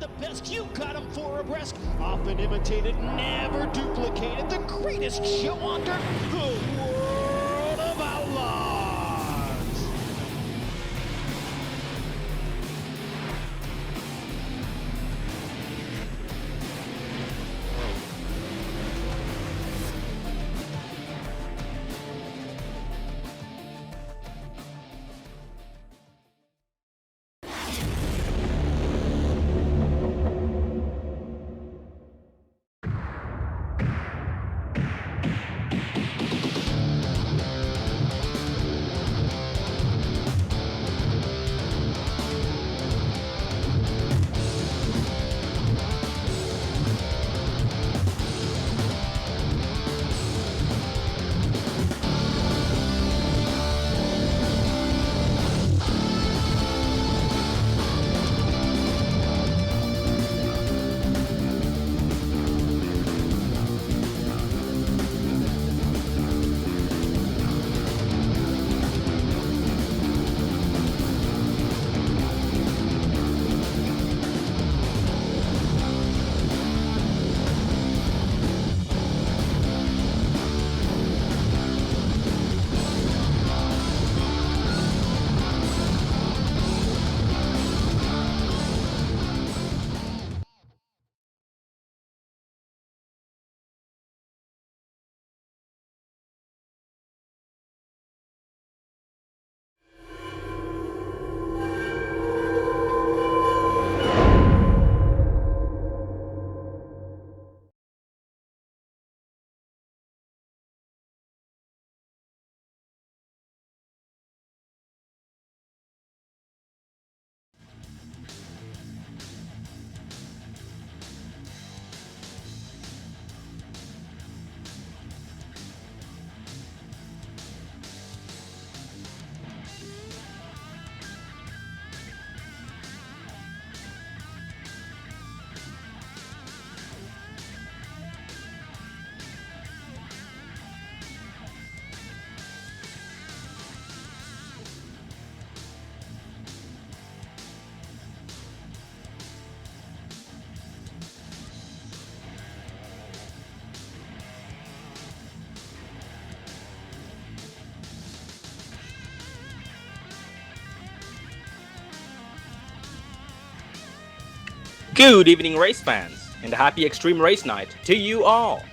the best, you got him for a breast. Often imitated, never duplicated. The greatest show on dirt, the World of Outlaws. Good evening, race fans, and a happy Extreme Race Night to you all.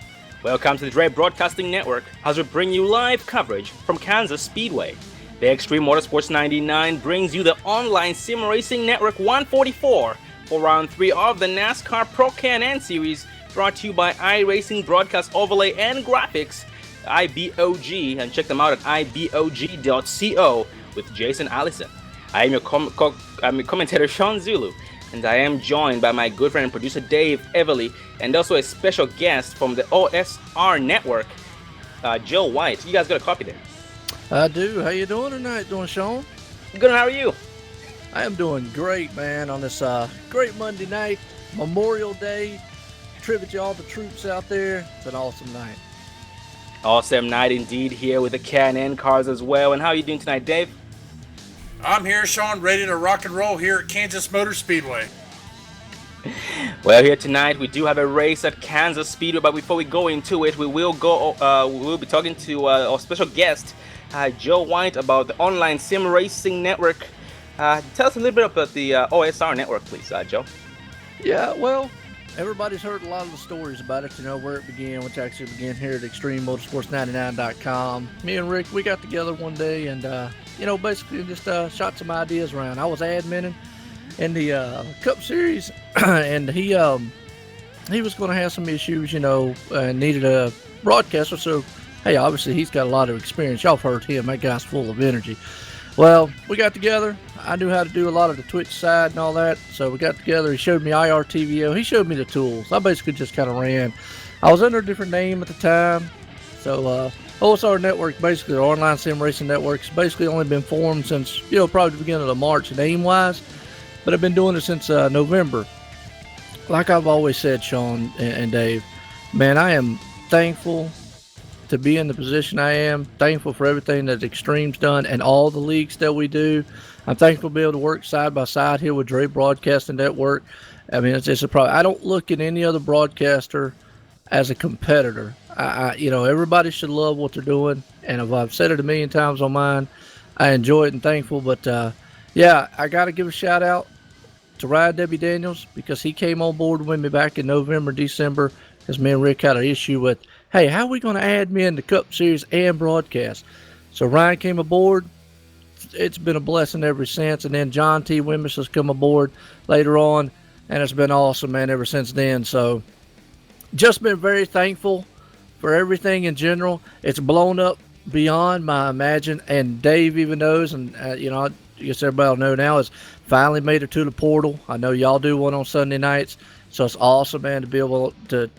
Welcome to the Dre Broadcasting Network as we bring you live coverage from Kansas Speedway. The Extreme Motorsports 99 brings you the online sim racing network 144 for round 3 of the NASCAR Pro Can-Am Series, brought to you by iRacing Broadcast Overlay and Graphics, IBOG, and check them out at ibog.co with Jason Allison. I am your commentator, Sean Zulu, and I am joined by my good friend and producer Dave Everly, and also a special guest from the OSR Network, Joe White. You guys got a copy there? I do. How you doing tonight, Sean? Good, how are you? I am doing great, man, on this great Monday night, Memorial Day. Tribute to all the troops out there. It's an awesome night. Awesome night indeed here with the Can-Am cars as well. And how are you doing tonight, Dave? I'm here, Sean, ready to rock and roll here at Kansas Motor Speedway. Well, here tonight we do have a race at Kansas Speedway, but before we go into it, we will be talking to our special guest, Joe White, about the online sim racing network. Tell us a little bit about the OSR network, please, Joe. Yeah, well, everybody's heard a lot of the stories about it, where it began, which actually began here at ExtremeMotorsports99.com. Me and Rick, we got together one day and, basically just shot some ideas around. I was adminning in the Cup Series, and he was going to have some issues, and needed a broadcaster. So, hey, obviously he's got a lot of experience. Y'all have heard him. That guy's full of energy. Well, we got together. I knew how to do a lot of the Twitch side and all that. So we got together. He showed me IRTVO. He showed me the tools. I basically just kind of ran. I was under a different name at the time. So OSR Network, basically the online sim racing network, has basically only been formed since, probably the beginning of March name-wise. But I've been doing it since November. Like I've always said, Sean and Dave, man, I am thankful to be in the position I am, thankful for everything that Extreme's done and all the leagues that we do. I'm thankful to be able to work side by side here with Dre Broadcasting Network. I mean, it's a problem. I don't look at any other broadcaster as a competitor. Everybody should love what they're doing, and if I've said it a million times on mine, I enjoy it and thankful. But yeah, I got to give a shout out to Ryan W. Daniels because he came on board with me back in November, December, because me and Rick had an issue with, hey, how are we going to add me in the Cup Series and broadcast? So Ryan came aboard. It's been a blessing ever since. And then John T. Wimmis has come aboard later on, and it's been awesome, man, ever since then. So just been very thankful for everything in general. It's blown up beyond my imagine, and Dave even knows, and I guess everybody will know now, is finally made it to the portal. I know y'all do one on Sunday nights, so it's awesome, man, to be able to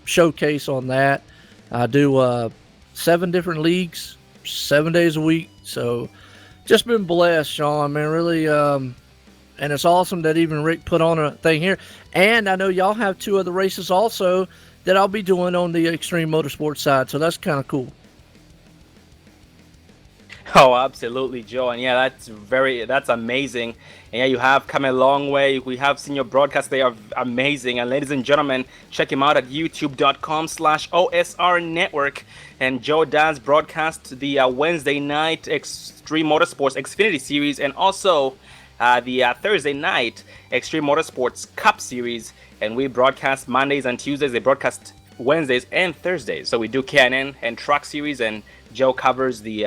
showcase on that. I do 7 different leagues, 7 days a week, so just been blessed, Sean, man, really. And it's awesome that even Rick put on a thing here. And I know y'all have 2 other races also that I'll be doing on the Extreme Motorsports side, so that's kind of cool. Oh, absolutely, Joe. And yeah, that's amazing. And yeah, you have come a long way. We have seen your broadcasts. They are amazing. And ladies and gentlemen, check him out at youtube.com/OSR Network. And Joe does broadcast the Wednesday night Extreme Motorsports Xfinity Series and also the Thursday night Extreme Motorsports Cup Series. And we broadcast Mondays and Tuesdays. They broadcast Wednesdays and Thursdays. So we do K&N and Truck Series, and Joe covers the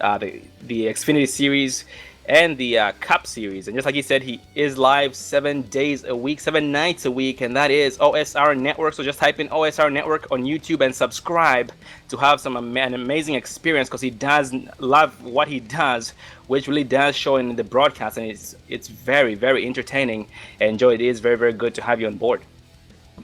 Xfinity Series and the Cup Series. And just like he said, he is live 7 days a week, 7 nights a week, and that is OSR Network. So just type in OSR Network on YouTube and subscribe to have an amazing experience, because he does love what he does, which really does show in the broadcast, and it's very, very entertaining. And Joe, it is very, very good to have you on board.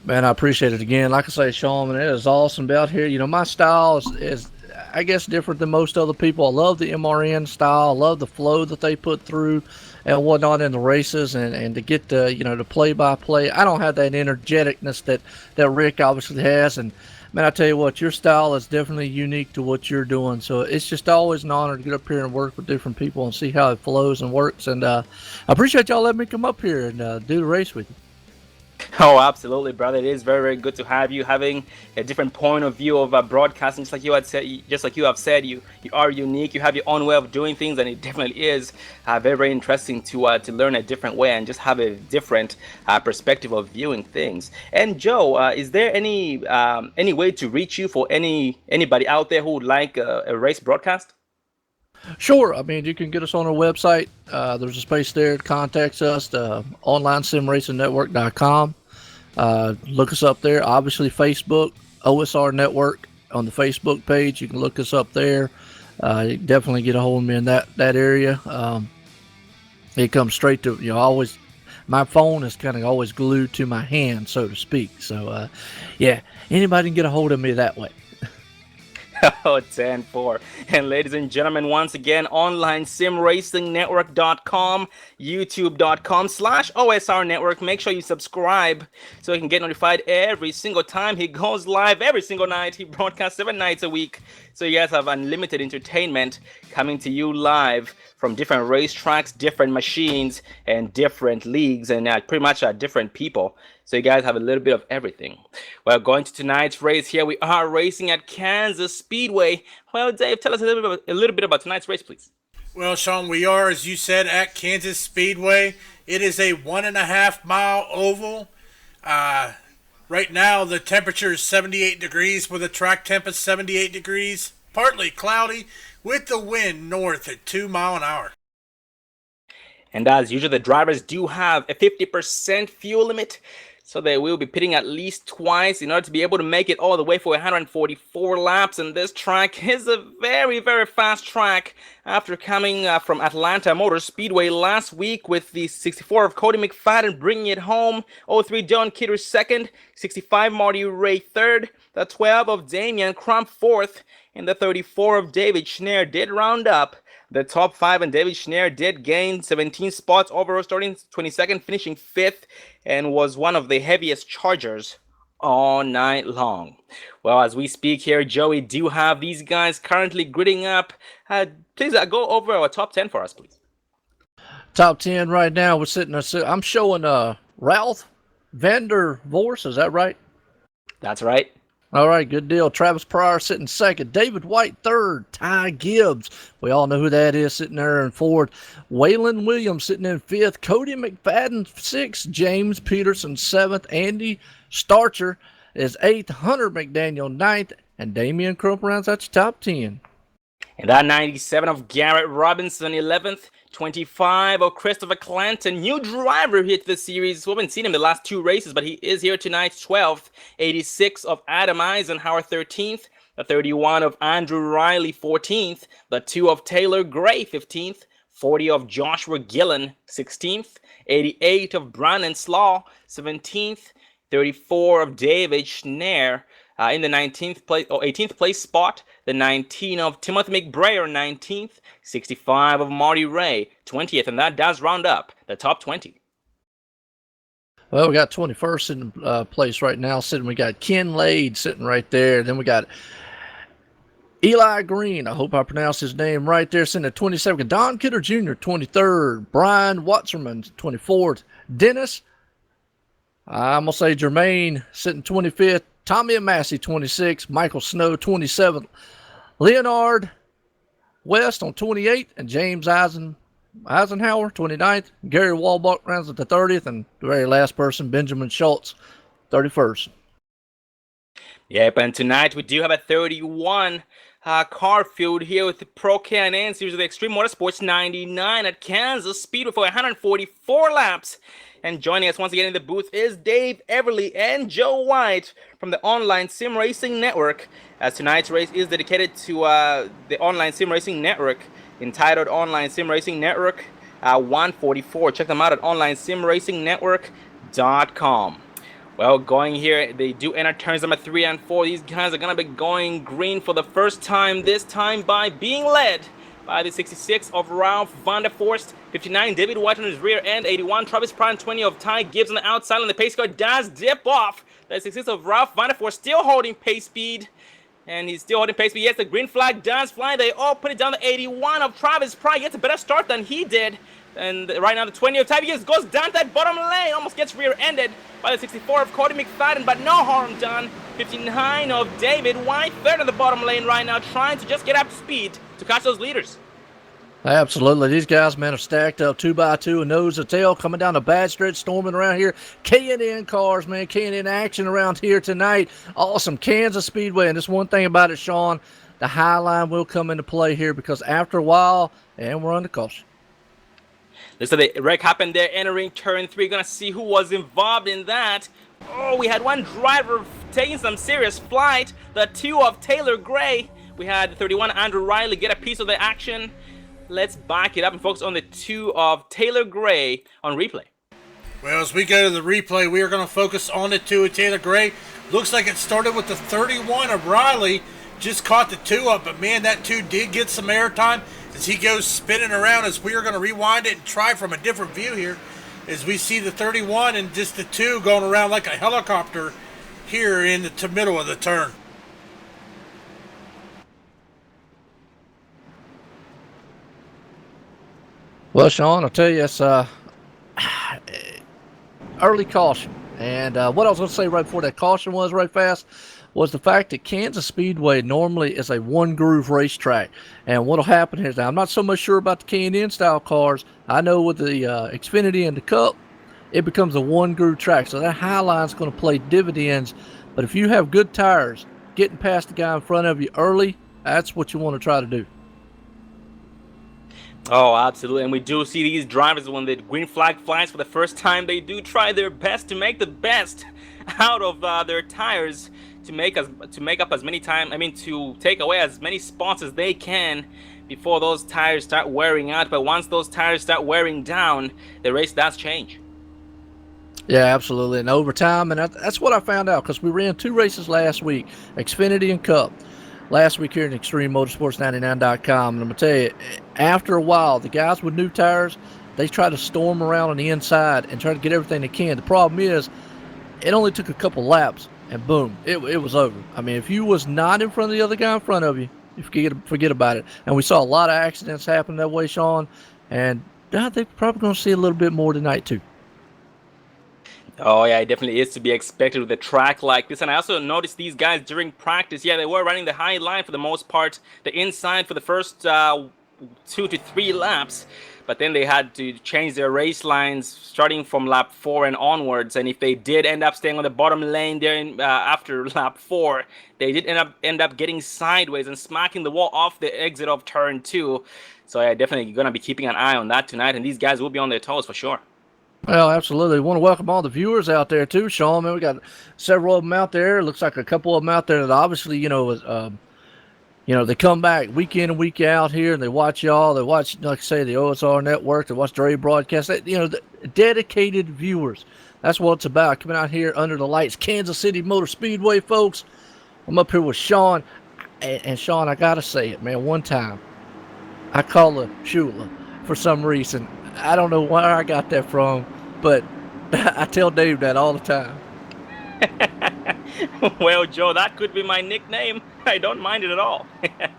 Man, I appreciate it again. Like I say, Sean, man, it is awesome to be out here. My style is I guess different than most other people. I love the MRN style. I love the flow that they put through and whatnot in the races, and to get the play-by-play. I don't have that energeticness that Rick obviously has, and man, I tell you what, your style is definitely unique to what you're doing. So it's just always an honor to get up here and work with different people and see how it flows and works. And I appreciate y'all letting me come up here and do the race with you. Oh, absolutely, brother. It is very, very good to have you having a different point of view of broadcasting. Just like you have said, you are unique. You have your own way of doing things, and it definitely is very, very interesting to learn a different way and just have a different perspective of viewing things. And Joe, is there any way to reach you for anybody out there who would like a race broadcast? Sure. I mean, you can get us on our website. There's a space there to contact us, onlinesimracingnetwork.com. Look us up there. Obviously, Facebook, OSR Network on the Facebook page. You can look us up there. You can definitely get a hold of me in that area. It comes straight to, always, my phone is kind of always glued to my hand, so to speak. So, yeah, anybody can get a hold of me that way. Oh, 10-4. And ladies and gentlemen, once again, onlinesimracingnetwork.com, youtube.com/OSR Network. Make sure you subscribe so you can get notified every single time he goes live, every single night. He broadcasts 7 nights a week. So you guys have unlimited entertainment coming to you live from different racetracks, different machines, and different leagues, and pretty much different people. So you guys have a little bit of everything. Well, going to tonight's race here, we are racing at Kansas Speedway. Well, Dave, tell us a little bit about tonight's race, please. Well, Sean, we are, as you said, at Kansas Speedway. It is a 1.5-mile oval. Right now, the temperature is 78 degrees with a track temp at 78 degrees. Partly cloudy with the wind north at 2 miles an hour. And as usual, the drivers do have a 50% fuel limit. So they will be pitting at least twice in order to be able to make it all the way for 144 laps. And this track is a very, very fast track after coming from Atlanta Motor Speedway last week with the 64 of Cody McFadden bringing it home. 03 John Kitter second, 65 Marty Ray third, the 12 of Damian Crump fourth, and the 34 of David Schneer did round up the top 5, and David Schneer did gain 17 spots overall, starting 22nd, finishing 5th, and was one of the heaviest chargers all night long. Well, as we speak here, Joey, do have these guys currently gridding up. Please go over our top 10 for us, please. Top 10 right now. We're sitting. I'm showing Ralph Vander Voors, is that right? That's right. All right, good deal. Travis Pryor sitting second. David White third. Ty Gibbs, we all know who that is, sitting there in fourth. Waylon Williams sitting in fifth. Cody McFadden sixth. James Peterson seventh. Andy Starcher is eighth. Hunter McDaniel ninth. And Damian Crump rounds out your top 10. And that 97 of Garrett Robinson 11th. 25 of Christopher Clanton, new driver here to the series. We haven't seen him the last two races, but he is here tonight, 12th. 86 of Adam Eisenhower, 13th. The 31 of Andrew Riley, 14th. The 2 of Taylor Gray, 15th. 40 of Joshua Gillen, 16th. 88 of Brandon Slaw, 17th. 34 of David Schneer, in the 19th place or 18th place spot. The 19 of Timothy McBrayer, 19th. 65 of Marty Ray, 20th, and that does round up the top 20. Well, we got 21st in place right now sitting. We got Ken Lade sitting right there. Then we got Eli Green, I hope I pronounced his name right there, sitting at 22nd. Don Kidder Jr., 23rd. Brian Watzerman, 24th. Dennis, I'm going to say Jermaine, sitting 25th. Tommy Massey, 26th. Michael Snow, 27th. Leonard West on 28th. And James Eisenhower, 29th. Gary Walbach rounds at the 30th. And the very last person, Benjamin Schultz, 31st. Yep, and tonight we do have a 31 car field here with the Pro Can-Am Series of the Extreme Motorsports 99 at Kansas Speedway for 144 laps. And joining us once again in the booth is Dave Everly and Joe White from the Online Sim Racing Network, as tonight's race is dedicated to the Online Sim Racing Network, entitled Online Sim Racing Network 144. Check them out at onlinesimracingnetwork.com. Well, going here, they do enter turns number 3 and 4. These guys are going to be going green for the first time, this time by being led by the 66 of Ralph Vander Forst, 59 David White on his rear end, 81 Travis Pryor, 20 of Ty Gibbs on the outside, and the pace car does dip off. The 66 of Ralph Vander Forst still holding pace speed, and he's still holding pace speed. Yes, the green flag does fly. They all put it down. The 81 of Travis Pryor gets a better start than he did. And right now the 20 of Ty Gibbs goes down to that bottom lane, almost gets rear-ended by the 64 of Cody McFadden, but no harm done. 59 of David White, third in the bottom lane right now, trying to just get up to speed to catch those leaders. Absolutely. These guys, man, are stacked up 2 by 2 and nose to tail, coming down the bad stretch, storming around here. K&N cars, man, K&N action around here tonight. Awesome. Kansas Speedway. And this one thing about it, Sean, the high line will come into play here because after a while, and we're under caution. So the wreck happened there, entering turn 3. Gonna see who was involved in that. Oh, we had one driver taking some serious flight. The 2 of Taylor Gray. We had 31 Andrew Riley get a piece of the action. Let's back it up and focus on the 2 of Taylor Gray on replay. Well, as we go to the replay, we are going to focus on the 2 of Taylor Gray. Looks like it started with the 31 of Riley. Just caught the 2 up, but man, that 2 did get some airtime as he goes spinning around. As we are going to rewind it and try from a different view here, as we see the 31 and just the 2 going around like a helicopter here in the middle of the turn. Well, Sean, I'll tell you, it's early caution. And what I was going to say right before that caution was right fast was the fact that Kansas Speedway normally is a one-groove racetrack. And what will happen here is, now, I'm not so much sure about the K&N style cars. I know with the Xfinity and the Cup, it becomes a one-groove track. So that high line is going to play dividends. But if you have good tires, getting past the guy in front of you early, that's what you want to try to do. Oh, absolutely. And we do see these drivers, when the green flag flies for the first time, they do try their best to make the best out of their tires to take away as many spots as they can before those tires start wearing out. But once those tires start wearing down, the race does change. Yeah, absolutely. And over time, and that's what I found out, because we ran 2 races last week, Xfinity and Cup. Last week here in ExtremeMotorsports99.com, and I'm going to tell you, after a while, the guys with new tires, they try to storm around on the inside and try to get everything they can. The problem is, it only took a couple laps, and boom, it was over. I mean, if you was not in front of the other guy in front of you, you forget about it. And we saw a lot of accidents happen that way, Sean, and I think we're probably going to see a little bit more tonight, too. Oh yeah, it definitely is to be expected with a track like this. And I also noticed these guys during practice. Yeah, they were running the high line for the most part, the inside for the first 2 to 3 laps. But then they had to change their race lines starting from lap 4 and onwards. And if they did end up staying on the bottom lane there after lap 4, they did end up getting sideways and smacking the wall off the exit of turn 2. So yeah, definitely gonna be keeping an eye on that tonight. And these guys will be on their toes for sure. Well, absolutely. Want to welcome all the viewers out there too, Sean. Man, we got several of them out there. Looks like a couple of them out there that obviously, they come back week in and week out here, and they watch y'all. They watch, like I say, the OSR Network. They watch Dre broadcast. The dedicated viewers. That's what it's about. Coming out here under the lights, Kansas City Motor Speedway, folks. I'm up here with Sean, and Sean, I gotta say it, man. One time, I call her Shula for some reason. I don't know where I got that from, but I tell Dave that all the time. Well, Joe, that could be my nickname. I don't mind it at all. Yeah,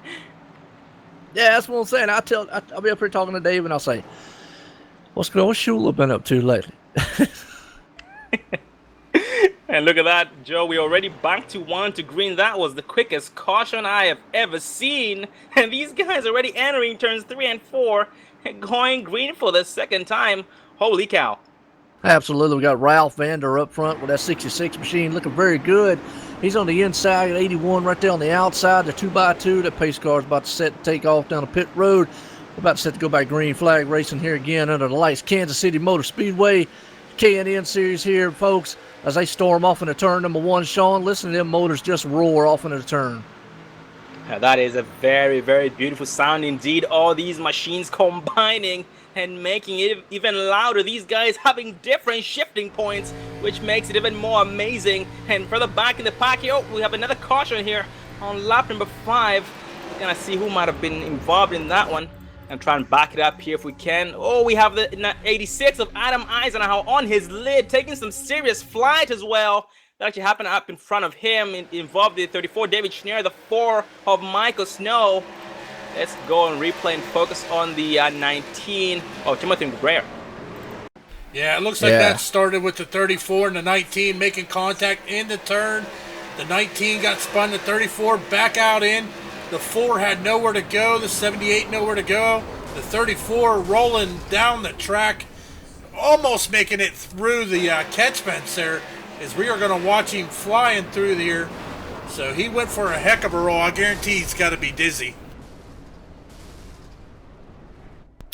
that's what I'm saying. I'll be up here talking to Dave, and I'll say, what's Shula been up to lately? And look at that, Joe. We already back to 1 to green. That was the quickest caution I have ever seen. And these guys already entering turns 3 and 4 and going green for the second time. Holy cow. Absolutely. We got Ralph Vander up front with that 66 machine looking very good. He's on the inside at 81 right there on the outside. The 2x2. That pace car is about to set to take off down the pit road. We're about to set to go back green flag racing here again under the lights. Kansas City Motor Speedway. K&N series here, folks, as they storm off into turn number 1. Sean, listen to them motors just roar off into the turn. Now that is a very, very beautiful sound indeed. All these machines combining and making it even louder. These guys having different shifting points, which makes it even more amazing. And further back in the pack here, we have another caution here on lap number 5. We're gonna see who might have been involved in that one and try and back it up here if we can. Oh, we have the 86 of Adam Eisenhower on his lid, taking some serious flight as well. That actually happened up in front of him. It involved the 34 David Schneer, the 4 of Michael Snow. Let's go and replay and focus on the 19 of Timothy McBrayer. Yeah, it looks like that started with the 34 and the 19 making contact in the turn. The 19 got spun, the 34 back out in. The 4 had nowhere to go, the 78 nowhere to go. The 34 rolling down the track, almost making it through the catch fence there, as we are going to watch him flying through here. So he went for a heck of a roll. I guarantee he's got to be dizzy.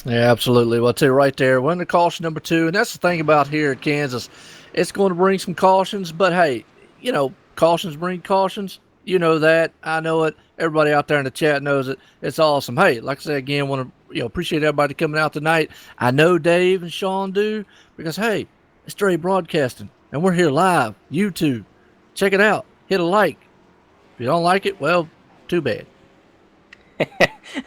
Yeah, absolutely. Well, I'll tell you right there, we're in the caution number 2, and that's the thing about here at Kansas. It's going to bring some cautions, but hey, cautions bring cautions. You know that. I know it. Everybody out there in the chat knows it. It's awesome. Hey, like I said again, want to appreciate everybody coming out tonight. I know Dave and Sean do, because hey, it's Dre Broadcasting, and we're here live. YouTube, check it out. Hit a like. If you don't like it, well, too bad.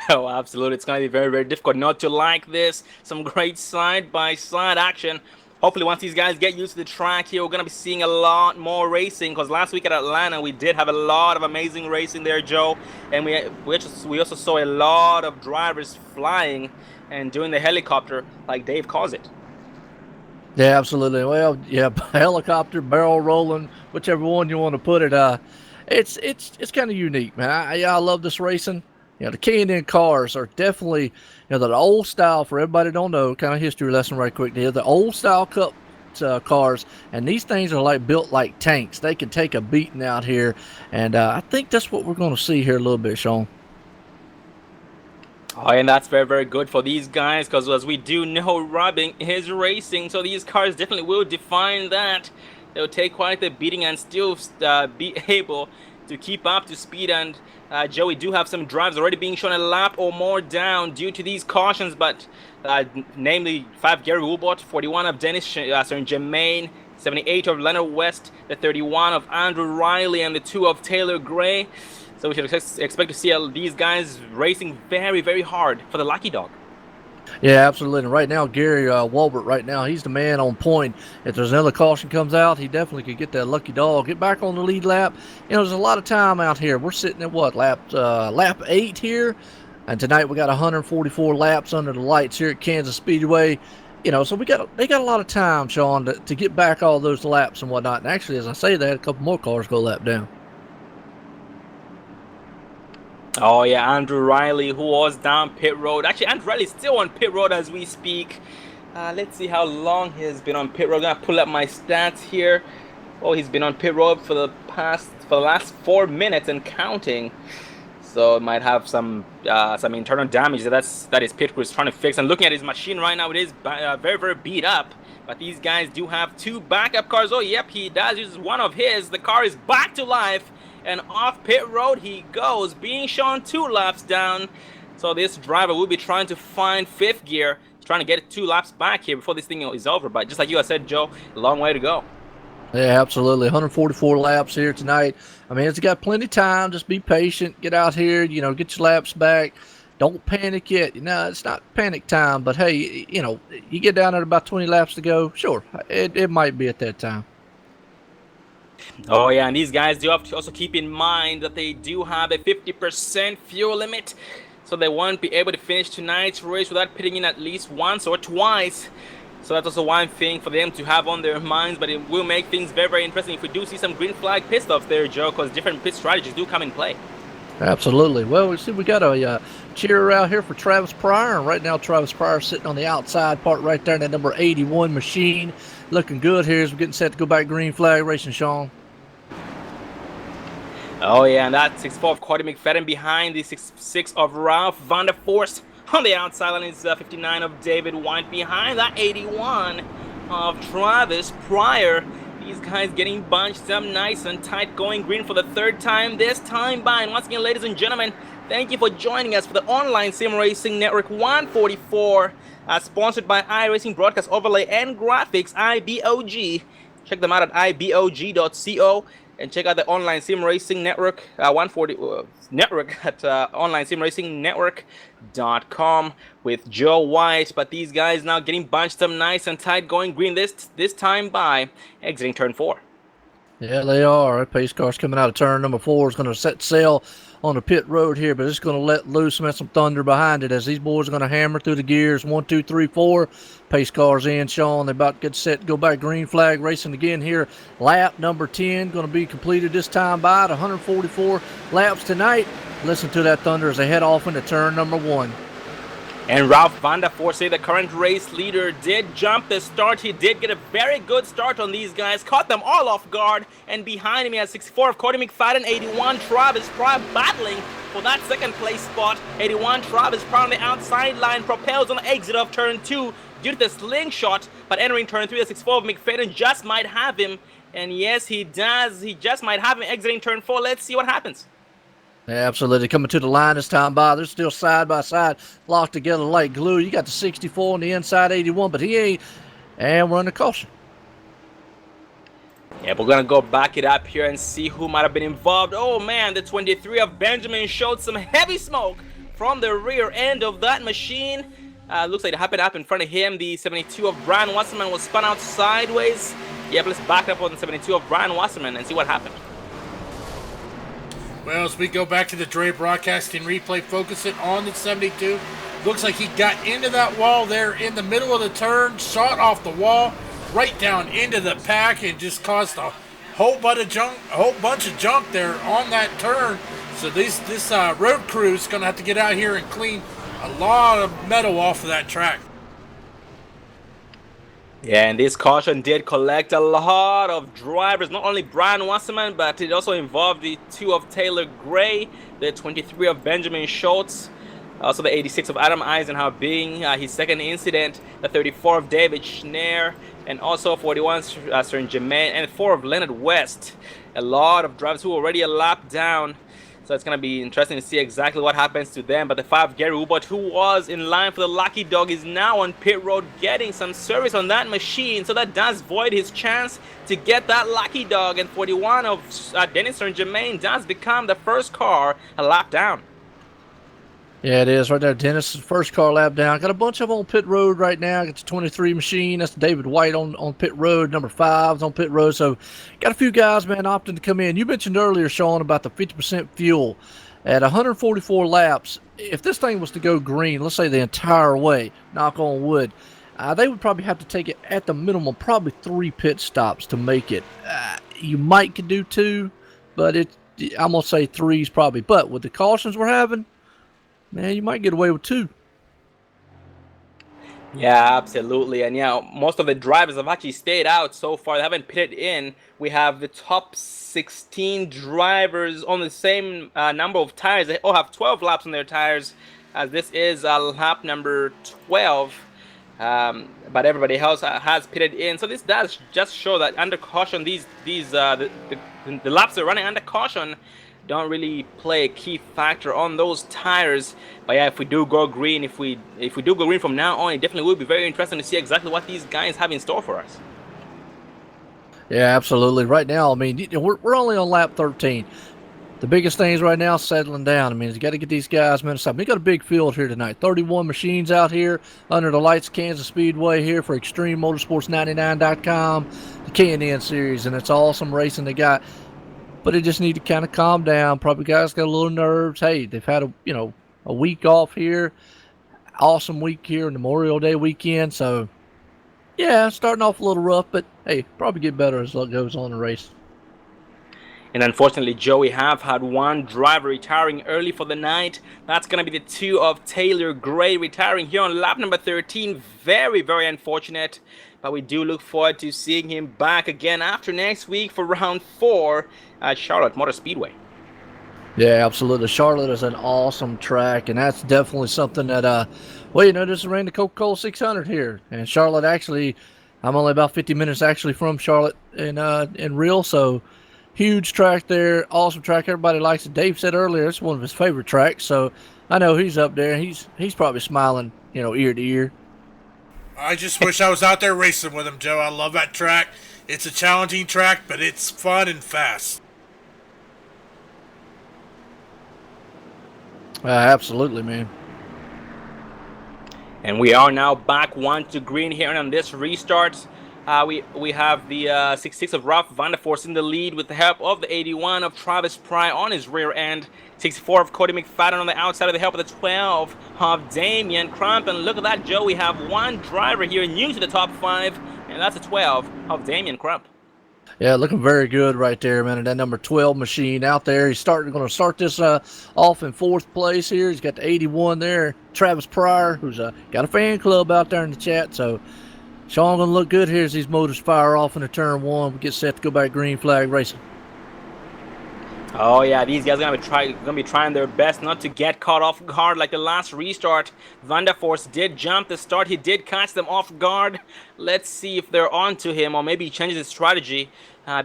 Oh, absolutely. It's going to be very, very difficult not to like this. Some great side-by-side action. Hopefully, once these guys get used to the track here, we're going to be seeing a lot more racing, because last week at Atlanta, we did have a lot of amazing racing there, Joe. And we also saw a lot of drivers flying and doing the helicopter, like Dave calls it. Yeah, absolutely. Well, yeah, helicopter, barrel rolling, whichever one you want to put it. It's kind of unique, man. I love this racing. The K&N cars are definitely, the old style, for everybody that don't know, kind of history lesson right quick here. The old style Cup cars, and these things are like built like tanks. They can take a beating out here, and I think that's what we're going to see here a little bit, Sean. Oh, and that's very, very good for these guys, because as we do know, rubbing is racing, so these cars definitely will define that. They'll take quite a beating and still be able to keep up to speed. And Joe, we do have some drives already being shown a lap or more down due to these cautions, but namely 5 Gary Woolbot, 41 of Dennis Germain, 78 of Leonard West, the 31 of Andrew Riley, and the 2 of Taylor Gray. So we should expect to see these guys racing very, very hard for the Lucky Dog. Yeah, absolutely. And right now, Gary Walbert, right now, he's the man on point. If there's another caution comes out, he definitely could get that lucky dog, get back on the lead lap. There's a lot of time out here. We're sitting at lap 8 here. And tonight we got 144 laps under the lights here at Kansas Speedway. So they got a lot of time, Sean, to get back all those laps and whatnot. And actually, as I say that, a couple more cars go lap down. Oh yeah, Andrew Riley, who was down pit road. Actually, Andrew Riley's still on pit road as we speak. Let's see how long he has been on pit road. I'm gonna pull up my stats here. Oh, he's been on pit road for the last 4 minutes and counting. So it might have some internal damage that his pit crew is trying to fix. And looking at his machine right now, it is very, very beat up. But these guys do have 2 backup cars. Oh, yep, he does use one of his. The car is back to life. And off pit road he goes, being shown 2 laps down. So this driver will be trying to find 5th gear, trying to get 2 laps back here before this thing is over. But just like you said, Joe, a long way to go. Yeah, absolutely. 144 laps here tonight. I mean, it's got plenty of time. Just be patient. Get out here, get your laps back. Don't panic yet. It's not panic time. But, hey, you get down at about 20 laps to go, sure, it might be at that time. Oh yeah, and these guys do have to also keep in mind that they do have a 50% fuel limit, so they won't be able to finish tonight's race without pitting in at least once or twice. So that's also one thing for them to have on their minds, but it will make things very, very interesting if we do see some green flag pit stops there, Joe, because different pit strategies do come in play. Absolutely. Well, we got a cheer out here for Travis Pryor, and right now Travis Pryor sitting on the outside part right there in that number 81 machine. Looking good here as we're getting set to go back green flag racing, Sean. Oh yeah, and that 64 of Cody McFadden behind the 66 of Ralph Van der Forst on the outside, and his 59 of David White behind that 81 of Travis Pryor. These guys getting bunched up nice and tight, going green for the 3rd time this time by. And once again, ladies and gentlemen, thank you for joining us for the Online Sim Racing Network 144, sponsored by iRacing Broadcast Overlay and Graphics, IBOG. Check them out at ibog.co. And check out the Online Sim Racing Network 140 network at onlinesimracingnetwork.com with Joe White. But these guys now getting bunched up nice and tight, going green this time by, exiting turn 4. Yeah, they are. That pace car's coming out of turn number 4 is going to set sail on the pit road here, but it's going to let loose some thunder behind it as these boys are going to hammer through the gears. 1, 2, 3, 4. Pace cars in, Sean. They're about to get set to go back green flag racing again here. Lap number 10 going to be completed this time by at 144 laps tonight. Listen to that thunder as they head off into turn number 1. And Ralph Van der Forst, the current race leader, did jump the start. He did get a very good start on these guys, caught them all off guard. And behind him, he has 64 of Cody McFadden, 81 Travis Pryor battling for that 2nd place spot. 81 Travis Pryor on the outside line, propels on the exit of turn 2 due to the slingshot. But entering turn 3, the 64 of McFadden just might have him. And yes, he does. He just might have him exiting turn 4. Let's see what happens. Yeah, absolutely. Coming to the line this time by. They're still side by side, locked together like glue. You got the 64 on the inside 81, but he ain't. And we're under caution. Yeah, we're going to go back it up here and see who might have been involved. Oh, man, the 23 of Benjamin showed some heavy smoke from the rear end of that machine. Looks like it happened up in front of him. The 72 of Brian Wasserman was spun out sideways. Yeah, let's back up on the 72 of Brian Wasserman and see what happened. Well, as we go back to the Dre Broadcasting replay, focusing on the 72, looks like he got into that wall there in the middle of the turn, shot off the wall, right down into the pack, and just caused a whole bunch of junk there on that turn. So this road crew is going to have to get out here and clean a lot of metal off of that track. Yeah, and this caution did collect a lot of drivers, not only Brian Wasserman, but it also involved the 2 of Taylor Gray, the 23 of Benjamin Schultz, also the 86 of Adam Eisenhower being his 2nd incident, the 34 of David Schneer, and also 41 Sir Jermaine, and 4 of Leonard West. A lot of drivers who are already a lap down. So it's going to be interesting to see exactly what happens to them. But the 5 Gary Ubot, who was in line for the Lucky Dog, is now on pit road getting some service on that machine. So that does void his chance to get that Lucky Dog. And 41 of Dennis St. Germain does become the first car a lap down. Yeah, it is right there. Dennis, first car lap down. Got a bunch of them on pit road right now. Got the 23 machine. That's David White on pit road. Number 5's on pit road. So got a few guys, man, opting to come in. You mentioned earlier, Sean, about the 50% fuel. At 144 laps, if this thing was to go green, let's say the entire way, knock on wood, they would probably have to take it at the minimum, probably 3 pit stops to make it. You might could do 2, but I'm going to say 3's probably. But with the cautions we're having, man, you might get away with 2. Yeah, absolutely. And yeah, most of the drivers have actually stayed out so far. They haven't pitted in. We have the top 16 drivers on the same number of tires. They all have 12 laps on their tires, as this is lap number 12. But everybody else has pitted in. So this does just show that under caution, the laps they're running under caution don't really play a key factor on those tires. But yeah, if we do go green, if we do go green from now on, it definitely will be very interesting to see exactly what these guys have in store for us. Yeah, absolutely. Right now, I mean, we're only on lap 13. The biggest thing is right now settling down. I mean, you got to get these guys minutes up. We got a big field here tonight. 31 machines out here under the lights of Kansas Speedway here for ExtremeMotorsports99.com, the K&N Series, and it's awesome racing they got. But they just need to kind of calm down. Probably guys got a little nerves. Hey, they've had a week off here. Awesome week here, Memorial Day weekend. So, yeah, starting off a little rough, but hey, probably get better as it goes on in the race. And unfortunately, Joe, we have had one driver retiring early for the night. That's going to be the 2 of Taylor Gray retiring here on lap number 13. Very, very unfortunate. But we do look forward to seeing him back again after next week for round 4 at Charlotte Motor Speedway. Yeah, absolutely. Charlotte is an awesome track, and that's definitely something that, this is ran the Coca-Cola 600 here. And Charlotte, actually, I'm only about 50 minutes actually from Charlotte in real, so huge track there, awesome track. Everybody likes it. Dave said earlier it's one of his favorite tracks, so I know he's up there. He's probably smiling, ear to ear. I just wish I was out there racing with him, Joe. I love that track. It's a challenging track, but it's fun and fast. Absolutely, man. And we are now back 1 to green here on this restart. We have the 66 of Ralph Vanderforst in the lead with the help of the 81 of Travis Pry on his rear end. 64 of Cody McFadden on the outside with the help of the 12 of Damian Crump. And look at that, Joe. We have one driver here new to the top 5, and that's the 12 of Damian Crump. Yeah, looking very good right there, man. And that number 12 machine out there. He's going to start this off in 4th place here. He's got the 81 there. Travis Pryor, who's got a fan club out there in the chat. So Sean going to look good here as these motors fire off into turn 1. We get set to go back green flag racing. Oh yeah, these guys are gonna be trying their best not to get caught off guard like the last restart. Vanderforst did jump the start. He did catch them off guard. Let's see if they're onto him, or maybe he changes his strategy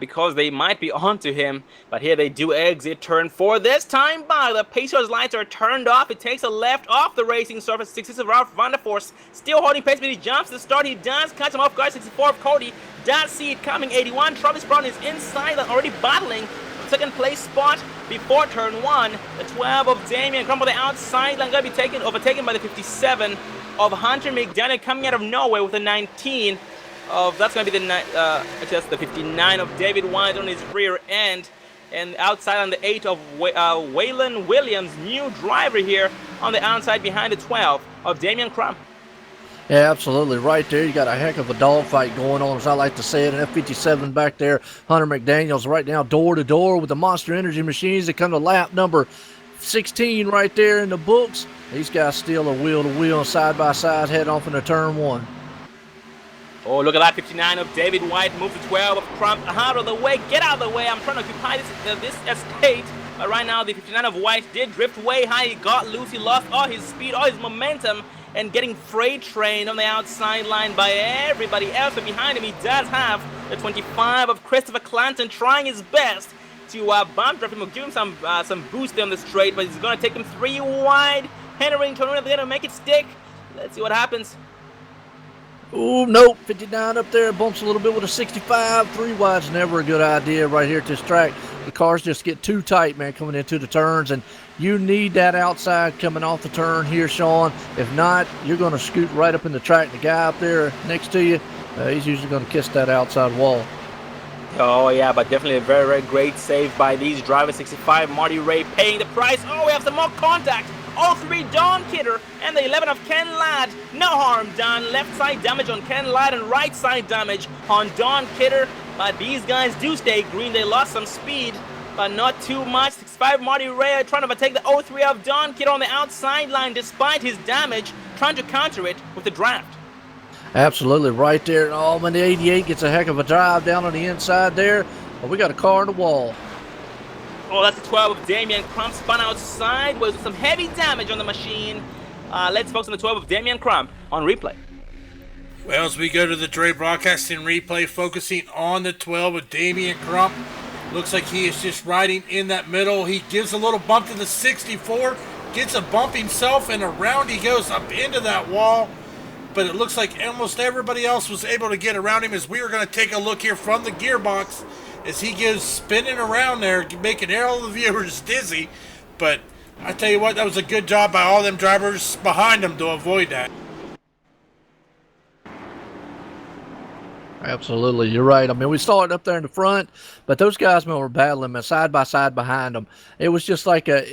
because they might be onto him. But here they do exit turn 4. This time by the Pacers lights are turned off. It takes a left off the racing surface. 66 of Ralph Vanderforst still holding pace, but he jumps the start. He does catch him off guard. 64 of Cody does see it coming. 81 Travis Brown is inside and already battling second place spot before turn 1. The 12 of Damian Crump on the outside line going to be overtaken by the 57 of Hunter McDaniel coming out of nowhere with the 19 of, that's going to be the 59 of David White on his rear end. And outside on the 8 of Waylon Williams, new driver here on the outside behind the 12 of Damian Crump. Yeah, absolutely. Right there, you got a heck of a dogfight going on, as I like to say it. An F-57 back there. Hunter McDaniel's right now door to door with the Monster Energy machines that come to lap number 16 right there in the books. These guys still a wheel to wheel, side by side, heading off into turn 1. Oh, look at that. 59 of David White. Move to 12 of Crump. Out of the way. Get out of the way. I'm trying to occupy this estate. But right now, the 59 of White did drift way high. He got loose. He lost all his speed, all his momentum, and getting freight trained on the outside line by everybody else. But behind him, he does have the 25 of Christopher Clanton trying his best to bump drive him, or give him some boost there on the straight, but he's going to take him 3 wide. Entering turn 1, they're going to make it stick. Let's see what happens. Oh, nope. 59 up there. Bumps a little bit with a 65. 3 wide's never a good idea right here at this track. The cars just get too tight, man, coming into the turns, and you need that outside coming off the turn here, Sean. If not, you're going to scoot right up in the track. The guy up there next to you, he's usually going to kiss that outside wall. Oh, yeah, but definitely a very, very great save by these drivers. 65, Marty Ray paying the price. Oh, we have some more contact 03 Don Kidder and the 11 of Ken Ladd. No harm done. Left side damage on Ken Ladd and right side damage on Don Kidder. But these guys do stay green. They lost some speed, but not too much. 6'5 Marty Ray trying to overtake the 03 of Don Kidder on the outside line despite his damage, trying to counter it with the draft. Absolutely right there. Oh, man, the 88 gets a heck of a drive down on the inside there. But we got a car on the wall. Oh, that's the 12 of Damian Crump, spun outside with some heavy damage on the machine. Let's focus on the 12 of Damian Crump on replay. Well, as we go to the Dre Broadcasting replay, focusing on the 12 of Damian Crump. Looks like he is just riding in that middle. He gives a little bump to the 64, gets a bump himself, and around he goes up into that wall. But it looks like almost everybody else was able to get around him, as we are going to take a look here from the gearbox as he goes spinning around there, making all the viewers dizzy. But I tell you what, that was a good job by all them drivers behind him to avoid that. Absolutely, you're right. I mean, we saw it up there in the front, but those guys, man, were battling, man, side by side behind them. It was just like a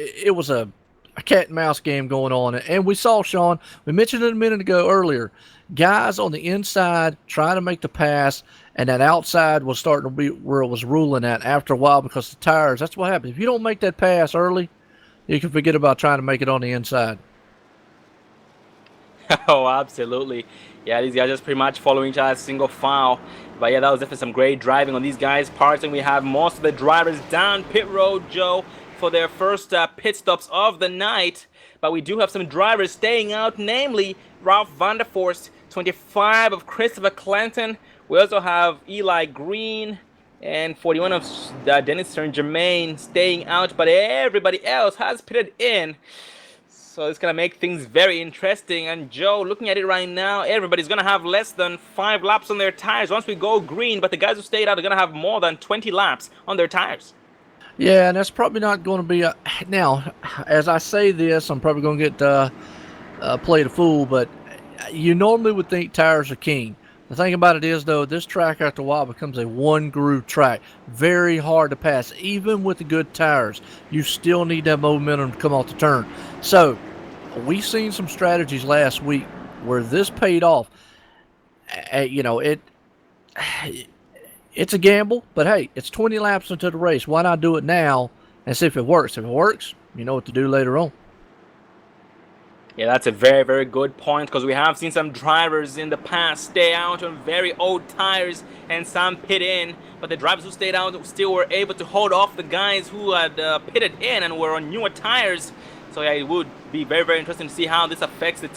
cat and mouse game going on. And we saw, Sean, we mentioned it a minute ago earlier, guys on the inside trying to make the pass, and that outside was starting to be where it was ruling at after a while because the tires, that's what happens. If you don't make that pass early, you can forget about trying to make it on the inside. Oh, absolutely. Yeah, these guys just pretty much following each other single file. But yeah, that was definitely some great driving on these guys' parts. And we have most of the drivers down pit road, Joe, for their first pit stops of the night. But we do have some drivers staying out, namely Ralph Vanderforst, 25 of Christopher Clanton. We also have Eli Green and 41 of Dennis Saint-Germain staying out. But everybody else has pitted in. So it's going to make things very interesting. And Joe, looking at it right now, everybody's going to have less than 5 laps on their tires once we go green. But the guys who stayed out are going to have more than 20 laps on their tires. Yeah, and that's probably not going to be now, as I say this, I'm probably going to get played a fool, but you normally would think tires are king. The thing about it is, though, this track after a while becomes a one-groove track. Very hard to pass. Even with the good tires, you still need that momentum to come off the turn. So, we've seen some strategies last week where this paid off. It's a gamble, but hey, it's 20 laps into the race. Why not do it now and see if it works? If it works, you know what to do later on. Yeah, that's a very, very good point, because we have seen some drivers in the past stay out on very old tires and some pit in, but the drivers who stayed out still were able to hold off the guys who had pitted in and were on newer tires. So yeah, it would be very, very interesting to see how this affects the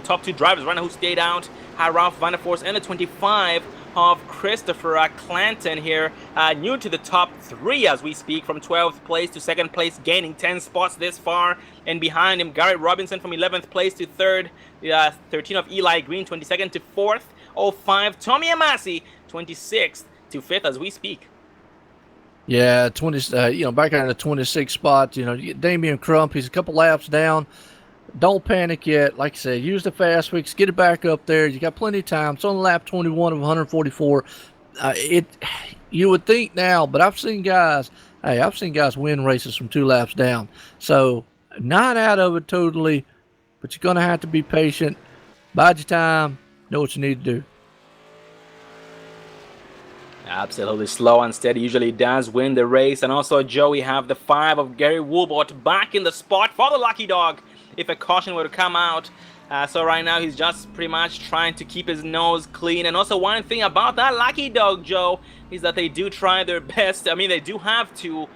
top 2 drivers right now who stayed out. Ralph Vanderforst and the 25 of Christopher Clanton here, new to the top 3 as we speak, from 12th place to 2nd place, gaining 10 spots this far. And behind him, Garrett Robinson from 11th place to 3rd, 13 of Eli Green, 22nd to 4th, 05 Tommy Amasi, 26th to 5th as we speak. Yeah, back in the 26th spot, Damian Crump, he's a couple laps down. Don't panic yet. Like I said, use the fast fix, get it back up there. You got plenty of time. It's on lap 21 of 144. You would think now, but I've seen guys win races from 2 laps down. So not out of it totally, but you're gonna have to be patient. Bide your time. Know what you need to do. Absolutely, slow and steady usually does win the race. And also, Joe, we have the 5 of Gary Woolbot back in the spot for the Lucky Dog if a caution were to come out. So right now he's just pretty much trying to keep his nose clean. And also, one thing about that Lucky Dog, Joe, is that they do try their best. I mean, they do have to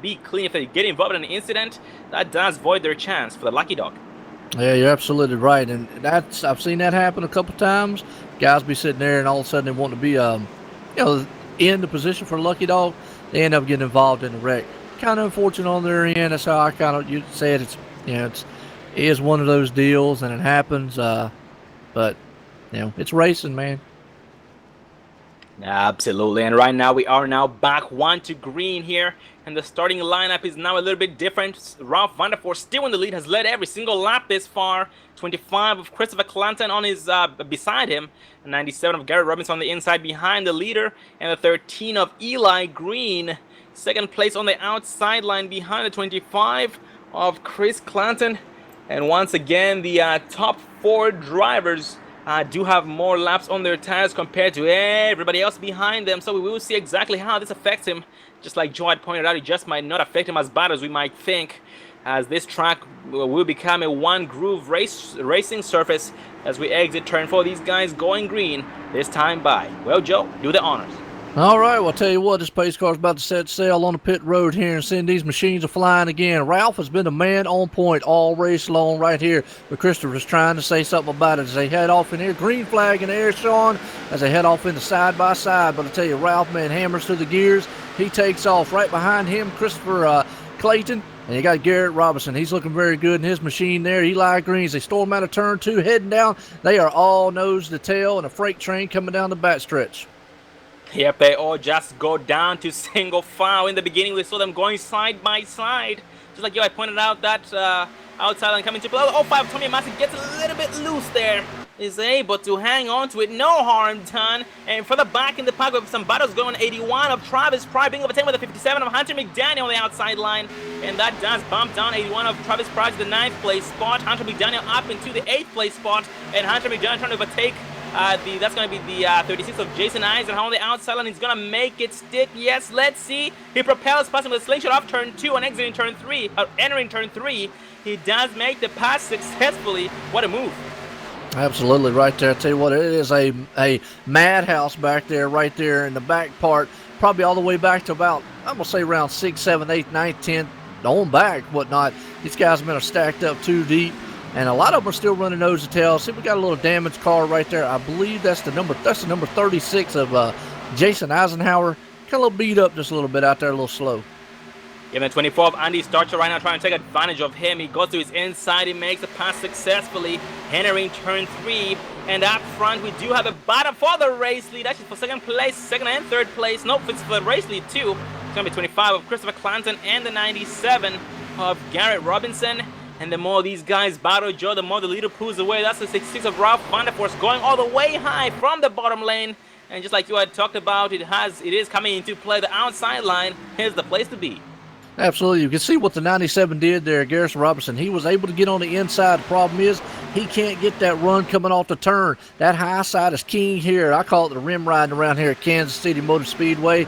be clean. If they get involved in an incident, that does void their chance for the Lucky Dog. Yeah, you're absolutely right. And I've seen that happen a couple times. Guys be sitting there and all of a sudden they want to be in the position for a Lucky Dog. They end up getting involved in the wreck. Kind of unfortunate on their end. That's how I kind of say it. It is one of those deals, and it happens. But it's racing, man. Absolutely, and right now we are back 1 to green here, and the starting lineup is now a little bit different. Ralph Vanderforst still in the lead, has led every single lap this far. 25 of Christopher Clanton on his beside him, 97 of Gary Robinson on the inside behind the leader, and the 13 of Eli Green, 2nd place on the outside line behind the 25 of Chris Clanton. And once again, the top 4 drivers do have more laps on their tires compared to everybody else behind them. So we will see exactly how this affects him. Just like Joe had pointed out, it just might not affect him as bad as we might think, as this track will become a one-groove racing surface as we exit turn 4. These guys going green this time by. Well, Joe, do the honors. All right, well, I'll tell you what, this pace car's about to set sail on the pit road here and send these machines are flying again. Ralph has been the man on point all race long right here, but Christopher's trying to say something about it as they head off in here. Green flag in the air, Sean, as they head off into side by side. But I tell you, Ralph, man, hammers to the gears. He takes off. Right behind him, Christopher Clayton. And you got Garrett Robinson. He's looking very good in his machine there. Eli Greens, they storm out of turn 2, heading down. They are all nose to tail, and a freight train coming down the backstretch. Yep, they all just go down to single file. In the beginning, we saw them going side by side. Just like I pointed out, that outside line coming to play. 05, Tommy Massey gets a little bit loose there. Is able to hang on to it, no harm done. And for the back in the pack with some battles going on, 81 of Travis Pride being overtaken with the 57 of Hunter McDaniel on the outside line. And that does bump down 81 of Travis Pride to the 9th place spot. Hunter McDaniel up into the 8th place spot. And Hunter McDaniel trying to overtake that's going to be the 36 of Jason Eisenhower on the outside line. He's going to make it stick. Yes, let's see. He propels past him with a slingshot off turn 2 and exiting turn 3, entering turn 3. He does make the pass successfully. What a move. Absolutely, right there. I tell you what, it is a madhouse back there, right there in the back part, probably all the way back to about, I'm going to say around 6, 7, 8, 9, 10, on back, whatnot. These guys have been stacked up too deep. And a lot of them are still running nose to tail. See, we got a little damaged car right there. I believe that's the number 36 of Jason Eisenhower. Kind of a little beat up just a little bit out there, a little slow. Even 24 of Andy Starcher right now trying to take advantage of him. He goes to his inside. He makes the pass successfully, entering turn 3. And up front, we do have a battle for the race lead. Actually, for second place, second and third place. Nope, it's for the race lead too. It's going to be 25 of Christopher Clanton and the 97 of Garrett Robinson. And the more these guys battle, Joe, the more the leader pulls away. That's the 66 of Ralph Vanderforce going all the way high from the bottom lane. And just like you had talked about, it is coming into play. The outside line is the place to be. Absolutely. You can see what the 97 did there, Garrison Robinson. He was able to get on the inside. The problem is he can't get that run coming off the turn. That high side is king here. I call it the rim riding around here at Kansas City Motor Speedway.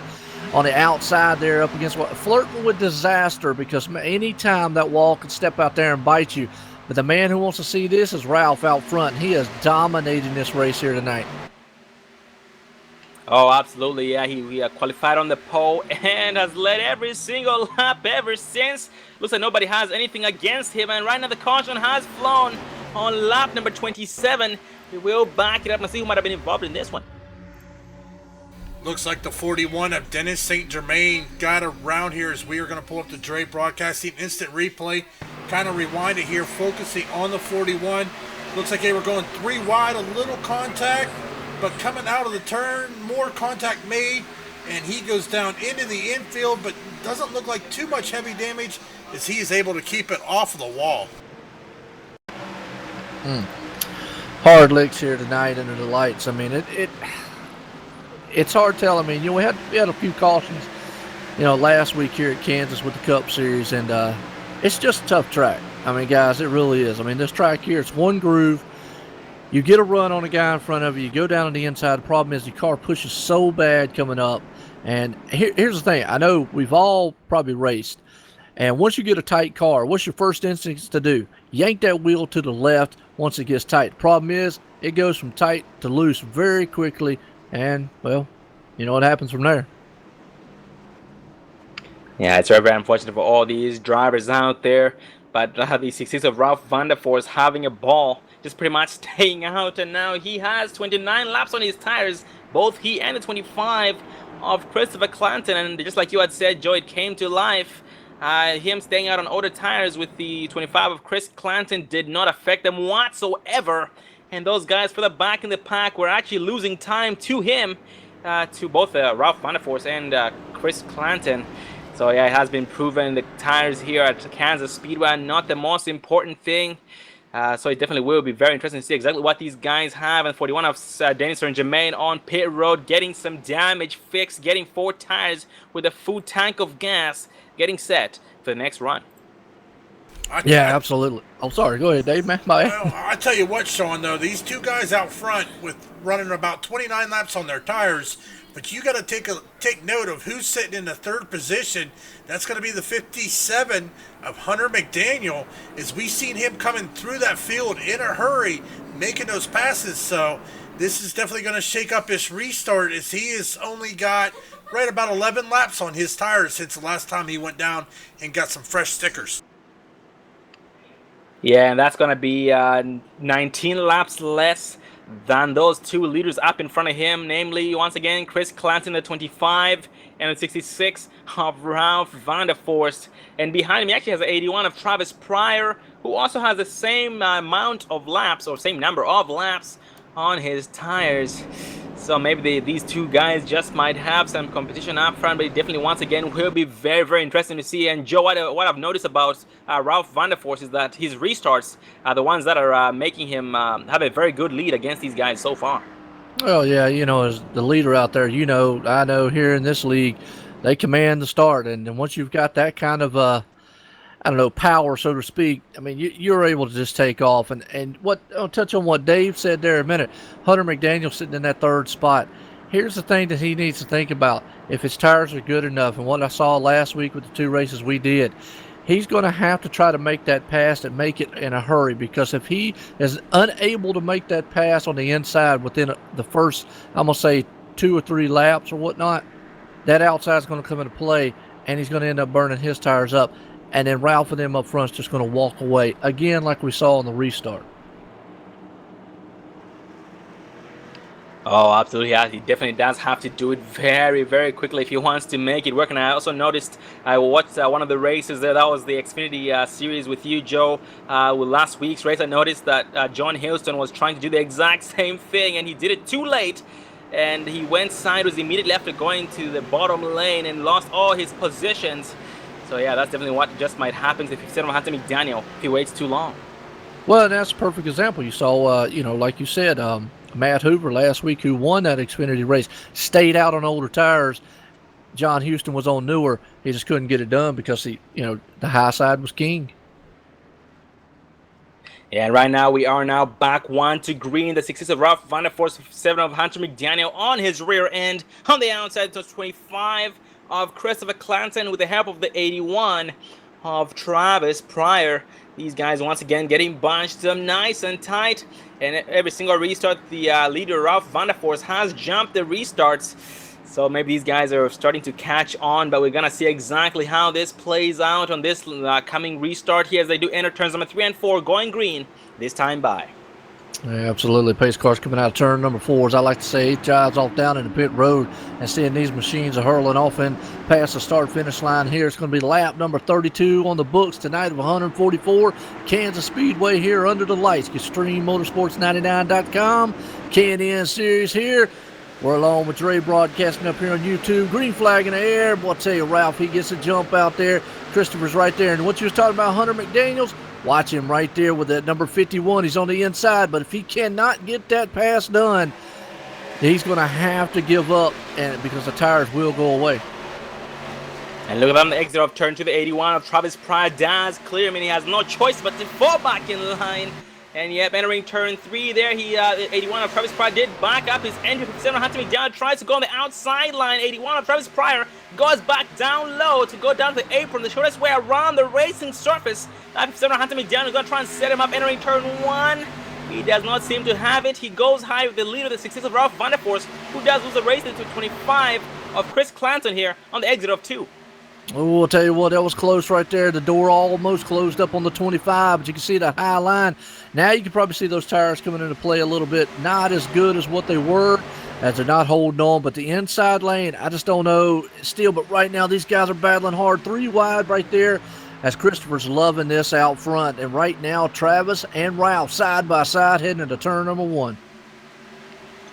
On the outside there up against flirting with disaster, because any time that wall can step out there and bite you. But the man who wants to see this is Ralph out front. He is dominating this race here tonight. Oh, absolutely. Yeah, he qualified on the pole and has led every single lap ever since. Looks like nobody has anything against him. And right now the caution has flown on lap number 27. We will back it up and see who might have been involved in this one. Looks like the 41 of Dennis St. Germain got around here as we are going to pull up the Dre Broadcasting instant replay. Kind of rewind it here, focusing on the 41. Looks like they were going 3 wide, a little contact, but coming out of the turn, more contact made, and he goes down into the infield, but doesn't look like too much heavy damage as he is able to keep it off of the wall. Hard licks here tonight under the lights. I mean, it's hard to tell. I mean, we had a few cautions, last week here at Kansas with the Cup Series, and it's just a tough track. I mean, guys, it really is. I mean, this track here, it's one groove. You get a run on a guy in front of you, you go down on the inside. The problem is the car pushes so bad coming up. And here's the thing. I know we've all probably raced. And once you get a tight car, what's your first instinct to do? Yank that wheel to the left once it gets tight. The problem is it goes from tight to loose very quickly. And, well, you know what happens from there. Yeah, it's very unfortunate for all these drivers out there. But the 66 of Ralph Vanderforce having a ball, just pretty much staying out. And now he has 29 laps on his tires, both he and the 25 of Christopher Clanton. And just like you had said, Joe, it came to life. Him staying out on older tires with the 25 of Chris Clanton did not affect them whatsoever. And those guys for the back in the pack were actually losing time to him, to both Ralph Vanderforce and Chris Clanton. So yeah, it has been proven the tires here at Kansas Speedway are not the most important thing. So it definitely will be very interesting to see exactly what these guys have. And 41 of Dennis St. Germain on pit road, getting some damage fixed, getting 4 tires with a full tank of gas, getting set for the next run. Yeah, absolutely. I'm sorry. Go ahead, Dave, man. My Well, I tell you what, Sean, though, these two guys out front with running about 29 laps on their tires, but you got to take note of who's sitting in the third position. That's going to be the 57 of Hunter McDaniel, as we seen him coming through that field in a hurry, making those passes. So this is definitely going to shake up his restart, as he has only got right about 11 laps on his tires since the last time he went down and got some fresh stickers. Yeah, and that's going to be 19 laps less than those two leaders up in front of him, namely, once again, Chris Clanton, the 25, and the 66 of Ralph Vanderforst. And behind him, he actually has the 81 of Travis Pryor, who also has the same amount of laps, or same number of laps on his tires. So maybe these two guys just might have some competition up front, but it definitely, once again, will be very, very interesting to see. And Joe, what I've noticed about Ralph Vanderforst is that his restarts are the ones that are making him have a very good lead against these guys so far. Well, yeah, as the leader out there, I know here in this league, they command the start. And then once you've got that kind of, power, so to speak, I mean, you're able to just take off. And I'll touch on what Dave said there a minute. Hunter McDaniel sitting in that third spot. Here's the thing that he needs to think about. If his tires are good enough, and what I saw last week with the two races we did, he's going to have to try to make that pass and make it in a hurry, because if he is unable to make that pass on the inside within the first, I'm going to say 2 or 3 laps or whatnot, that outside is going to come into play, and he's going to end up burning his tires up. And then Ralph and them up front is just going to walk away, again, like we saw on the restart. Oh, absolutely. Yeah, he definitely does have to do it very, very quickly if he wants to make it work. And I also noticed, I watched one of the races there. That was the Xfinity series with you, Joe. With last week's race, I noticed that John Hylston was trying to do the exact same thing, and he did it too late. And he went sideways immediately after going to the bottom lane and lost all his positions. So yeah, that's definitely what just might happen if you set him Hunter McDaniel if he waits too long. Well, that's a perfect example. You saw, like you said, Matt Hoover last week, who won that Xfinity race, stayed out on older tires. John Hylston was on newer. He just couldn't get it done because the high side was king. And right now, we are now back 1 to green. The 6 of Ralph Vanderforst, 7 of Hunter McDaniel on his rear end. On the outside, it's 25 of Christopher Clanton with the help of the 81 of Travis Pryor. These guys once again getting bunched up nice and tight. And every single restart, the leader Ralph Vanderforst has jumped the restarts. So maybe these guys are starting to catch on, but we're going to see exactly how this plays out on this coming restart here as they do enter turns number 3 and 4 going green, this time by. Yeah, absolutely. Pace cars coming out of turn number 4, as I like to say, 8 drives off down in the pit road, and seeing these machines are hurling off and past the start-finish line here. It's going to be lap number 32 on the books tonight of 144. Kansas Speedway here under the lights. ExtremeMotorsports99.com. KNN Series here. We're along with Dre broadcasting up here on YouTube. Green flag in the air. Boy, I'll tell you, Ralph, he gets a jump out there. Christopher's right there. And what you was talking about, Hunter McDaniels, watch him right there with that number 51. He's on the inside, but if he cannot get that pass done, he's going to have to give up, and because the tires will go away. And look at them, the exit of turn to the 81 of Travis Pryor does clear. I mean, he has no choice but to fall back in line. And yep, entering turn 3 there, 81 of Travis Pryor did back up his entry. 57 Hunter McDaniel tries to go on the outside line. 81 of Travis Pryor goes back down low to go down to the apron, the shortest way around the racing surface. 57 Hunter McDaniel is going to try and set him up entering turn 1. He does not seem to have it. He goes high with the lead of the 6 of Ralph Vanderforst, who does lose the race to 25 of Chris Clanton here on the exit of 2. Oh, I'll tell you what, that was close right there. The door almost closed up on the 25, but you can see that high line. Now you can probably see those tires coming into play a little bit. Not as good as what they were, as they're not holding on. But the inside lane, I just don't know still. But right now, these guys are battling hard. 3 wide right there, as Christopher's loving this out front. And right now, Travis and Ralph side by side heading into turn number 1.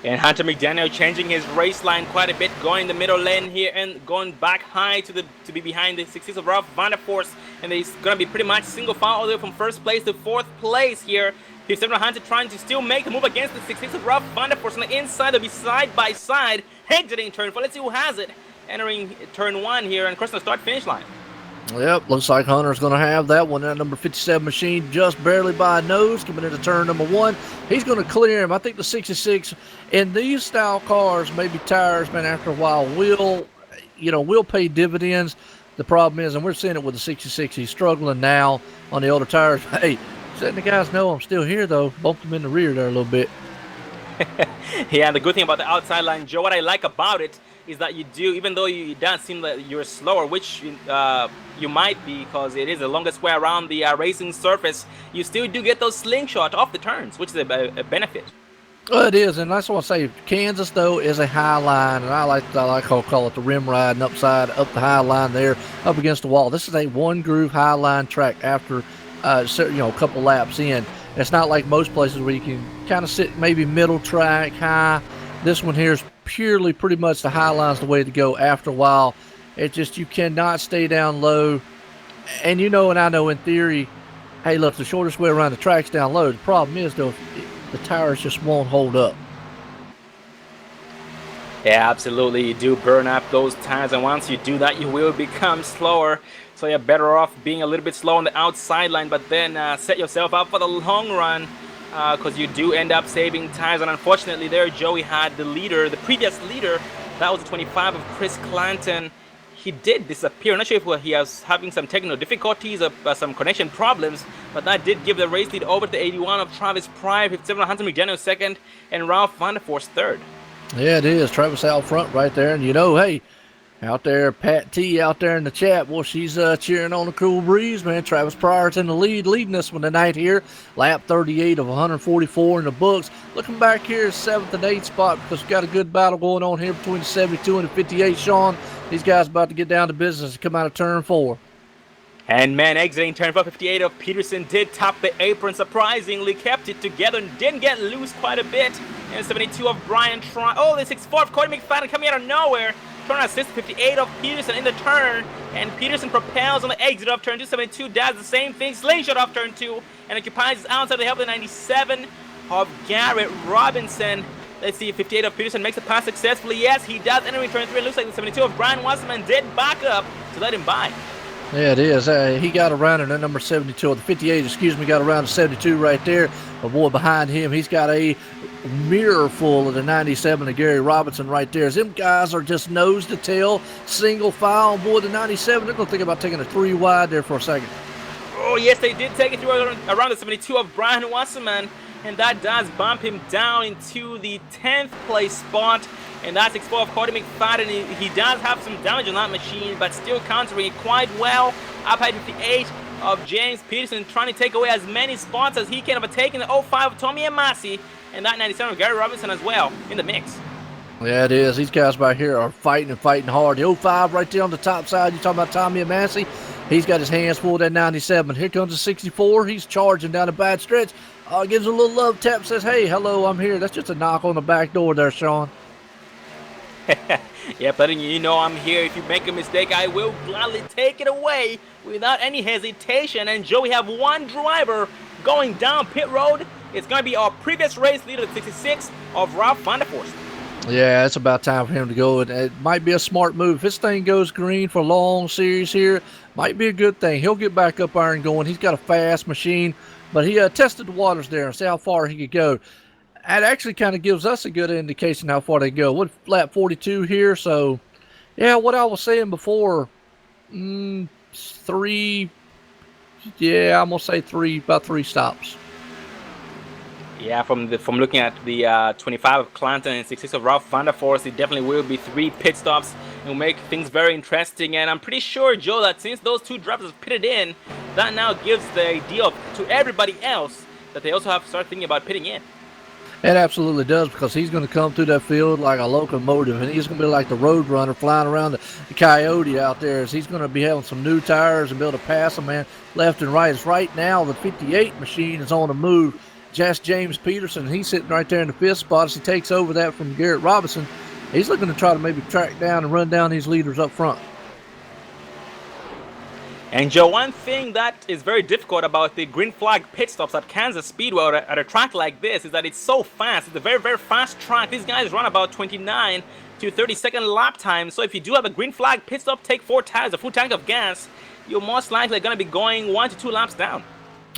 And Hunter McDaniel changing his race line quite a bit, going the middle lane here and going back high to be behind the 6 of Ralph Vanderforst. And he's going to be pretty much single file all the way from 1st place to 4th place here. 57 Hunter trying to still make the move against the 6 of Ralph Vanderforst on the inside. They'll be side by side, exiting turn 4. Let's see who has it. Entering turn 1 here and crossing the start-finish line. Yep, looks like Hunter's going to have that one. That number 57 machine just barely by a nose coming into turn number 1. He's going to clear him. I think the 66 in these style cars, maybe tires, man, after a while will pay dividends. The problem is, and we're seeing it with the 66, he's struggling now on the older tires. Hey, letting the guys know I'm still here, though. Bumped him in the rear there a little bit. Yeah, and the good thing about the outside line, Joe, what I like about it is that you do, even though it does seem that you're slower, which you might be because it is the longest way around the racing surface, you still do get those slingshot off the turns, which is a benefit. Well, it is, and that's what I say. Kansas, though, is a high line, and I like to call it the rim ride and up the high line there, up against the wall. This is a one-groove high line track after a couple laps in. It's not like most places where you can kind of sit maybe middle track, high. This one here is purely pretty much the high line's the way to go after a while. It's just you cannot stay down low. And and I know in theory, hey, look, the shortest way around the track's down low. The problem is, though, the tires just won't hold up. Yeah, absolutely. You do burn up those tires, and once you do that, you will become slower. So you're better off being a little bit slow on the outside line, but then set yourself up for the long run because you do end up saving tires. And unfortunately there, Joey had the previous leader, that was the 25 of Chris Clanton. He did disappear. I'm not sure if he was having some technical difficulties or some connection problems, but that did give the race lead over to the 81 of Travis Pryor, 57 of Hunter McDaniel second, and Ralph Van der Forst third. Yeah, it is. Travis out front right there. And hey, out there, Pat T out there in the chat, well, she's cheering on the Cool Breeze, man. Travis Pryor's in the lead, leading this one tonight here. Lap 38 of 144 in the books. Looking back here, 7th and 8th spot because we've got a good battle going on here between the 72 and the 58, Sean. These guys about to get down to business and come out of turn 4. And man, exiting turn 4, 58 of Peterson did top the apron, surprisingly kept it together and didn't get loose quite a bit. And 72 of Brian Tron. Oh, the 64 of Cody McFadden coming out of nowhere. Turn assist 58 of Peterson in the turn, and Peterson propels on the exit of turn 2. 72 does the same thing, slingshot off turn 2, and occupies outside the help of the 97 of Garrett Robinson. Let's see if 58 of Peterson makes the pass successfully. Yes, he does. Entering turn 3, it looks like the 72 of Brian Wasserman did back up to let him by. Yeah, it is. He got around in that number 72, or the 58, got around to 72 right there. The boy behind him, he's got a mirror full of the 97 of Gary Robinson right there. As them guys are just nose to tail, single file. Boy, the 97, they're going to think about taking a 3 wide there for a second. Oh, yes, they did take it through around the 72 of Brian Wasserman, and that does bump him down into the 10th place spot. And that's 64 of Cody McFadden. He does have some damage on that machine, but still countering it quite well. Up at 58 of James Peterson, trying to take away as many spots as he can, but taking the 05 of Tommy Amasi, and that 97 of Gary Robinson as well in the mix. Yeah, it is. These guys back here are fighting hard. The 05 right there on the top side. You're talking about Tommy Amasi. He's got his hands full of that 97. Here comes the 64. He's charging down a bad stretch. Gives a little love tap, says, hey, hello, I'm here. That's just a knock on the back door there, Sean. Yep, letting you know I'm here. If you make a mistake, I will gladly take it away without any hesitation. And Joe, we have one driver going down pit road. It's going to be our previous race leader, the 66 of Ralph Van der Forst. Yeah, it's about time for him to go. It might be a smart move. If this thing goes green for a long series here, might be a good thing. He'll get back up there and going. He's got a fast machine, but he tested the waters there and see how far he could go. That actually kind of gives us a good indication how far they go. What, lap 42 here? So, yeah, what I was saying before, I'm going to say about 3 stops. Yeah, from looking at the 25 of Clanton and 66 of Ralph Van der Forst, it definitely will be 3 pit stops and will make things very interesting. And I'm pretty sure, Joe, that since those 2 drivers have pitted in, that now gives the idea to everybody else that they also have to start thinking about pitting in. It absolutely does, because he's going to come through that field like a locomotive, and he's going to be like the road runner flying around the coyote out there, as he's going to be having some new tires and be able to pass them, man, left and right. As right now, the 58 machine is on the move. Just James Peterson, he's sitting right there in the 5th spot as he takes over that from Garrett Robinson. He's looking to try to maybe track down and run down these leaders up front. And Joe, one thing that is very difficult about the green flag pit stops at Kansas Speedway at a track like this is that it's so fast. It's a very, very fast track. These guys run about 29 to 30-second lap time. So if you do have a green flag pit stop, take 4 tires, a full tank of gas, you're most likely going to be going 1 to 2 laps down.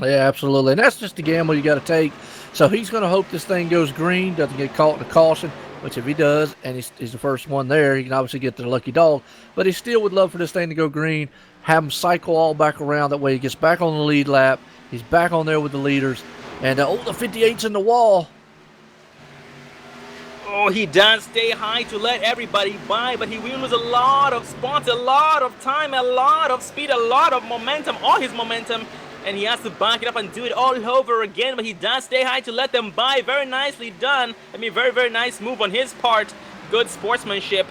Yeah, absolutely. And that's just a gamble you got to take. So he's going to hope this thing goes green, doesn't get caught in a caution, which if he does, and he's the first one there, he can obviously get the lucky dog. But he still would love for this thing to go green, have him cycle all back around. That way he gets back on the lead lap. He's back on there with the leaders. And, the 58's in the wall. Oh, he does stay high to let everybody by, but he will lose a lot of spots, a lot of time, a lot of speed, a lot of momentum, all his momentum. And he has to back it up and do it all over again, but he does stay high to let them by. Very nicely done. I mean, very, very nice move on his part. Good sportsmanship.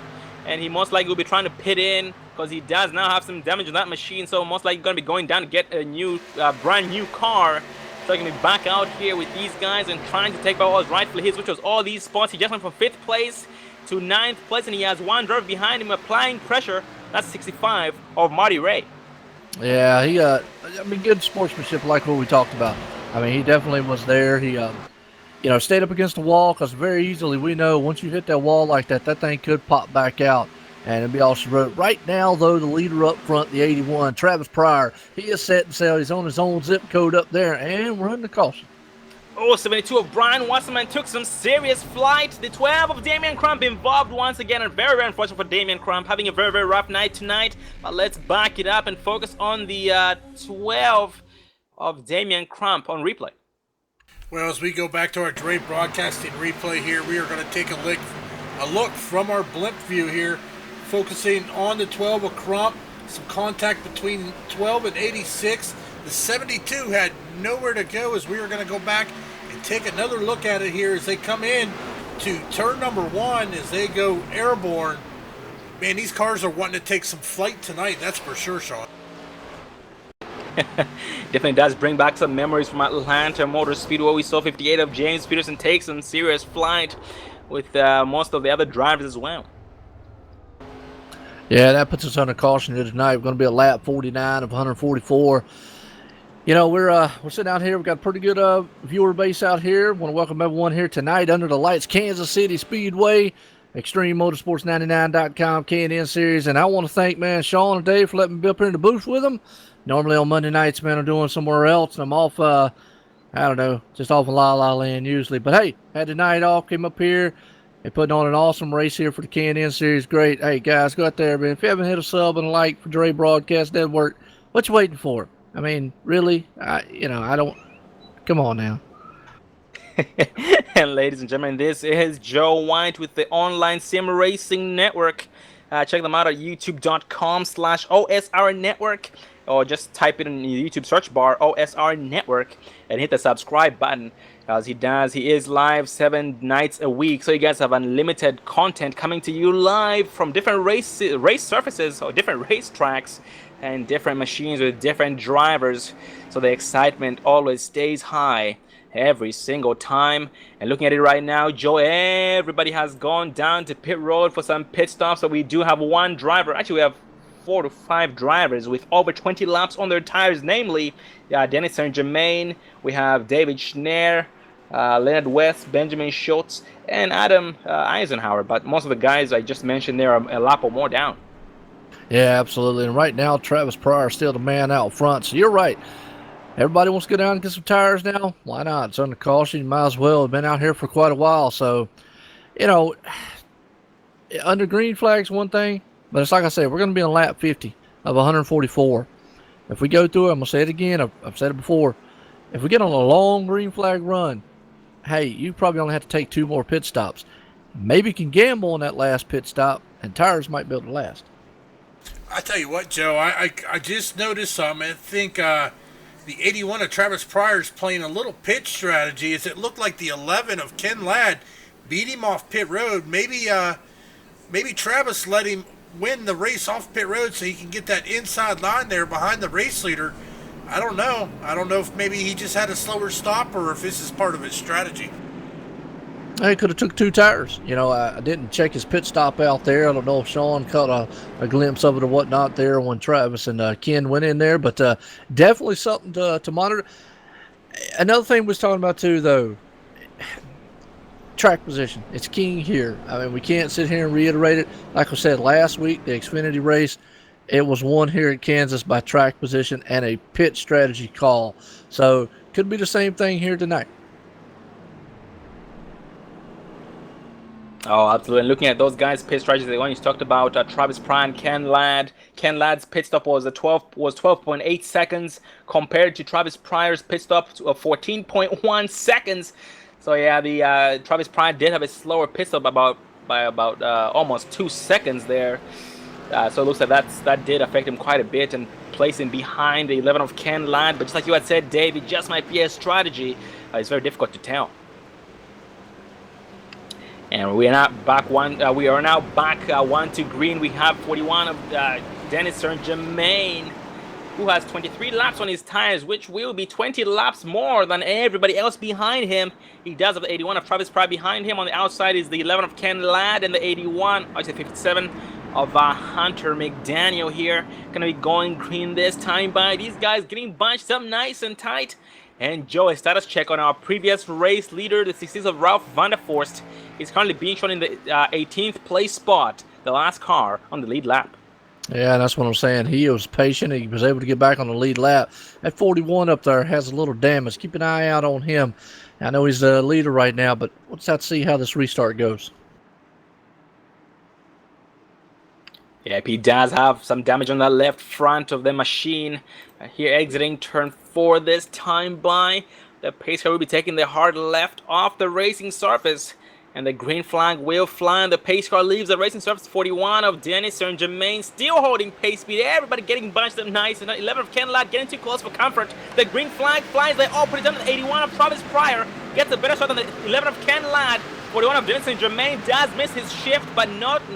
And he most likely will be trying to pit in because he does now have some damage on that machine. So most likely going to be going down to get a new, brand new car. So he can be back out here with these guys and trying to take back what was rightfully his, which was all these spots. He just went from 5th place to 9th place, and he has one driver behind him applying pressure. That's 65 of Marty Ray. Yeah, he, I mean, good sportsmanship like what we talked about. I mean, he definitely was there. He, stayed up against the wall because very easily we know once you hit that wall like that, that thing could pop back out and it'd be all she wrote. Right now, though, the leader up front, the 81, Travis Pryor, he is set and sail. He's on his own zip code up there, and we're in the caution. Oh, 72 of Brian Wasserman took some serious flight. The 12 of Damian Crump involved once again, and very, very unfortunate for Damian Crump, having a very, very rough night tonight. But let's back it up and focus on the 12 of Damian Crump on replay. Well, as we go back to our Dre Broadcasting replay here, we are going to take a look from our blimp view here, focusing on the 12 of Crump. Some contact between 12 and 86. The 72 had nowhere to go, as we are going to go back and take another look at it here as they come in to turn number 1 as they go airborne. Man, these cars are wanting to take some flight tonight, that's for sure, Sean. Definitely does bring back some memories from Atlanta Motor Speedway. We saw 58 of James Peterson take some serious flight with most of the other drivers as well. Yeah, that puts us under caution here tonight. We're going to be at lap 49 of 144. We're sitting out here. We've got a pretty good viewer base out here. Want to welcome everyone here tonight under the lights, Kansas City Speedway, ExtremeMotorsports99.com, K&N Series. And I want to thank, Sean and Dave for letting me be up here in the booth with them. Normally on Monday nights, I'm doing somewhere else, and I'm off, just off in La La Land usually. But, hey, had the night off, came up here. They putting on an awesome race here for the K&N Series. Great. Hey, guys, go out there, man. If you haven't hit a sub and a like for Dre Broadcast Network, what you waiting for? I mean, really? I don't... Come on now. And ladies and gentlemen, this is Joe White with the Online Sim Racing Network. Check them out at youtube.com/OSR Network, or just type it in the YouTube search bar, OSR Network, and hit the subscribe button. As he is live 7 nights a week, so you guys have unlimited content coming to you live from different race surfaces or different racetracks and different machines with different drivers, so the excitement always stays high every single time. And looking at it right now, Joe, everybody has gone down to pit road for some pit stops, so we do have one driver. Actually, we have 4 to 5 drivers with over 20 laps on their tires, namely Dennis St. Germain, we have David Schneer, Leonard West, Benjamin Schultz, and Adam Eisenhower. But most of the guys I just mentioned there are a lap or more down. Yeah, absolutely. And right now, Travis Pryor is still the man out front. So you're right. Everybody wants to go down and get some tires now. Why not? It's under caution. You might as well. Have been out here for quite a while. So, under green flag's one thing. But it's like I said, we're going to be on lap 50 of 144. If we go through it, I'm going to say it again. I've said it before. If we get on a long green flag run, hey, you probably only have to take 2 more pit stops. Maybe you can gamble on that last pit stop, and tires might be able to last. I tell you what, Joe, I just noticed something. I think the 81 of Travis Pryor is playing a little pitch strategy, as it looked like the 11 of Ken Ladd beat him off pit road. Maybe Travis let him win the race off pit road so he can get that inside line there behind the race leader. I don't know. I don't know if maybe he just had a slower stop or if this is part of his strategy. He could have took 2 tires. I didn't check his pit stop out there. I don't know if Sean caught a glimpse of it or whatnot there when Travis and Ken went in there, but definitely something to monitor. Another thing we was talking about too, though, track position. It's king here. I mean, we can't sit here and reiterate it. Like I said last week, the Xfinity race, It was won here in Kansas by track position and a pit strategy call. So could be the same thing here tonight. Oh, absolutely. And looking at those guys' pit strategies, the one you talked about, Travis Prime, Ken Ladd. Ken Ladd's pit stop was 12.8 seconds compared to Travis Pryor's pit stop of 14.1 seconds. So yeah, the Travis Pryor did have a slower pit stop by about almost 2 seconds there. So it looks like that did affect him quite a bit and place him behind the 11 of Ken Ladd. But just like you had said, Dave, it just might be a strategy. It's very difficult to tell. And we are now back one to green. We have 41 of Dennis Saint-Germain, who has 23 laps on his tires, which will be 20 laps more than everybody else behind him. He does have the 81 of Travis Pryor behind him. On the outside is the 11 of Ken Ladd and the 57 of Hunter McDaniel here. Gonna be going green this time by. These guys getting bunched up nice and tight. And Joe, a status check on our previous race leader, the 16th of Ralph van der Forst, is currently being shown in the 18th place spot, the last car on the lead lap. Yeah, that's what I'm saying. He was patient. He was able to get back on the lead lap. That 41 up there has a little damage. Keep an eye out on him. I know he's the leader right now, but let's have to see how this restart goes. Yep, he does have some damage on the left front of the machine. Here exiting turn 4 this time by. The pace car will be taking the hard left off the racing surface. And the green flag will fly, and the pace car leaves the racing surface. 41 of Dennis Saint-Germain still holding pace speed. Everybody getting bunched up nice. And 11 of Ken Ladd getting too close for comfort. The green flag flies. They all put it down. The 81 of Travis Pryor gets a better shot than the 11 of Ken Ladd. 41 of Dennis Saint-Germain does miss his shift, but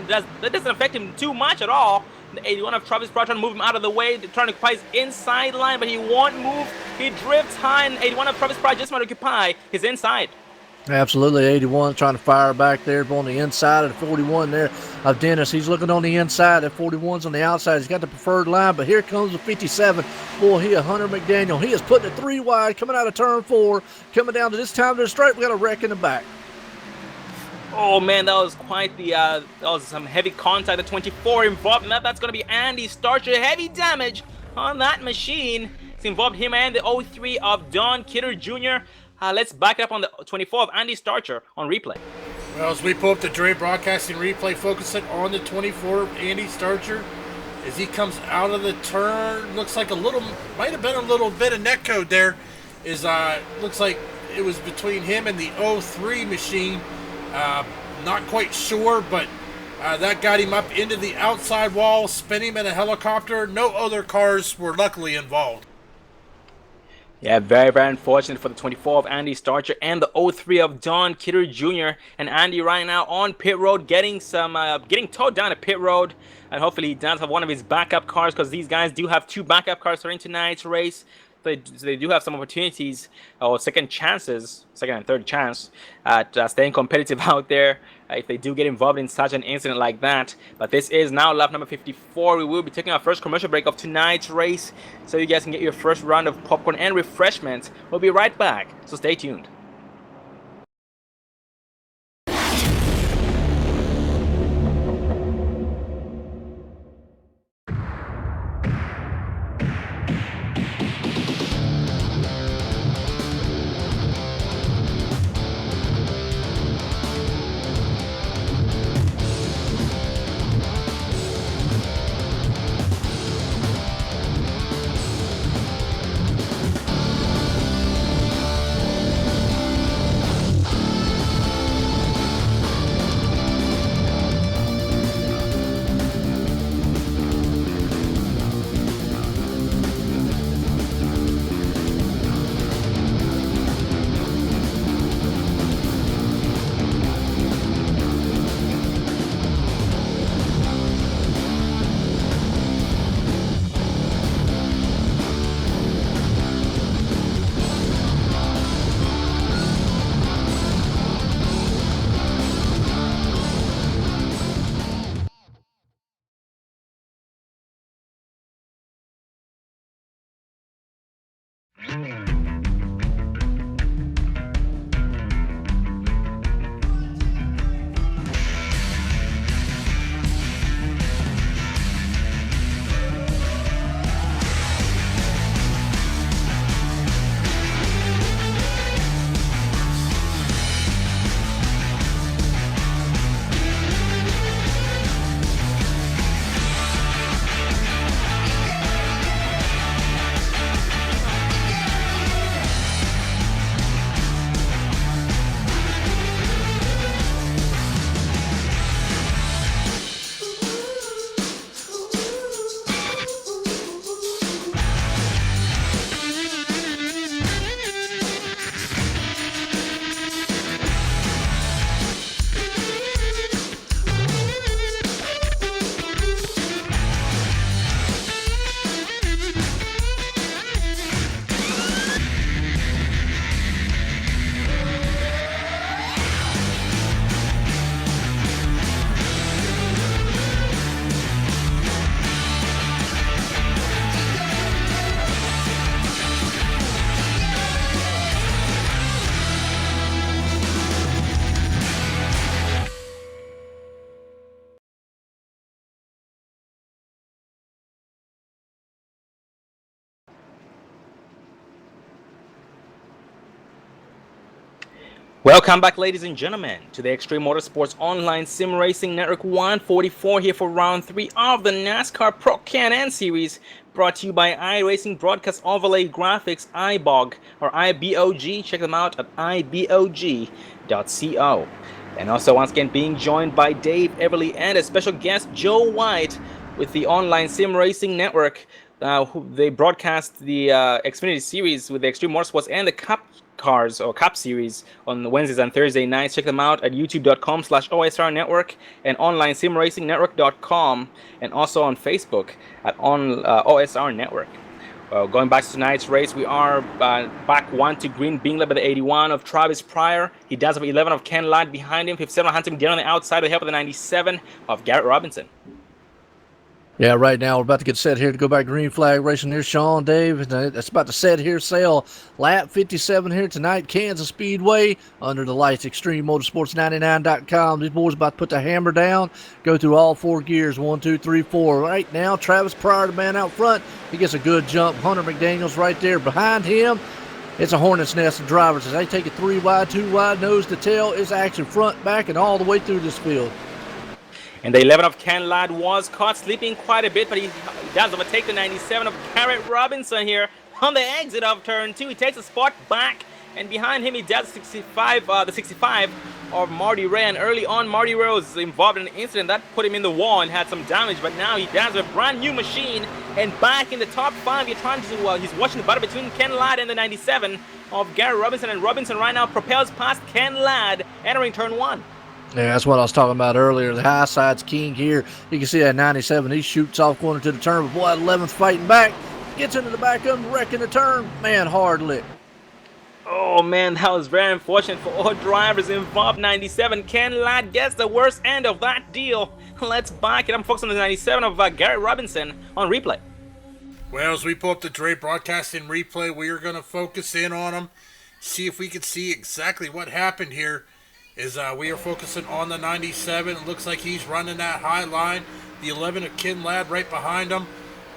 that doesn't affect him too much at all. The 81 of Travis Pryor trying to move him out of the way, trying to occupy his inside line, but he won't move. He drifts high, and 81 of Travis Pryor just might occupy his inside. Absolutely, 81 trying to fire back there on the inside of the 41 there of Dennis. He's looking on the inside. That 41's on the outside. He's got the preferred line, but here comes the 57. Boy, Hunter McDaniel. He is putting it 3 wide, coming out of turn 4, coming down to this time to the straight. We got a wreck in the back. Oh man, that was quite the that was some heavy contact. The 24 involved in that. That's going to be Andy Starcher. Heavy damage on that machine. It's involved him and the 03 of Don Kidder Jr. Let's back it up on the 24 of Andy Starcher on replay. Well, as we pull up the Dre Broadcasting replay, focusing on the 24 of Andy Starcher, as he comes out of the turn, looks like might have been a little bit of netcode there. Looks like it was between him and the 03 machine. Not quite sure, but that got him up into the outside wall, spin him in a helicopter. No other cars were luckily involved. Yeah, very, very unfortunate for the 24 of Andy Starcher and the 03 of Don Kidder Jr. And Andy right now on pit road, getting towed down to pit road. And hopefully he does have one of his backup cars, because these guys do have 2 backup cars during tonight's race. So they do have some opportunities, or second and third chance at staying competitive out there if they do get involved in such an incident like that. But this is now lap number 54. We will be taking our first commercial break of tonight's race, so you guys can get your first round of popcorn and refreshments. We'll be right back, so stay tuned. Welcome back, ladies and gentlemen, to the Extreme Motorsports Online Sim Racing Network 144 here for round 3 of the NASCAR Pro Can-Am Series, brought to you by iRacing Broadcast Overlay Graphics, iBog, or IBOG. Check them out at ibog.co. And also, once again, being joined by Dave Everly and a special guest, Joe White, with the Online Sim Racing Network. They broadcast the Xfinity Series with the Extreme Motorsports and the Cup Cars or Cup Series on Wednesdays and Thursday nights. Check them out at youtube.com/OSR Network and onlinesimracingnetwork.com, and also on Facebook at OSR Network. Going back to tonight's race, we are back 1 to green, being led by the 81 of Travis Pryor. He does have 11 of Ken Ladd behind him, 57 Hunter McDaniel on the outside with the help of the 97 of Garrett Robinson. Yeah, right now we're about to get set here to go back green flag racing here. Sean, Dave, it's about to set here, sail lap 57 here tonight, Kansas Speedway, under the lights, ExtremeMotorsports99.com. These boys about to put the hammer down, go through all 4 gears, 1, 2, 3, 4. Right now, Travis Pryor, the man out front, he gets a good jump. Hunter McDaniel's right there behind him. It's a hornet's nest of drivers as they take it 3 wide, 2 wide, nose to tail. It's action front, back, and all the way through this field. And the 11 of Ken Ladd was caught sleeping quite a bit, but he does overtake the 97 of Garrett Robinson here on the exit of turn 2. He takes a spot back, and behind him he does the 65 of Marty Ray. And early on, Marty Ray was involved in an incident that put him in the wall and had some damage, but now he does a brand new machine and back in the top 5. He's watching the battle between Ken Ladd and the 97 of Garrett Robinson, and Robinson right now propels past Ken Ladd, entering turn 1. Yeah, that's what I was talking about earlier. The high side's king here. You can see that 97. He shoots off going into the turn, but boy, 11th fighting back. Gets into the back of him, wrecking the turn. Man, hard lick. Oh man, that was very unfortunate for all drivers involved. 97, Ken Ladd gets the worst end of that deal. Let's back it. I'm focused on the 97 of Garrett Robinson on replay. Well, as we pull up the Dre Broadcasting replay, we are going to focus in on them, see if we can see exactly what happened here. We are focusing on the 97. It looks like he's running that high line. The 11 of Ken Ladd right behind him.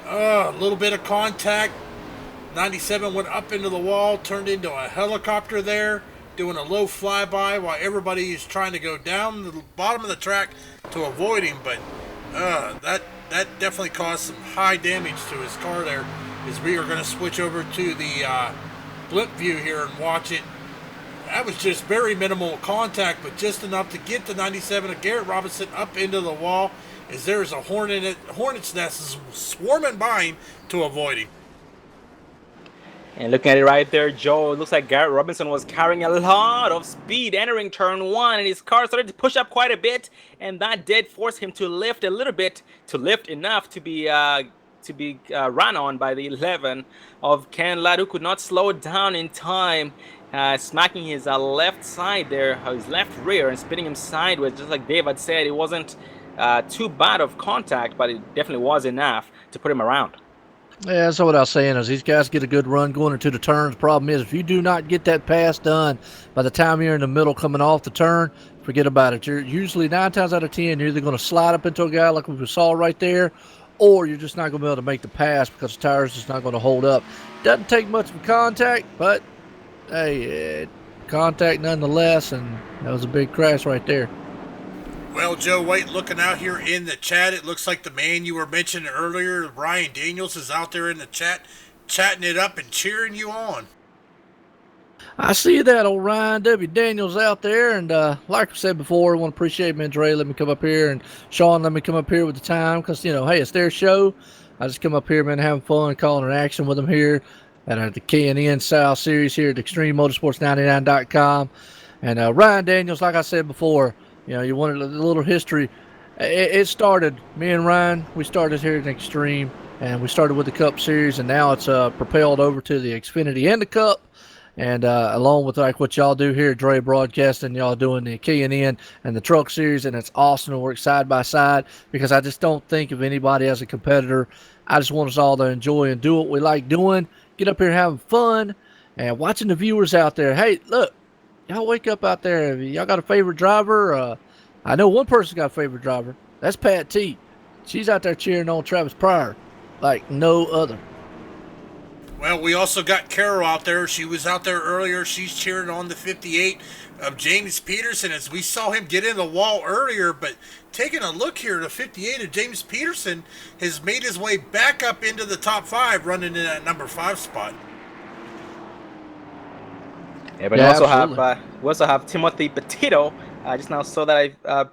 A little bit of contact. 97 went up into the wall, turned into a helicopter there, doing a low flyby while everybody is trying to go down the bottom of the track to avoid him. But that definitely caused some high damage to his car there. As we are going to switch over to the blimp view here and watch it. That was just very minimal contact, but just enough to get the 97 of Garrett Robinson up into the wall, as there's a hornet's nest swarming by him to avoid him. And looking at it right there, Joe, it looks like Garrett Robinson was carrying a lot of speed entering turn 1, and his car started to push up quite a bit, and that did force him to lift a little bit, to lift enough to be run on by the 11 of Ken Ladd, who could not slow down in time. Smacking his left side there, his left rear, and spinning him sideways. Just like Dave had said, it wasn't too bad of contact, but it definitely was enough to put him around. Yeah, that's what I was saying, is these guys get a good run going into the turns. Problem is, if you do not get that pass done by the time you're in the middle coming off the turn, forget about it. You're usually 9 times out of 10, you're either going to slide up into a guy like we saw right there, or you're just not going to be able to make the pass because the tire's just not going to hold up. Doesn't take much of contact, but hey, contact nonetheless, and that was a big crash right there. Well, Joe White, looking out here in the chat, it looks like the man you were mentioning earlier, Ryan Daniels, is out there in the chat, chatting it up and cheering you on. I see that old Ryan W. Daniels out there, and like I said before, I want to appreciate me and Dre. Let me come up here, and Sean, let me come up here with the time, because, you know, hey, it's their show. I just come up here, man, having fun, calling an action with them here at the K&N South Series here at ExtremeMotorsports99.com. And Ryan Daniels, like I said before, you know, you wanted a little history. It started, me and Ryan, we started here at Extreme, and we started with the Cup Series, and now it's propelled over to the Xfinity and the Cup. And along with like what y'all do here at Dre Broadcasting, y'all doing the K&N and the Truck Series, and it's awesome to work side by side, because I just don't think of anybody as a competitor. I just want us all to enjoy and do what we like doing, get up here having fun, and watching the viewers out there. Hey, look, y'all wake up out there. Y'all got a favorite driver? I know one person got a favorite driver. That's Pat T. She's out there cheering on Travis Pryor like no other. Well, we also got Carol out there. She was out there earlier. She's cheering on the 58 of James Peterson as we saw him get in the wall earlier. But taking a look here, the 58 of James Peterson has made his way back up into the top 5, running in that number 5 spot. Yeah, but we also have Timothy Petito. I just now saw that. I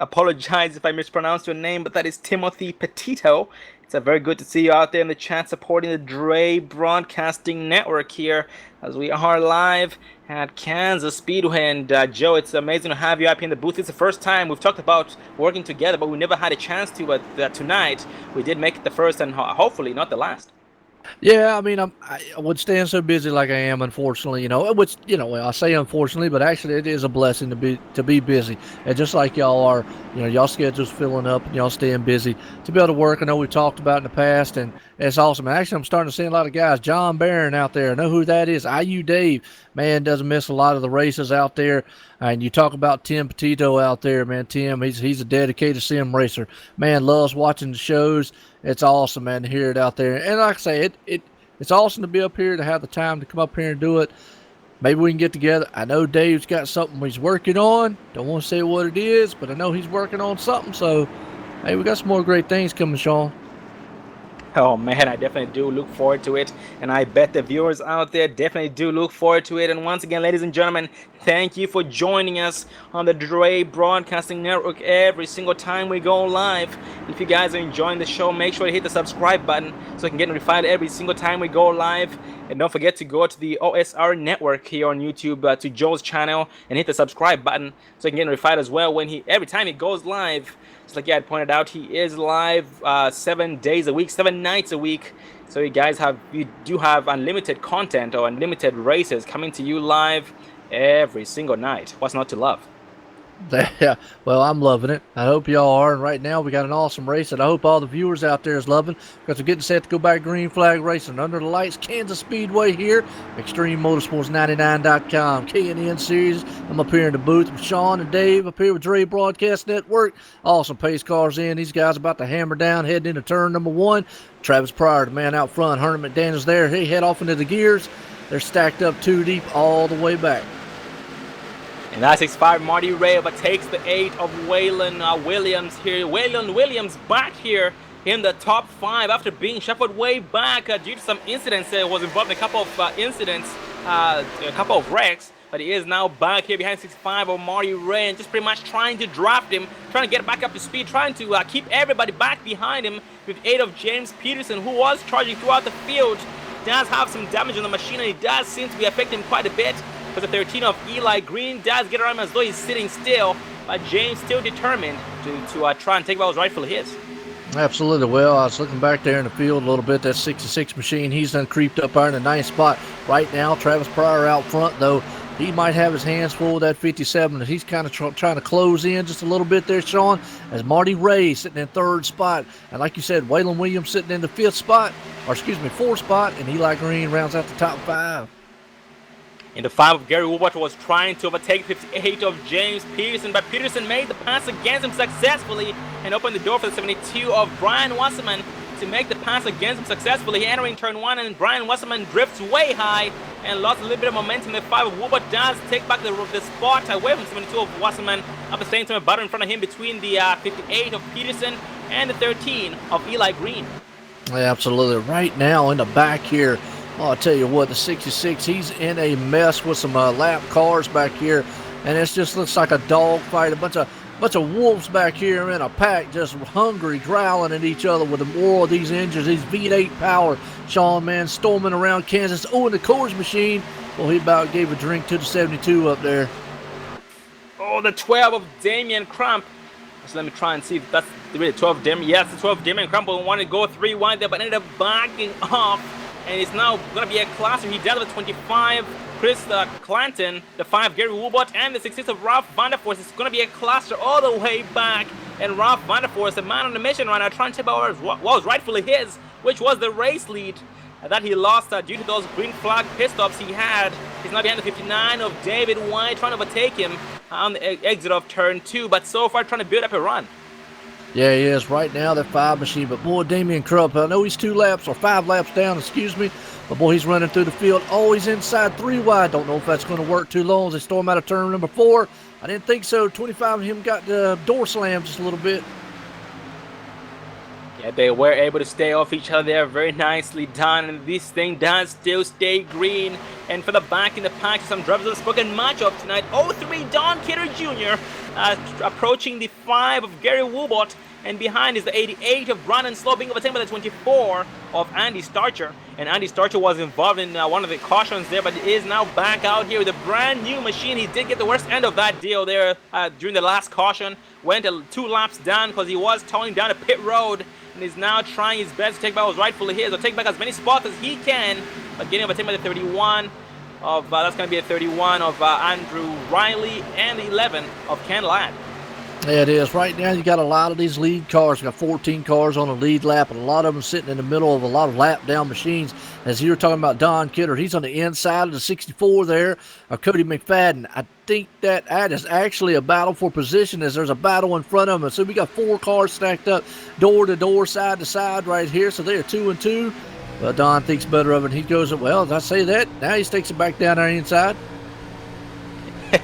apologize if I mispronounced your name, but that is Timothy Petito. It's very good to see you out there in the chat supporting the Dre Broadcasting Network here as we are live at Kansas Speedway. And Joe, it's amazing to have you up here in the booth. It's the first time we've talked about working together, but we never had a chance to. But tonight we did make it the first and hopefully not the last. Yeah, I mean, I would staying so busy like I am, unfortunately, which, I say unfortunately, but actually it is a blessing to be busy. And just like y'all are, y'all schedule's filling up and y'all staying busy to be able to work. I know we talked about in the past, and it's awesome. And actually, I'm starting to see a lot of guys. John Barron out there, I know who that is. IU Dave, man, doesn't miss a lot of the races out there. And you talk about Tim Petito out there, man. Tim, he's a dedicated sim racer. Man, loves watching the shows. It's awesome, man, to hear it out there. And like I say, it's awesome to be up here, to have the time to come up here and do it. Maybe we can get together. I know Dave's got something he's working on. Don't want to say what it is, but I know he's working on something. So, hey, we got some more great things coming, Sean. Oh man, I definitely do look forward to it, and I bet the viewers out there definitely do look forward to it. And once again, ladies and gentlemen, thank you for joining us on the Dre Broadcasting Network every single time we go live. If you guys are enjoying the show, make sure to hit the subscribe button so you can get notified every single time we go live. And don't forget to go to the OSR Network here on YouTube, to Joe's channel, and hit the subscribe button so you can get notified as well when every time he goes live. Just like you had pointed out, he is live 7 days a week, 7 nights a week. So you do have unlimited content or unlimited races coming to you live every single night. What's not to love? Yeah, well, I'm loving it. I hope y'all are. And right now, we got an awesome race that I hope all the viewers out there is loving, because we're getting set to go back green flag racing under the lights, Kansas Speedway here, ExtremeMotorsports99.com, K&N Series. I'm up here in the booth with Sean and Dave up here with Dre Broadcast Network. Awesome pace cars in. These guys about to hammer down, heading into turn number 1. Travis Pryor, the man out front. Herman McDaniel's there. He head off into the gears. They're stacked up 2 deep all the way back. And that 6'5" Marty Ray takes the 8 of Waylon Williams here. Waylon Williams back here in the top 5 after being shuffled way back due to some incidents. Was involved in a couple of incidents, a couple of wrecks. But he is now back here behind 6'5" of Marty Ray and just pretty much trying to draft him, trying to get back up to speed, trying to keep everybody back behind him with 8 of James Peterson, who was charging throughout the field. Does have some damage on the machine, and it does seem to be affecting him quite a bit. But the 13 of Eli Green does get around him as though he's sitting still, but James still determined to try and take what was rightfully his. Absolutely. Well, I was looking back there in the field a little bit. That 66 machine, he's done creeped up there in the 9th spot. Right now, Travis Pryor out front, though. He might have his hands full with that 57. He's kind of trying to close in just a little bit there, Sean, as Marty Ray sitting in 3rd spot. And like you said, Waylon Williams sitting in the 4th spot, and Eli Green rounds out the top 5. In the 5 of Gary Woolbert was trying to overtake 58 of James Peterson, but Peterson made the pass against him successfully and opened the door for the 72 of Brian Wasserman to make the pass against him successfully. Entering turn 1, and Brian Wasserman drifts way high and lost a little bit of momentum. The 5 of Woolbert does take back the spot away from 72 of Wasserman. At the same time, a battle in front of him between the 58 of Peterson and the 13 of Eli Green. Yeah, absolutely. Right now in the back here, I'll tell you what, the 66, he's in a mess with some lap cars back here, and it just looks like a dog fight. A bunch of wolves back here in a pack, just hungry, growling at each other with more of these engines, these V8 power. Sean, man, storming around Kansas. Oh, and the Coors machine, well, he about gave a drink to the 72 up there. Oh, the 12 of Damian Crump. So let me try and see if that's really 12 Damian. Yes, the 12 Damian Crump wanted to go 3 wide there, but ended up backing off. And it's now going to be a cluster. He dealt with 25, Chris Clanton, the 5, Gary Woolbert, and the 66 of Ralph Vanderforst. It's going to be a cluster all the way back. And Ralph Vanderforst, the man on the mission right now, trying to take what was rightfully his, which was the race lead that he lost due to those green flag pit stops he had. He's now behind the 59 of David White, trying to overtake him on the exit of turn 2, but so far trying to build up a run. Yeah, he is right now, that 5 machine. But boy, Damian Krupp, I know he's 2 laps or 5 laps down, excuse me. But boy, he's running through the field. Oh, he's inside 3 wide. Don't know if that's going to work too long as they storm out of turn number 4. I didn't think so. 25 of him got the door slammed just a little bit. Yeah, they were able to stay off each other there, very nicely done, and this thing does still stay green. And for the back in the pack, some drivers have spoken much of tonight. 03 Don Kidder Jr. Approaching the 5 of Gary Woolbot, and behind is the 88 of Brandon Slow, being overtaken by the 24 of Andy Starcher. And Andy Starcher was involved in one of the cautions there, but he is now back out here with a brand new machine. He did get the worst end of that deal there during the last caution. Went 2 laps down because he was towing down a pit road, and is now trying his best to take back what was rightfully his, or take back as many spots as he can. But getting overtaken by the 31 of, that's going to be a 31 of Andrew Riley, and the 11 of Ken Ladd. Yeah, it is. Right now, you got a lot of these lead cars. You got 14 cars on a lead lap, and a lot of them sitting in the middle of a lot of lap down machines. As you were talking about Don Kidder, he's on the inside of the 64 there, Cody McFadden. I think that is actually a battle for position, as there's a battle in front of him. So we got 4 cars stacked up, door to door, side to side right here. So they are 2 and 2. But Don thinks better of it. He goes, well, as I say that, now he takes it back down there inside.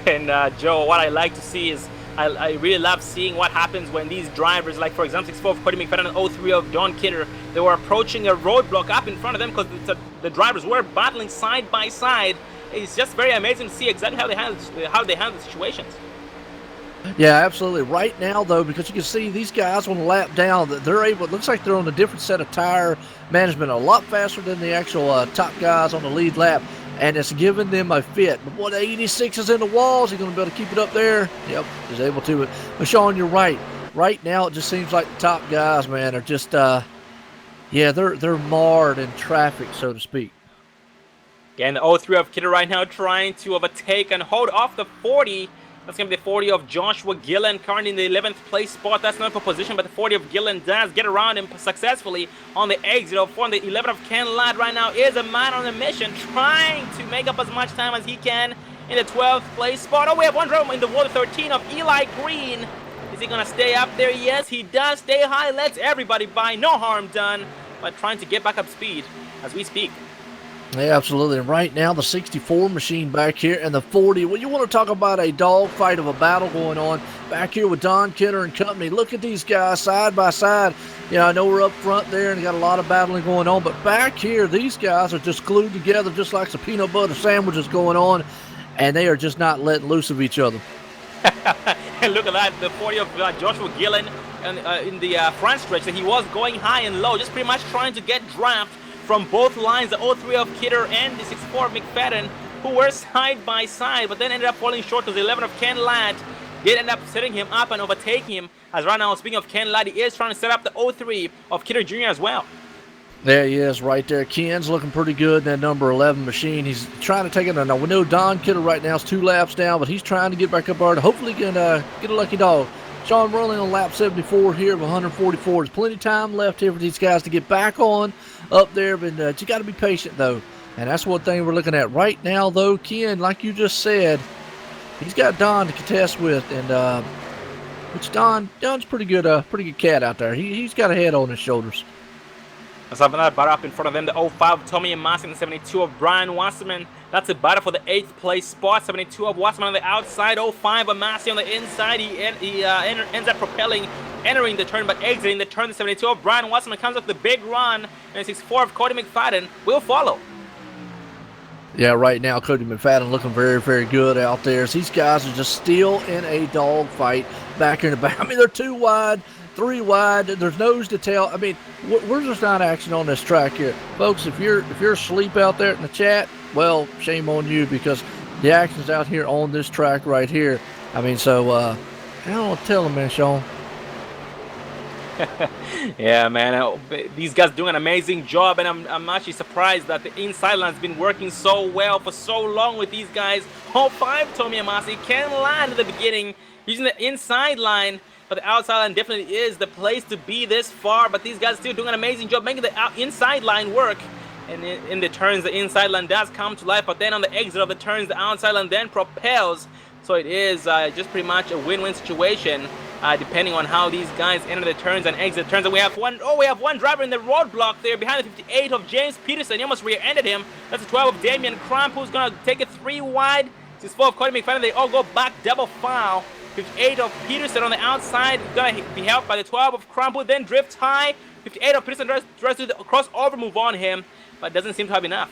And Joe, what I like to see is, I really love seeing what happens when these drivers, like for example 64 of Cody McFadden and 03 of Don Kidder, they were approaching a roadblock up in front of them because the drivers were battling side by side. It's just very amazing to see exactly how they handle the situations. Yeah, absolutely. Right now, though, because you can see these guys on the lap down, they're able, it looks like they're on a different set of tire management, a lot faster than the actual top guys on the lead lap. And it's giving them a fit. But boy, the 86 is in the walls. He's going to be able to keep it up there. Yep, he's able to. But Sean, you're right. Right now, it just seems like the top guys, man, are just, they're marred in traffic, so to speak. Again, the 03 of Kidder right now trying to overtake and hold off the 40. That's going to be the 40 of Joshua Gillen, currently in the 11th place spot. That's not for position, but the 40 of Gillen does get around him successfully on the exit of 4. The 11 of Ken Ladd right now is a man on a mission, trying to make up as much time as he can in the 12th place spot. Oh, we have one driver in the water, 13 of Eli Green. Is he going to stay up there? Yes, he does stay high. Lets everybody by. No harm done, but trying to get back up speed as we speak. Yeah, absolutely. And right now, the 64 machine back here and the 40. Well, you want to talk about a dogfight of a battle going on back here with Don Kidder and company. Look at these guys side by side. You know, I know we're up front there and got a lot of battling going on, but back here, these guys are just glued together just like some peanut butter sandwiches going on, and they are just not letting loose of each other. And look at that, the 40 of Joshua Gillen in the front stretch, that he was going high and low, just pretty much trying to get draft from both lines, the 03 of Kidder and the 64 of McFadden, who were side by side, but then ended up falling short because the 11 of Ken Ladd did end up setting him up and overtaking him. As right now, speaking of Ken Ladd, he is trying to set up the 03 of Kidder Jr. as well. There he is right there. Ken's looking pretty good in that number 11 machine. He's trying to take it. Now, we know Don Kidder right now is 2 laps down, but he's trying to get back up there to hopefully get a lucky dog. Sean, we're only on lap 74 here of 144. There's plenty of time left here for these guys to get back on up there, but you got to be patient, though. And that's one thing we're looking at right now, though. Ken, like you just said, he's got Don to contest with, and which Don's pretty good cat out there. He's got a head on his shoulders. Let's have another battle up in front of them. The 05 of Tommy Amasi and the 72 of Brian Wasserman. That's a battle for the 8th place spot. 72 of Wasserman on the outside. 05 of Amasi on the inside. He ends up entering the turn, but exiting the turn. The 72 of Brian Wasserman comes up the big run. And 64 of Cody McFadden will follow. Yeah, right now Cody McFadden looking very, very good out there. So these guys are just still in a dog fight back here in the back. I mean, they're 2 wide. 3 wide, there's nose to tail. I mean, we're just not action on this track here. Folks, if you're asleep out there in the chat, well, shame on you, because the action's out here on this track right here. I mean, so, I don't want to tell them, man, Sean. Yeah, man, these guys doing an amazing job, and I'm actually surprised that the inside line's been working so well for so long with these guys. 05 Tommy Amasi, Ken Ladd at the beginning, using the inside line. But the outside line definitely is the place to be this far. But these guys still doing an amazing job making the inside line work. And in the turns, the inside line does come to life. But then on the exit of the turns, the outside line then propels. So it is just pretty much a win-win situation depending on how these guys enter the turns and exit turns. And we have one driver in the roadblock there behind the 58 of James Peterson. He almost rear-ended him. That's the 12 of Damian Crump, who's going to take it 3 wide. This is 4 of Cody McFadden. They all go back double file. 58 of Peterson on the outside, going to be helped by the 12 of Crump, who then drifts high. 58 of Peterson tries to do the crossover move on him, but doesn't seem to have enough.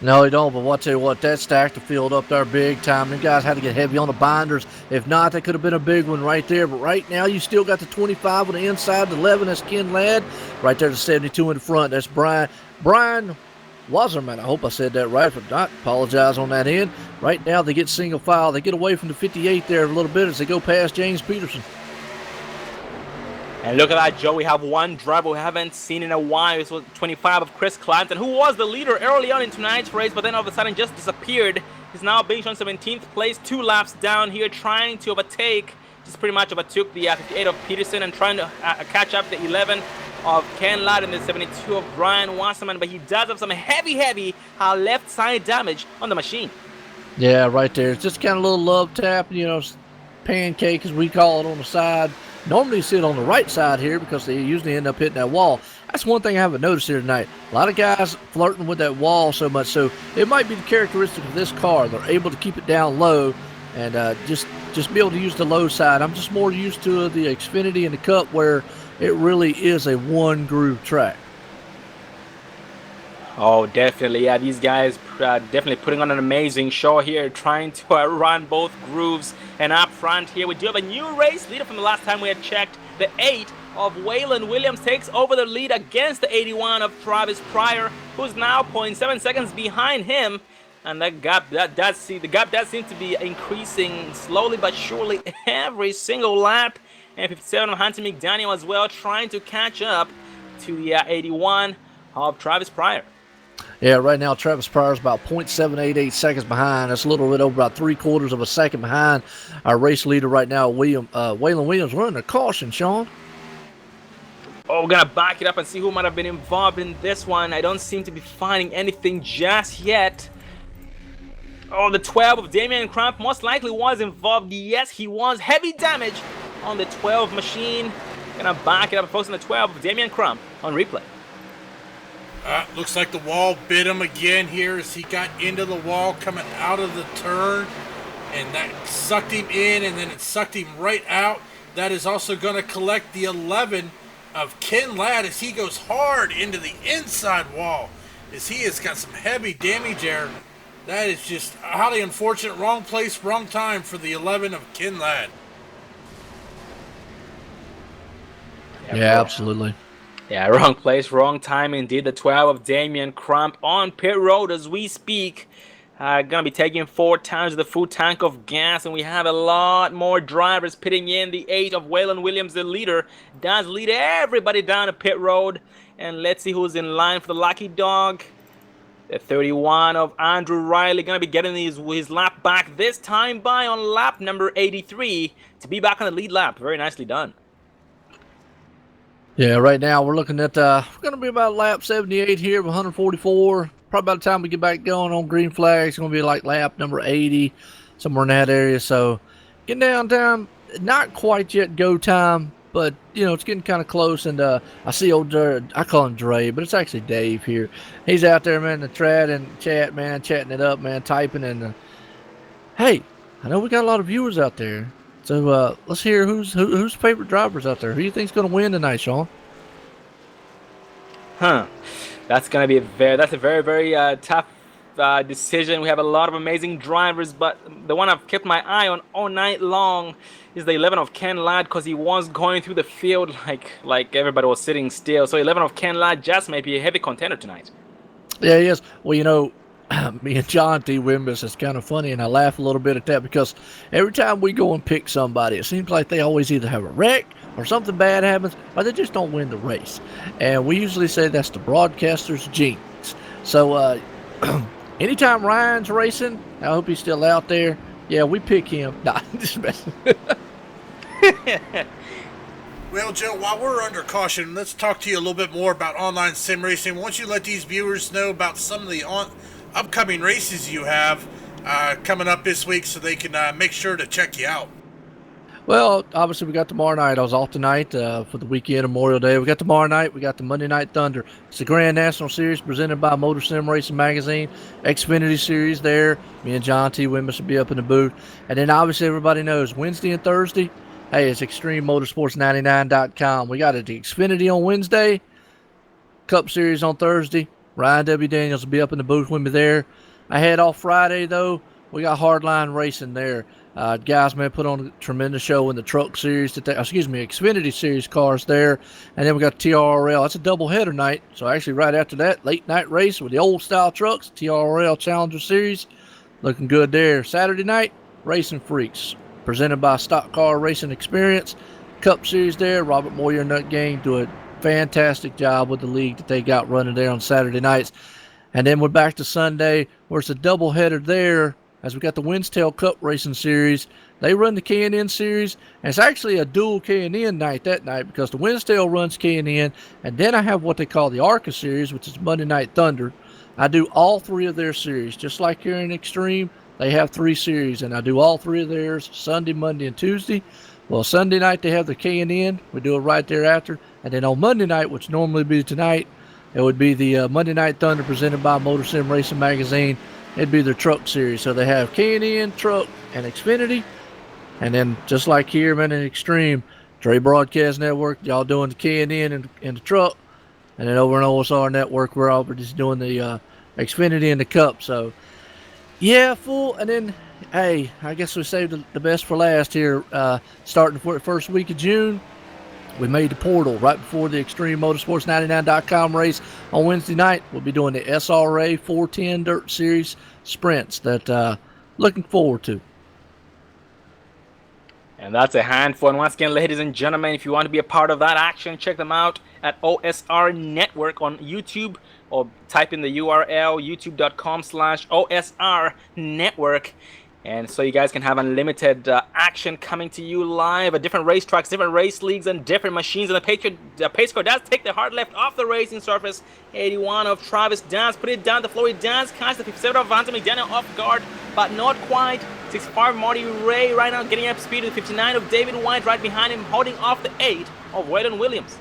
No, he don't, but I'll tell you what, that stacked the field up there big time. The guys had to get heavy on the binders. If not, that could have been a big one right there. But right now, you still got the 25 on the inside, the 11, that's Ken Ladd. Right there, the 72 in the front, that's Brian Wasserman. I hope I said that right. If not, apologize on that end. Right now, they get single file. They get away from the 58 there a little bit as they go past James Peterson. And look at that, Joe. We have one driver we haven't seen in a while. This was 25 of Chris Clanton, who was the leader early on in tonight's race, but then all of a sudden just disappeared. He's now being shown 17th place, 2 laps down here, trying to overtake. Just pretty much overtook the 58 of Peterson and trying to catch up the 11 of Ken Ladd and the 72 of Brian Wasserman, but he does have some heavy left side damage on the machine. Yeah, right there. It's just kind of a little love tap, pancake as we call it on the side. Normally you sit on the right side here because they usually end up hitting that wall. That's one thing I haven't noticed here tonight. A lot of guys flirting with that wall so much. So it might be the characteristic of this car. They're able to keep it down low and just be able to use the low side. I'm just more used to the Xfinity and the Cup where it really is a one-groove track. Oh, definitely. Yeah, these guys definitely putting on an amazing show here, trying to run both grooves. And up front here, we do have a new race leader from the last time we had checked. The 8 of Waylon Williams takes over the lead against the 81 of Travis Pryor, who's now 0.7 seconds behind him. And the gap does seem to be increasing slowly but surely every single lap. And 57 of Hunter McDaniel as well, trying to catch up to the 81 of Travis Pryor. Yeah, right now Travis Pryor is about 0.788 seconds behind. That's a little bit over about 3/4 of a second behind our race leader right now, Waylon Williams. Running a caution, Sean. Oh, we're going to back it up and see who might have been involved in this one. I don't seem to be finding anything just yet. Oh, the 12 of Damian Crump most likely was involved. Yes, he was. Heavy damage on the 12 machine. Going to back it up and posting the 12 of Damian Crump on replay. Looks like the wall bit him again here as he got into the wall coming out of the turn. And that sucked him in, and then it sucked him right out. That is also going to collect the 11 of Ken Ladd as he goes hard into the inside wall. As he has got some heavy damage there. That is just highly unfortunate. Wrong place, wrong time for the 11 of Ken Ladd. Yeah, absolutely. Yeah, wrong place, wrong time indeed. The 12 of Damian Crump on pit road as we speak. Gonna be taking 4 times the full tank of gas, and we have a lot more drivers pitting in. The 8 of Waylon Williams, the leader, does lead everybody down to pit road. And let's see who's in line for the lucky dog. The 31 of Andrew Riley gonna be getting his lap back this time by on lap number 83 to be back on the lead lap. Very nicely done. Yeah, right now we're looking at, we're going to be about lap 78 here of 144. Probably by the time we get back going on green flags, it's going to be like lap number 80, somewhere in that area. So getting down, not quite yet go time, but, it's getting kind of close. And I see old, I call him Dre, but it's actually Dave here. He's out there, man, in the chat and chat, man, chatting it up, man, typing. And, hey, I know we got a lot of viewers out there. So let's hear who's favorite drivers out there. Who do you think's going to win tonight, Sean? That's going to be a very tough decision. We have a lot of amazing drivers, but the one I've kept my eye on all night long is the 11 of Ken Ladd, because he was going through the field like everybody was sitting still. So 11 of Ken Ladd just may be a heavy contender tonight. Yeah, he is. Well, me and John T. Wimbus is kind of funny, and I laugh a little bit at that because every time we go and pick somebody, it seems like they always either have a wreck or something bad happens, or they just don't win the race. And we usually say that's the broadcaster's jinx. So anytime Ryan's racing, I hope he's still out there. Yeah, we pick him. Nah, just messing. Well, Joe, while we're under caution, let's talk to you a little bit more about online sim racing. Why don't you let these viewers know about some of the upcoming races you have coming up this week so they can make sure to check you out. Well, obviously we got tomorrow night. I was off tonight for the weekend, Memorial Day. We got tomorrow night. We got the Monday Night Thunder. It's the Grand National Series presented by Motor Sim Racing Magazine. Xfinity Series there. Me and John T. Wimmis will be up in the booth. And then obviously everybody knows Wednesday and Thursday, hey, it's ExtremeMotorsports99.com. We got it the Xfinity on Wednesday, Cup Series on Thursday. Ryan W. Daniels will be up in the booth with me there. I head off Friday, though. We got Hardline Racing there. Guys, man, put on a tremendous show in the Truck Series, Xfinity Series cars there. And then we got TRL. That's a doubleheader night. So actually right after that, late night race with the old style trucks, TRL Challenger Series. Looking good there. Saturday night, Racing Freaks, presented by Stock Car Racing Experience. Cup Series there. Robert Moyer and that gang do a fantastic job with the league that they got running there on Saturday nights. And then we're back to Sunday, where it's a doubleheader there, as we got the Winstail Cup Racing Series. They run the K&N Series, and it's actually a dual K&N night that night because the Winstail runs K&N, and then I have what they call the ARCA Series, which is Monday Night Thunder. I do all three of their series. Just like here in Extreme, they have 3 series, and I do all 3 of theirs Sunday, Monday, and Tuesday. Well, Sunday night they have the K&N. We do it right thereafter. And then on Monday night, which normally be tonight, it would be the Monday Night Thunder presented by Motor Sim Racing Magazine. It'd be their Truck Series. So they have K&N, Truck, and Xfinity. And then just like here, man, in Extreme, Dre Broadcast Network, y'all doing the K&N and the Truck. And then over on OSR Network, we're all just doing the Xfinity and the Cup. So, yeah, full. And then, hey, I guess we saved the best for last here. Starting for the first week of June, we made the portal right before the ExtremeMotorsports99.com race on Wednesday night. We'll be doing the SRA 410 Dirt Series sprints that looking forward to. And that's a handful. And once again, ladies and gentlemen, if you want to be a part of that action, check them out at OSR Network on YouTube, or type in the URL youtube.com/OSR Network. And so you guys can have unlimited action coming to you live at different racetracks, different race leagues, and different machines. And the pace car does take the hard left off the racing surface. 81 of Travis Dance, put it down. The Floyd Dance catch the 57 of Anthony McDaniel off guard, but not quite. 65 Marty Ray right now getting up speed. The 59 of David White right behind him, holding off the 8 of Waylon Williams.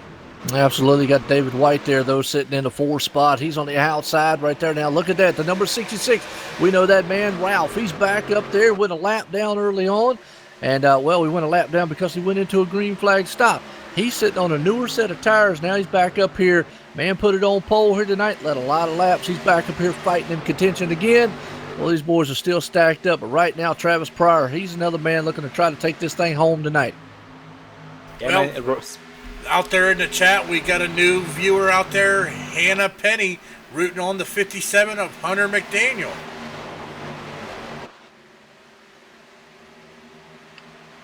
Absolutely. Got David White there, though, sitting in the 4 spot. He's on the outside right there now. Look at that. The number 66. We know that man, Ralph. He's back up there. Went a lap down early on. And, well, we went a lap down because he went into a green flag stop. He's sitting on a newer set of tires. Now he's back up here. Man put it on pole here tonight. Led a lot of laps. He's back up here fighting in contention again. Well, these boys are still stacked up. But right now, Travis Pryor, he's another man looking to try to take this thing home tonight. Yeah, well, out there in the chat, we got a new viewer out there, Hannah Penny, rooting on the 57 of Hunter McDaniel.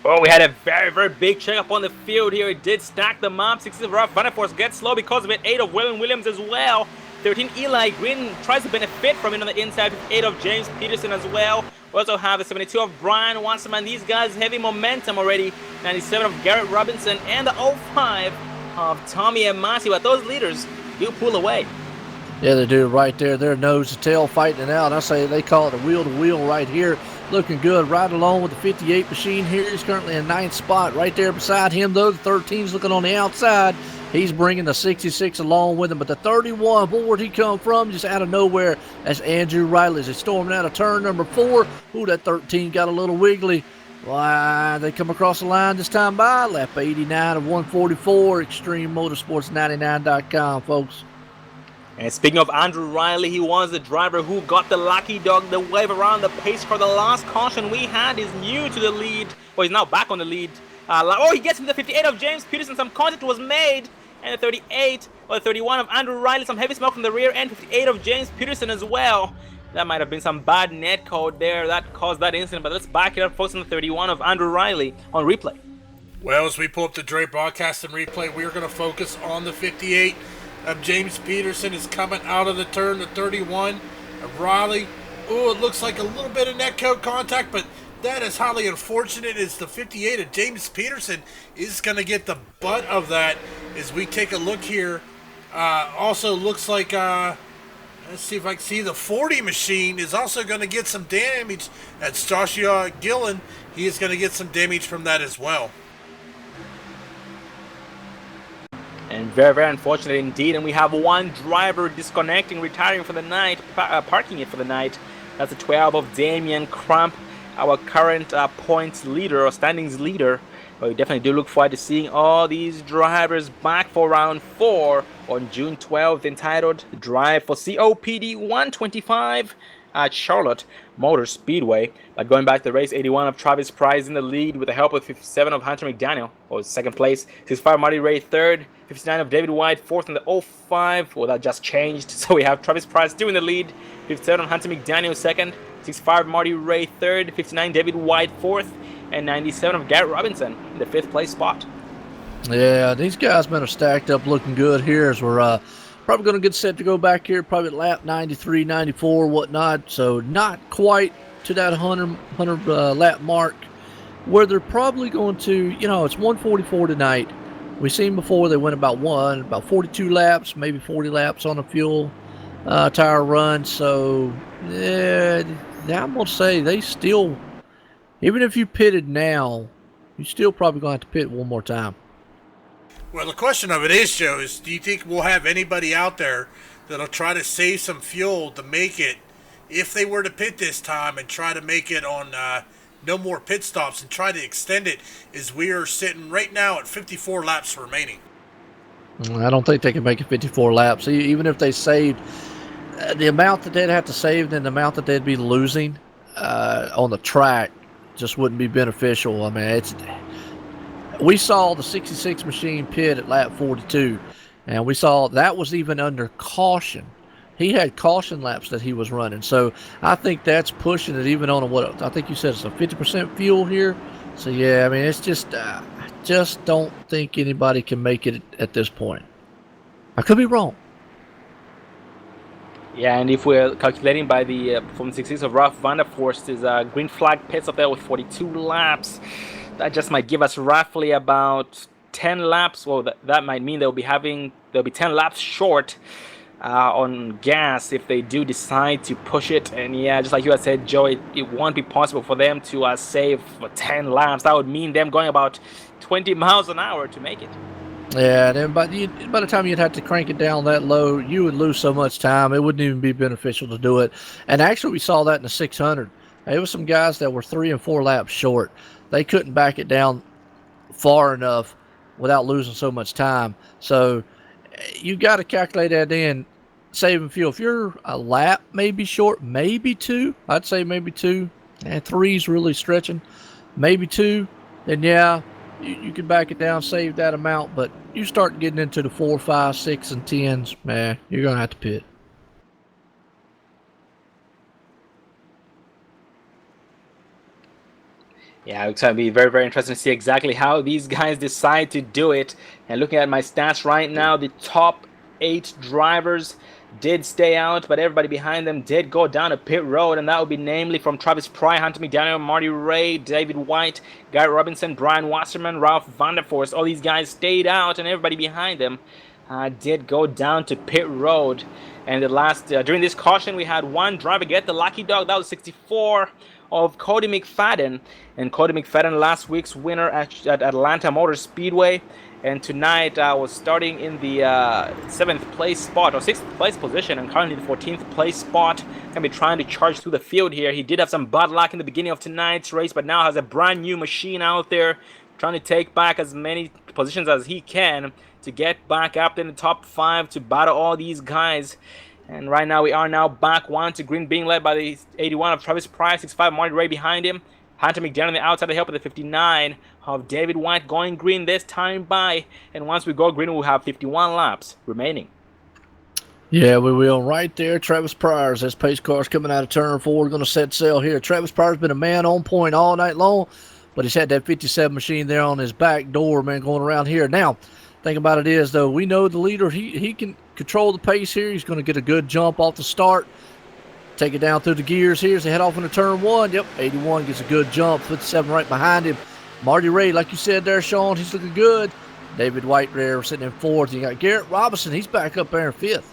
Well, we had a very, very big check up on the field here. It did stack the mob. 16 of Rough Runner Force gets slow because of it. 8 of Waylon Williams as well. 13 Eli Green tries to benefit from it on the inside. 8 of James Peterson as well. We also have the 72 of Brian Wasserman. These guys heavy momentum already. 97 of Garrett Robinson and the 05 of Tommy Amasi. But those leaders do pull away. Yeah, they do right there. They're nose to tail fighting it out. I say they call it a wheel to wheel right here. Looking good right along with the 58 machine here. He's currently in 9th spot right there beside him, though. The 13's looking on the outside. He's bringing the 66 along with him. But the 31, boy, where'd he come from? Just out of nowhere. That's Andrew Riley. He's storming out of turn number 4. Ooh, that 13 got a little wiggly. Why, they come across the line this time by lap 89 of 144. ExtremeMotorsports99.com, folks. And speaking of Andrew Riley, he was the driver who got the lucky dog, the wave around the pace car. The last caution we had is new to the lead. Well, he's now back on the lead. He gets into the 58 of James Peterson. Some contact was made. And the 38, or the 31 of Andrew Riley. Some heavy smoke from the rear end. 58 of James Peterson as well. That might have been some bad net code there that caused that incident. But let's back it up, folks, on the 31 of Andrew Riley on replay. Well, as we pull up the Dre broadcast and replay, we're going to focus on the 58 of James Peterson. Is coming out of the turn. The 31 of Riley. Oh, it looks like a little bit of net code contact, but that is highly unfortunate, as the 58 of James Peterson is going to get the butt of that as we take a look here. Also looks like, Let's see if I can see the 40 machine is also going to get some damage. That's Joshua Gillen. He is going to get some damage from that as well. And very, very unfortunate indeed. And we have one driver disconnecting, retiring for the night, parking it for the night. That's the 12 of Damian Crump, our current points leader or standings leader. But we definitely do look forward to seeing all these drivers back for round 4 on June 12th, entitled Drive for COPD 125 at Charlotte Motor Speedway. But going back to the race, 81 of Travis Price in the lead with the help of 57 of Hunter McDaniel, or second place. 65 Marty Ray third, 59 of David White fourth in the 05. Well, that just changed. So we have Travis Price still in the lead, 57 of Hunter McDaniel second, 65 Marty Ray third, 59 David White fourth, and 97 of Garrett Robinson in the 5th place spot. Yeah, these guys been stacked up looking good here as we're probably going to get set to go back here, probably at lap 93, 94, whatnot. So not quite to that 100 lap mark where they're probably going to, it's 144 tonight. We've seen before they went about 42 laps, maybe 40 laps on a fuel tire run. So yeah, I'm going to say they still, even if you pitted now, you're still probably going to have to pit one more time. Well, the question of it is, Joe, is do you think we'll have anybody out there that'll try to save some fuel to make it, if they were to pit this time, and try to make it on no more pit stops and try to extend it, as we are sitting right now at 54 laps remaining? I don't think they can make it 54 laps. Even if they saved the amount that they'd have to save and the amount that they'd be losing on the track, just wouldn't be beneficial. I mean, we saw the 66 machine pit at lap 42, and we saw that was even under caution. He had caution laps that he was running, so I think that's pushing it even on what I think you said it's a 50% fuel here. So yeah, I mean, it's just I just don't think anybody can make it at this point. I could be wrong. Yeah, and if we're calculating by the performance 66 of Ralph Vanderforst, his green flag pits up there with 42 laps. That just might give us roughly about 10 laps. Well, that might mean they'll be 10 laps short on gas if they do decide to push it. And yeah, just like you had said, Joe, it won't be possible for them to save 10 laps. That would mean them going about 20 miles an hour to make it. Yeah, then by the time you'd have to crank it down that low, you would lose so much time. It wouldn't even be beneficial to do it. And actually, we saw that in the 600. There was some guys that were 3 and 4 laps short. They couldn't back it down far enough without losing so much time. So you got to calculate that in, saving fuel. If you're a lap maybe short, maybe 2, I'd say maybe 2. And 3's really stretching. Maybe 2, then yeah, you can back it down, save that amount. But you start getting into the 4, 5, 6, and 10s, man, you're going to have to pit. Yeah, it's going to be very, very interesting to see exactly how these guys decide to do it. And looking at my stats right now, the top 8 drivers did stay out, but everybody behind them did go down a pit road, and that would be namely from Travis Pry, Hunter McDaniel, Marty Ray, David White, Guy Robinson, Brian Wasserman, Ralph Vanderforst. All these guys stayed out, and everybody behind them did go down to pit road. And the last during this caution, we had one driver get the lucky dog. That was 64 of Cody McFadden. And Cody McFadden, last week's winner at Atlanta Motor Speedway. And tonight was starting in the 7th place spot, or 6th place position, and currently the 14th place spot. Gonna be trying to charge through the field here. He did have some bad luck in the beginning of tonight's race, but now has a brand new machine out there, trying to take back as many positions as he can to get back up in the top 5 to battle all these guys. And right now we are now back 1 to green, being led by the 81 of Travis Price, 65 Marty Ray behind him. Hunter McDaniel on the outside to help with the 59 of David White going green this time by. And once we go green, we'll have 51 laps remaining. Yeah, we will. Right there, Travis Pryor's as pace cars coming out of turn 4, going to set sail here. Travis Pryor's been a man on point all night long, but he's had that 57 machine there on his back door, man, going around here. Now, thing about it is, though, we know the leader, he can control the pace here. He's going to get a good jump off the start. Take it down through the gears here as they head off into turn 1. Yep, 81 gets a good jump. 57 right behind him. Marty Ray, like you said there, Sean, he's looking good. David White there sitting in 4th. You got Garrett Robinson. He's back up there in 5th.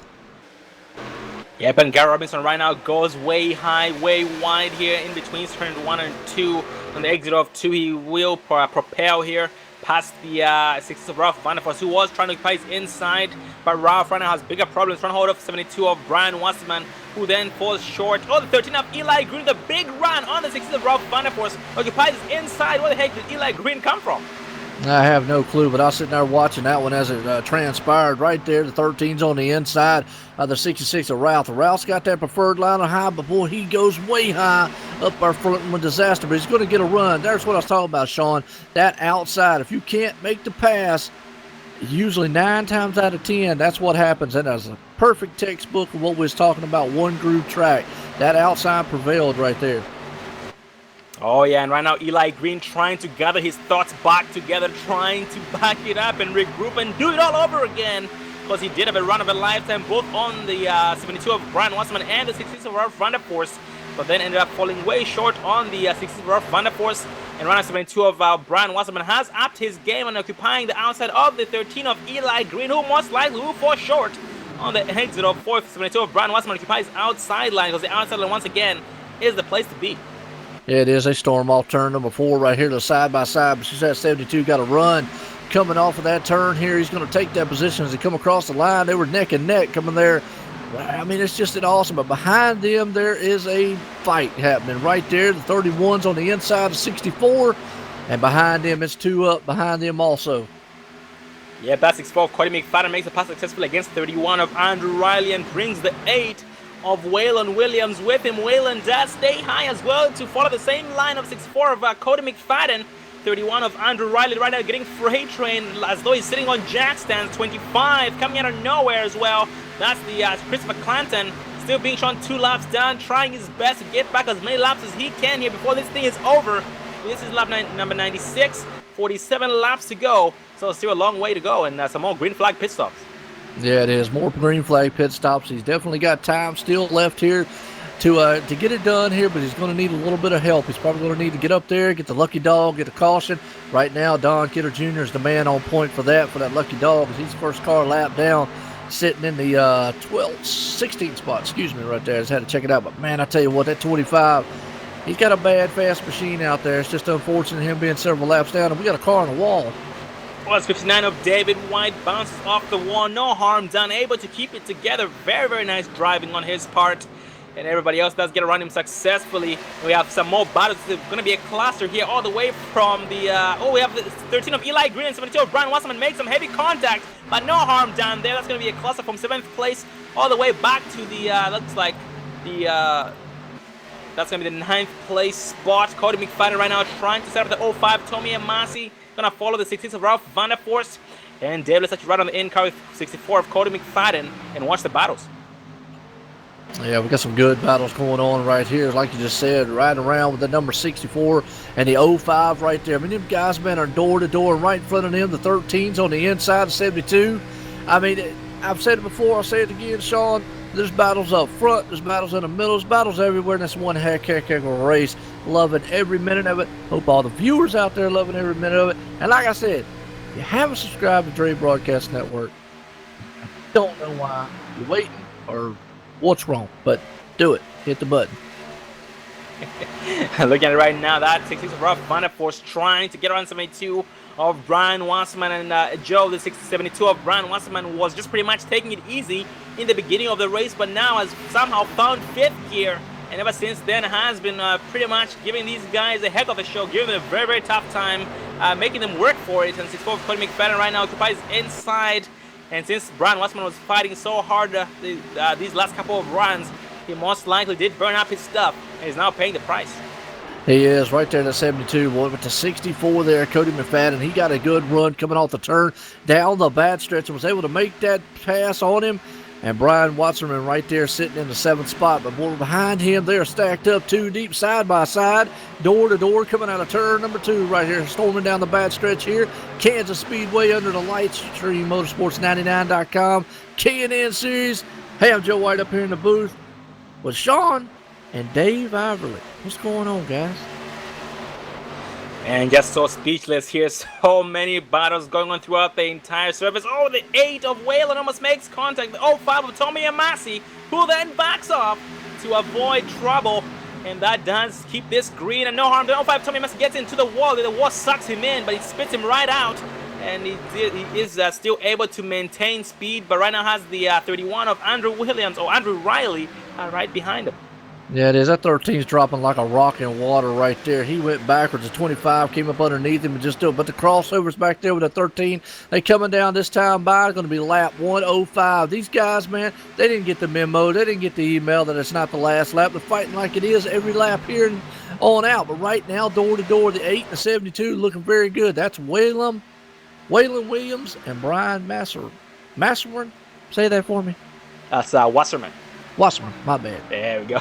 Yep, and Gary Robinson right now goes way high, way wide here in between turn 1 and 2. On the exit of 2, he will propel here past the 60s of Ralph Vanderforce, who was trying to occupy his inside, but Ralph right now has bigger problems. Trying to hold off 72 of Brian Wasserman, who then falls short. Oh, the 13 of Eli Green, the big run on the 60s of Ralph Vanderforce, occupies his inside. Where the heck did Eli Green come from? I have no clue, but I was sitting there watching that one as it transpired right there. The 13's on the inside of the 66 of Ralph. Ralph's got that preferred line of high, but boy, he goes way high up our front with disaster, but he's going to get a run. There's what I was talking about, Sean. That outside, if you can't make the pass, usually 9 times out of 10, that's what happens. And that's a perfect textbook of what we was talking about, one groove track. That outside prevailed right there. Oh yeah, and right now Eli Green trying to gather his thoughts back together, trying to back it up and regroup and do it all over again, because he did have a run of a lifetime both on the 72 of Brian Wasserman and the 66 of Ralph Vanderforce, but then ended up falling way short on the 66 of Ralph Vanderforce. And right now 72 of Brian Wasserman has upped his game and occupying the outside of the 13 of Eli Green, who most likely will fall short on the exit of 4th. 72 of Brian Wasserman occupies outside line, because the outside line once again is the place to be. Yeah, it is. They storm off turn number 4 right here to side by side. But she's at 72, got a run coming off of that turn here. He's going to take that position as they come across the line. They were neck and neck coming there. I mean, it's just an awesome. But behind them, there is a fight happening right there. The 31's on the inside of 64. And behind them, it's 2 up behind them also. Yeah, that's 64 of Cody McFadden makes the pass successful against 31 of Andrew Riley and brings the 8 of Waylon Williams with him. Waylon does stay high as well to follow the same line of 64 of Cody McFadden. 31 of Andrew Riley right now getting freight train as though he's sitting on jack stands. 25 coming out of nowhere as well. That's the Christopher Clanton still being shown 2 laps down, trying his best to get back as many laps as he can here before this thing is over. This is lap number 96, 47 laps to go, so still a long way to go, and some more green flag pit stops. Yeah, it is. More green flag pit stops. He's definitely got time still left here to get it done here, but he's going to need a little bit of help. He's probably going to need to get up there, get the lucky dog, get a caution. Right now, Don Kidder Jr. is the man on point for that lucky dog, because he's first car lap down, sitting in the 16th spot, right there. I just had to check it out. But, man, I tell you what, that 25, he's got a bad, fast machine out there. It's just unfortunate him being several laps down, and we got a car on the wall. Well, it's 59 of David White, bounces off the wall, no harm done, able to keep it together. Very, very nice driving on his part. And everybody else does get around him successfully. We have some more battles. It's going to be a cluster here all the way from the... we have the 13 of Eli Green and 72 of Brian Wasserman make some heavy contact, but no harm done there. That's going to be a cluster from 7th place all the way back to the... looks like the... that's going to be the 9th place spot. Cody McFadden right now trying to set up the 05 Tommy Amasi. Going to follow the 66 of Ralph Vanderforce. And Dave, let's actually right on the in-car with 64 of Cody McFadden and watch the battles. Yeah, we got some good battles going on right here. Like you just said, right around with the number 64 and the 05 right there. I mean, them guys, man, are door to door right in front of them. The 13's on the inside of 72. I mean, I've said it before, I'll say it again, Sean. There's battles up front, there's battles in the middle, there's battles everywhere, and that's one heck of a race. Loving every minute of it. Hope all the viewers out there loving every minute of it. And like I said, if you haven't subscribed to Dre Broadcast Network, I don't know why you're waiting or what's wrong, but do it. Hit the button. Looking at it right now, that 66 of Ralph Vanderforce trying to get around 72 of Brian Wasserman, and Joe, the 72 of Brian Wasserman, was just pretty much taking it easy in the beginning of the race, but now has somehow found 5th gear, and ever since then has been pretty much giving these guys a heck of a show, giving them a very, very tough time, making them work for it. And 64 of Cody McFadden right now occupies inside, and since Brian Wasserman was fighting so hard these last couple of runs, he most likely did burn up his stuff, and is now paying the price. He is right there at 72. Went to 64 there. Cody McFadden, he got a good run coming off the turn down the bad stretch and was able to make that pass on him. And Brian Wasserman right there sitting in the 7th spot. But boy, behind him, they're stacked up 2 deep side by side, door to door, coming out of turn number 2 right here, storming down the bad stretch here. Kansas Speedway under the lights, StreamMotorsports99.com, K&N Series. Hey, I'm Joe White up here in the booth with Sean and Dave Iverly. What's going on, guys? And just so speechless here, so many battles going on throughout the entire surface. Oh, the 8 of Whalen almost makes contact. The 05 of Tommy Amasi, who then backs off to avoid trouble. And that does keep this green and no harm. The 05 Tommy Amasi gets into the wall. The wall sucks him in, but it spits him right out. And he is still able to maintain speed, but right now has the 31 of Andrew Williams, or Andrew Riley, right behind him. Yeah, it is. That 13's dropping like a rock in water right there. He went backwards. The 25 came up underneath him and just do it. But the crossover's back there with the 13. They coming down this time by. It's going to be lap 105. These guys, man, they didn't get the memo. They didn't get the email that it's not the last lap. They're fighting like it is every lap here and on out. But right now, door to door, the 8 and the 72 looking very good. That's Waylon Williams and Brian Masserman. Say that for me. That's Wasserman. Wasserman, my bad. There we go.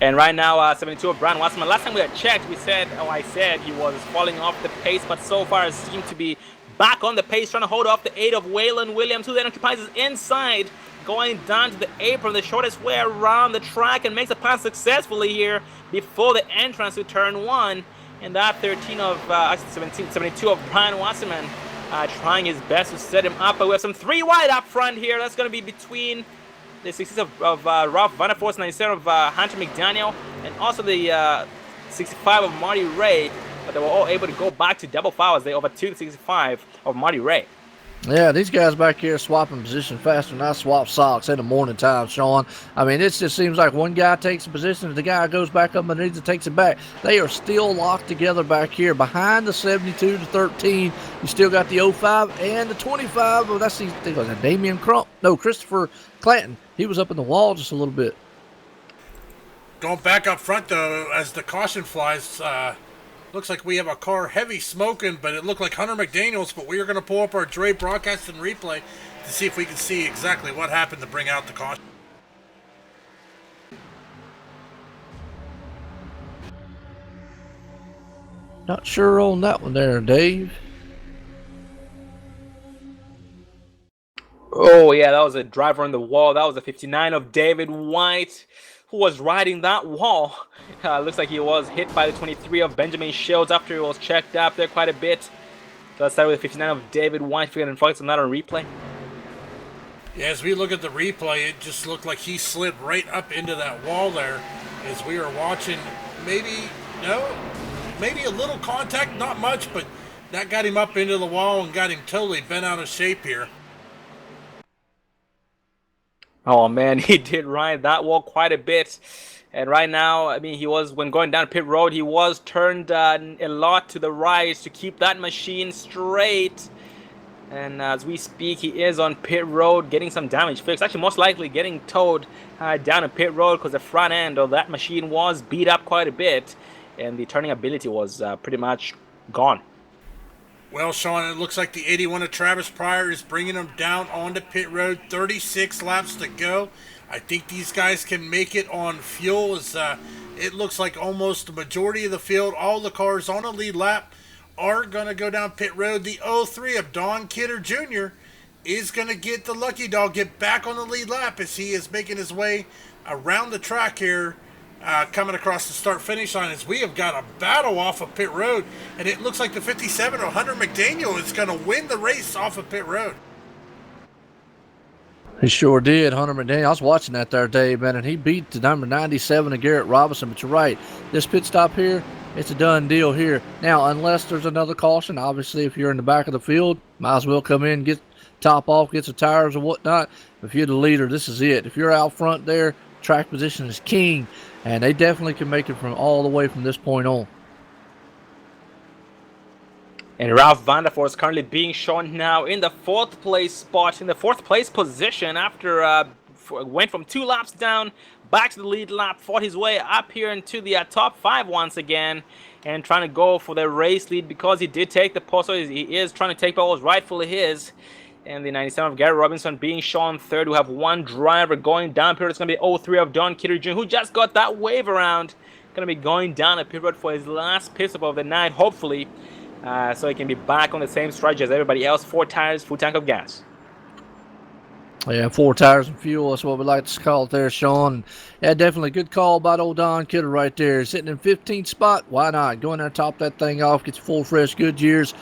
And right now, 72 of Brian Wasserman. Last time we had checked, I said he was falling off the pace, but so far it seemed to be back on the pace, trying to hold off the 8 of Waylon Williams, who then occupies his inside, going down to the apron, the shortest way around the track, and makes a pass successfully here before the entrance to turn 1. And that 13 of, 72 of Brian Wasserman trying his best to set him up. But we have some 3 wide up front here. That's going to be between the 66 of Ralph Vanderforst, 97 of Hunter McDaniel, and also the 65 of Marty Ray. But they were all able to go back to double foul as they overtook the 65 of Marty Ray. Yeah, these guys back here swapping position faster than I swap socks in the morning time, Sean. I mean, it just seems like one guy takes a position and the guy goes back up underneath and takes it back. They are still locked together back here. Behind the 72 to 13, you still got the 05 and the 25. Oh, that's Damian Crump. No, Christopher Clanton. He was up in the wall just a little bit. Going back up front, though, as the caution flies, looks like we have a car heavy smoking, but it looked like Hunter McDaniels, but we are going to pull up our Dre broadcast and replay to see if we can see exactly what happened to bring out the caution. Not sure on that one there, Dave. Oh, yeah, that was a driver on the wall. That was the 59 of David White, who was riding that wall. Looks like he was hit by the 23 of Benjamin Shields after he was checked up there quite a bit. So let's start with the 59 of David White. If we can focus on that on replay. Yeah, as we look at the replay, it just looked like he slid right up into that wall there as we were watching. Maybe a little contact, not much, but that got him up into the wall and got him totally bent out of shape here. Oh man, he did ride that wall quite a bit. And right now, I mean, when going down pit road, he was turned a lot to the right to keep that machine straight. And as we speak, he is on pit road getting some damage fixed. Actually, most likely getting towed down a pit road because the front end of that machine was beat up quite a bit. And the turning ability was pretty much gone. Well, Sean, it looks like the 81 of Travis Pryor is bringing him down onto pit road. 36 laps to go. I think these guys can make it on fuel. As it looks like almost the majority of the field, all the cars on a lead lap, are going to go down pit road. The 03 of Don Kidder Jr. is going to get the lucky dog, get back on the lead lap as he is making his way around the track here. Coming across the start-finish line as we have got a battle off of pit road, and it looks like the 57 or Hunter McDaniel is going to win the race off of pit road. He sure did, Hunter McDaniel. I was watching that there, Dave, man, and he beat the number 97 of Garrett Robinson. But you're right, this pit stop here, it's a done deal here. Now, unless there's another caution, obviously, if you're in the back of the field, might as well come in, get top off, get some tires or whatnot. If you're the leader, this is it. If you're out front there, track position is king. And they definitely can make it from all the way from this point on. And Ralph Vanderforst currently being shown now in the 4th place spot, in the 4th place position after went from 2 laps down back to the lead lap, fought his way up here into the top 5 once again, and trying to go for the race lead because he did take the pole, so he is trying to take what was rightfully his. And the 97 of Gary Robinson being shown 3rd. We have one driver going down pit road. It's going to be 03 of Don Kidder Jr., who just got that wave around. Going to be going down a pit road for his last pit stop of the night, hopefully. So he can be back on the same strategy as everybody else. 4 tires, full tank of gas. Yeah, 4 tires and fuel. That's what we like to call it there, Sean. Yeah, definitely good call by old Don Kidder right there. Sitting in 15th spot. Why not? Go in there, top that thing off, get your full, fresh Goodyears,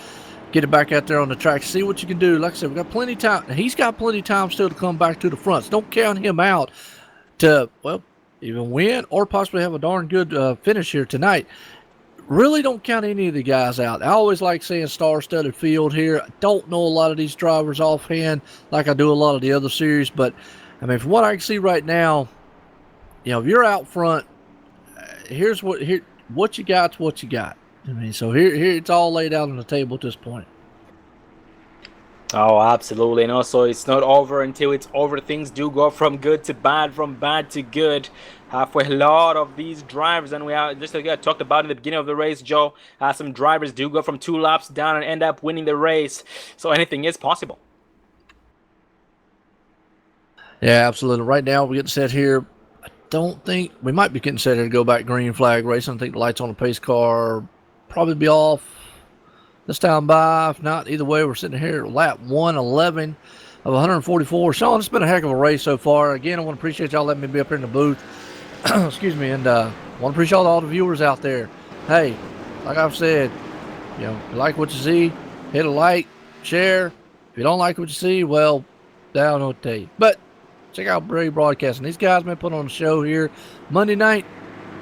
get it back out there on the track, see what you can do. Like I said, we got plenty of time. He's got plenty of time still to come back to the front. So don't count him out to, well, even win or possibly have a darn good finish here tonight. Really don't count any of the guys out. I always like saying star-studded field here. I don't know a lot of these drivers offhand like I do a lot of the other series, but I mean, from what I can see right now, you know, if you're out front, here's what you got's what you got. I mean, so here it's all laid out on the table at this point. Oh, absolutely. And also, it's not over until it's over. Things do go from good to bad, from bad to good. For a lot of these drivers, and we are just like I talked about in the beginning of the race, Joe, some drivers do go from 2 laps down and end up winning the race. So anything is possible. Yeah, absolutely. Right now, we're getting set here. I don't think we might be getting set here to go back green flag racing. I think the lights on the pace car probably be off this time by. If not, either way, we're sitting here at lap 111 of 144. Sean, it's been a heck of a race so far. Again, I want to appreciate y'all letting me be up here in the booth. Excuse me, and want to appreciate all the viewers out there. Hey, like I've said, you know, if you like what you see, hit a like, share. If you don't like what you see, well, I don't know what to tell you. But check out Brave Broadcasting. These guys been put on a show here Monday night,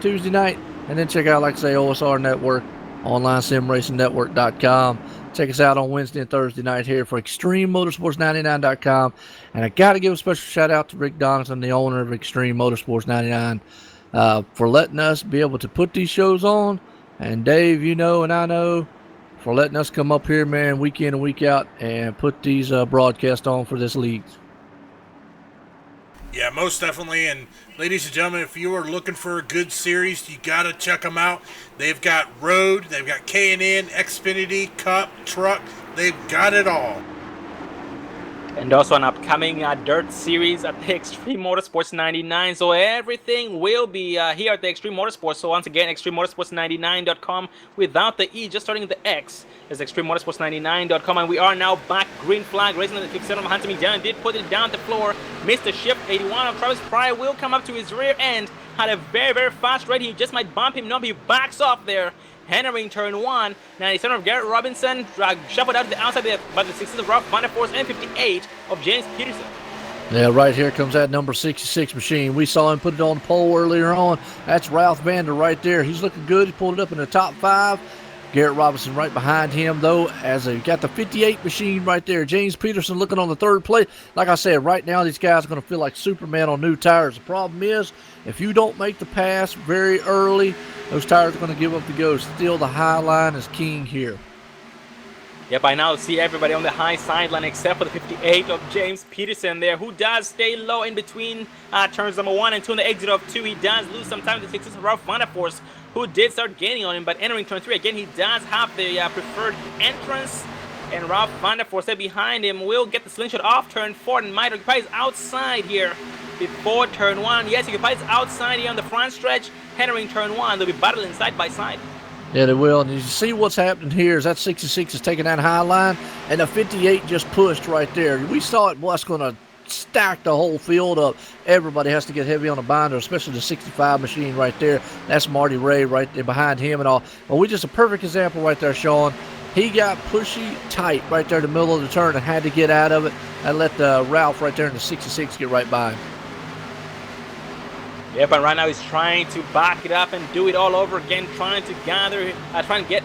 Tuesday night, and then check out, like I say, OSR Network, OnlineSimRacingNetwork.com. Check us out on Wednesday and Thursday night here for ExtremeMotorsports99.com. And I got to give a special shout out to Rick Donaldson, the owner of Extreme Motorsports 99, for letting us be able to put these shows on. And Dave, you know, and I know, for letting us come up here, man, week in and week out and put these broadcasts on for this league. Yeah, most definitely. And ladies and gentlemen, if you are looking for a good series, you got to check them out. They've got road, they've got K&N, Xfinity, Cup, Truck. They've got it all. And also an upcoming dirt series at the Extreme Motorsports 99. So everything will be here at the Extreme Motorsports. So once again, ExtremeMotorsports99.com without the E, just starting the X. Is ExtremeMotorsports99.com. And we are now back green flag racing at the 57 of Hunter McDaniel. Did put it down the floor. Missed the shift. 81 of Travis Pryor will come up to his rear end. Had a very, very fast ride. He just might bump him. No, he backs off there. Entering turn 1, 97 of Garrett Robinson, shuffled out to the outside by the 60s of Ralph Van der Forst, and 58 of James Peterson. Yeah, right here comes that number 66 machine. We saw him put it on the pole earlier on. That's Ralph Vander right there. He's looking good. He pulled it up in the top 5. Garrett Robinson right behind him, though, as they got the 58 machine right there. James Peterson looking on the 3rd place. Like I said, right now these guys are going to feel like Superman on new tires. The problem is, if you don't make the pass very early, those tires are going to give up the ghost. Still, the high line is king here. Yep, I now see everybody on the high sideline except for the 58 of James Peterson there, who does stay low in between turns number 1 and 2 on the exit of 2. He does lose some time to the 60s of Ralph Van der Forst, who did start gaining on him, but entering turn 3 again, he does have the preferred entrance. And Ralph Van der Forst behind him will get the slingshot off turn 4 and might occupy his outside here before turn 1. Yes, he occupies outside here on the front stretch. Entering turn 1, they'll be battling side by side. Yeah, they will. And you see what's happening here is that 66 is taking that high line, and the 58 just pushed right there. We saw it was going to stack the whole field up. Everybody has to get heavy on the binder, especially the 65 machine right there. That's Marty Ray right there behind him and all. Well, we just a perfect example right there, Sean. He got pushy tight right there in the middle of the turn and had to get out of it and let Ralph right there in the 66 get right by him. Yep, and right now he's trying to back it up and do it all over again, trying to gather, trying to get,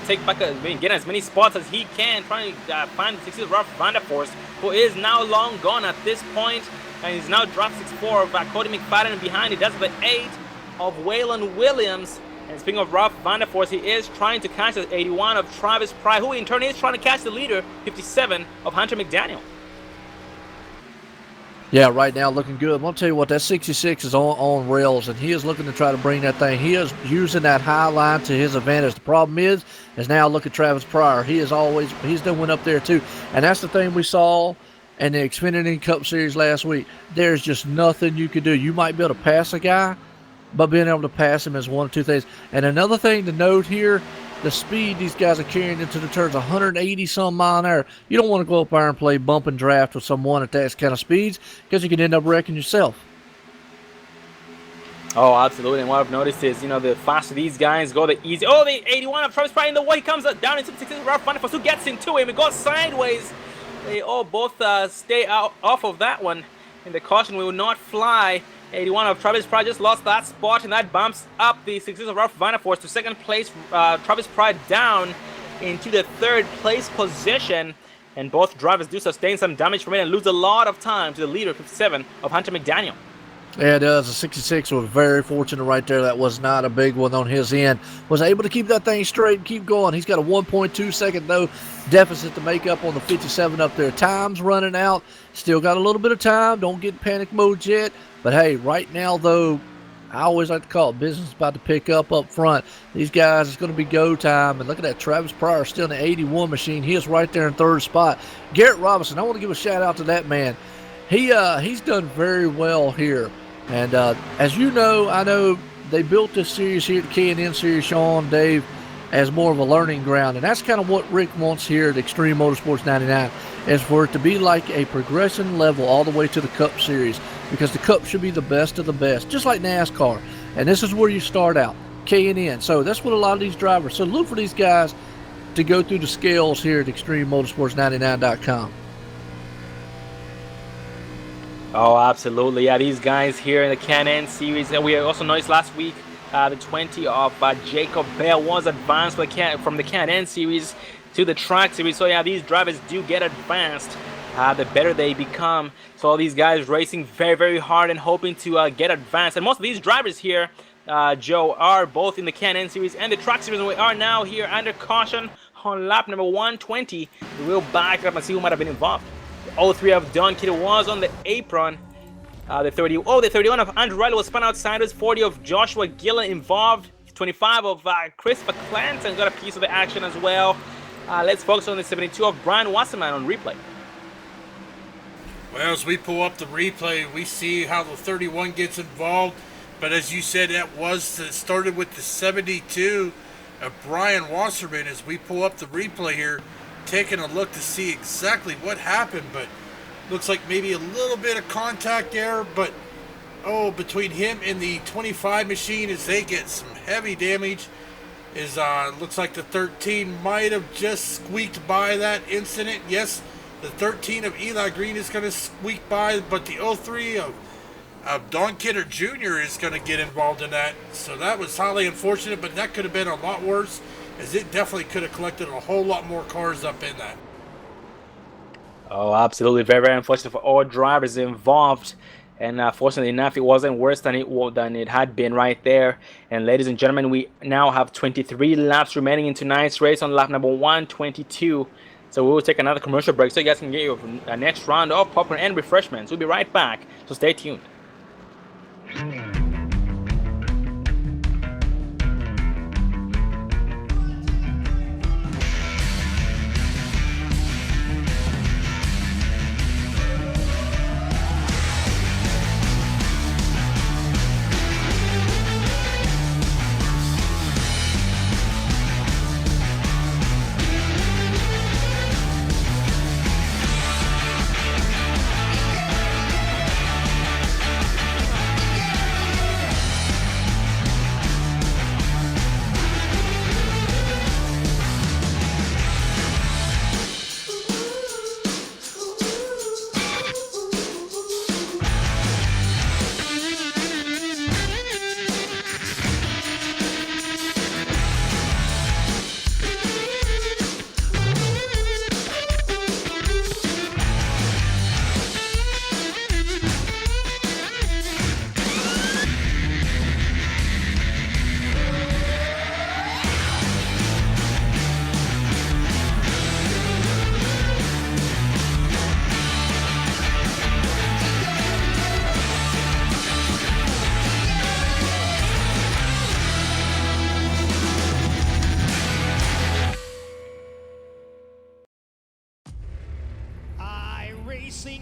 take back, get as many spots as he can, trying to find the 60 of Ralph Van der Forst, who is now long gone at this point, and he's now dropped 6-4 of Cody McFadden, and behind he does the 8 of Waylon Williams. And speaking of Ralph Van der Forst, he is trying to catch the 81 of Travis Pryor, who in turn is trying to catch the leader, 57 of Hunter McDaniel. Yeah, right now looking good. I'm going to tell you what, that 66 is on rails, and he is looking to try to bring that thing. He is using that high line to his advantage. The problem is now look at Travis Pryor. He's done went up there too. And that's the thing we saw in the Xfinity Cup Series last week. There's just nothing you can do. You might be able to pass a guy, but being able to pass him is one of two things. And another thing to note here the speed these guys are carrying into the turns, 180 some mile an hour. You don't want to go up there and play bump and draft with someone at that kind of speeds because you can end up wrecking yourself. Oh, absolutely. And what I've noticed is, the faster these guys go, the easier. Oh, the 81 of Travis Pride in the way. He comes down into the 16 Ralph Vanderforst, who gets into him. It goes sideways. They all both stay off of that one. And the caution will not fly. 81 of Travis Pride just lost that spot, and that bumps up the 16 of Ralph Vanderforst to second place. Travis Pride down into the third place position. And both drivers do sustain some damage from it and lose a lot of time to the leader, 57, of Hunter McDaniel. Yeah, it does. The 66 was very fortunate right there. That was not a big one on his end. Was able to keep that thing straight and keep going. He's got a 1.2 second, though, deficit to make up on the 57 up there. Time's running out. Still got a little bit of time. Don't get in panic mode yet. But, hey, right now, though, I always like to call it business about to pick up front. These guys, it's going to be go time. And look at that. Travis Pryor still in the 81 machine. He is right there in third spot. Garrett Robinson, I want to give a shout-out to that man. He's done very well here. And as you know, I know they built this series here, the K&N series, Sean, Dave, as more of a learning ground. And that's kind of what Rick wants here at Extreme Motorsports 99, is for it to be like a progression level all the way to the Cup Series, because the Cup should be the best of the best, just like NASCAR. And this is where you start out, K&N. So that's what a lot of these drivers, so look for these guys to go through the scales here at ExtremeMotorsports99.com. Oh, absolutely. Yeah, these guys here in the Can-Am series. And we also noticed last week the 20 of Jacob Bell was advanced from the Can-Am series to the track series. So, yeah, these drivers do get advanced the better they become. So, all these guys racing very, very hard and hoping to get advanced. And most of these drivers here, Joe, are both in the Can-Am series and the track series. And we are now here under caution on lap number 120. We will back up and see who might have been involved. 03 of Don Kidder was on the apron. The 31 of Andrew Riley was spun outside. 40 of Joshua Gillen involved. 25 of Christopher Clanton got a piece of the action as well. Let's focus on the 72 of Brian Wasserman on replay. Well, as we pull up the replay, we see how the 31 gets involved. But as you said, it started with the 72 of Brian Wasserman. As we pull up the replay here, taking a look to see exactly what happened, but looks like maybe a little bit of contact there, but between him and the 25 machine, as they get some heavy damage, looks like the 13 might have just squeaked by that incident. Yes, the 13 of Eli Green is going to squeak by, but the 03 of Don Kidder Jr. is going to get involved in that. So that was highly unfortunate, but that could have been a lot worse, as it definitely could have collected a whole lot more cars up in that. Oh, absolutely. Very, very unfortunate for all drivers involved. And fortunately enough, it wasn't worse than it had been right there. And ladies and gentlemen, we now have 23 laps remaining in tonight's race on lap number 122. So we will take another commercial break so you guys can get your next round of popcorn and refreshments. We'll be right back, so stay tuned.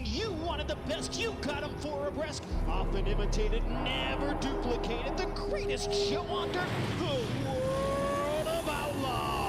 You wanted the best, you got him 4 abreast. Often imitated, never duplicated. The greatest show on dirt, the World of Outlaw.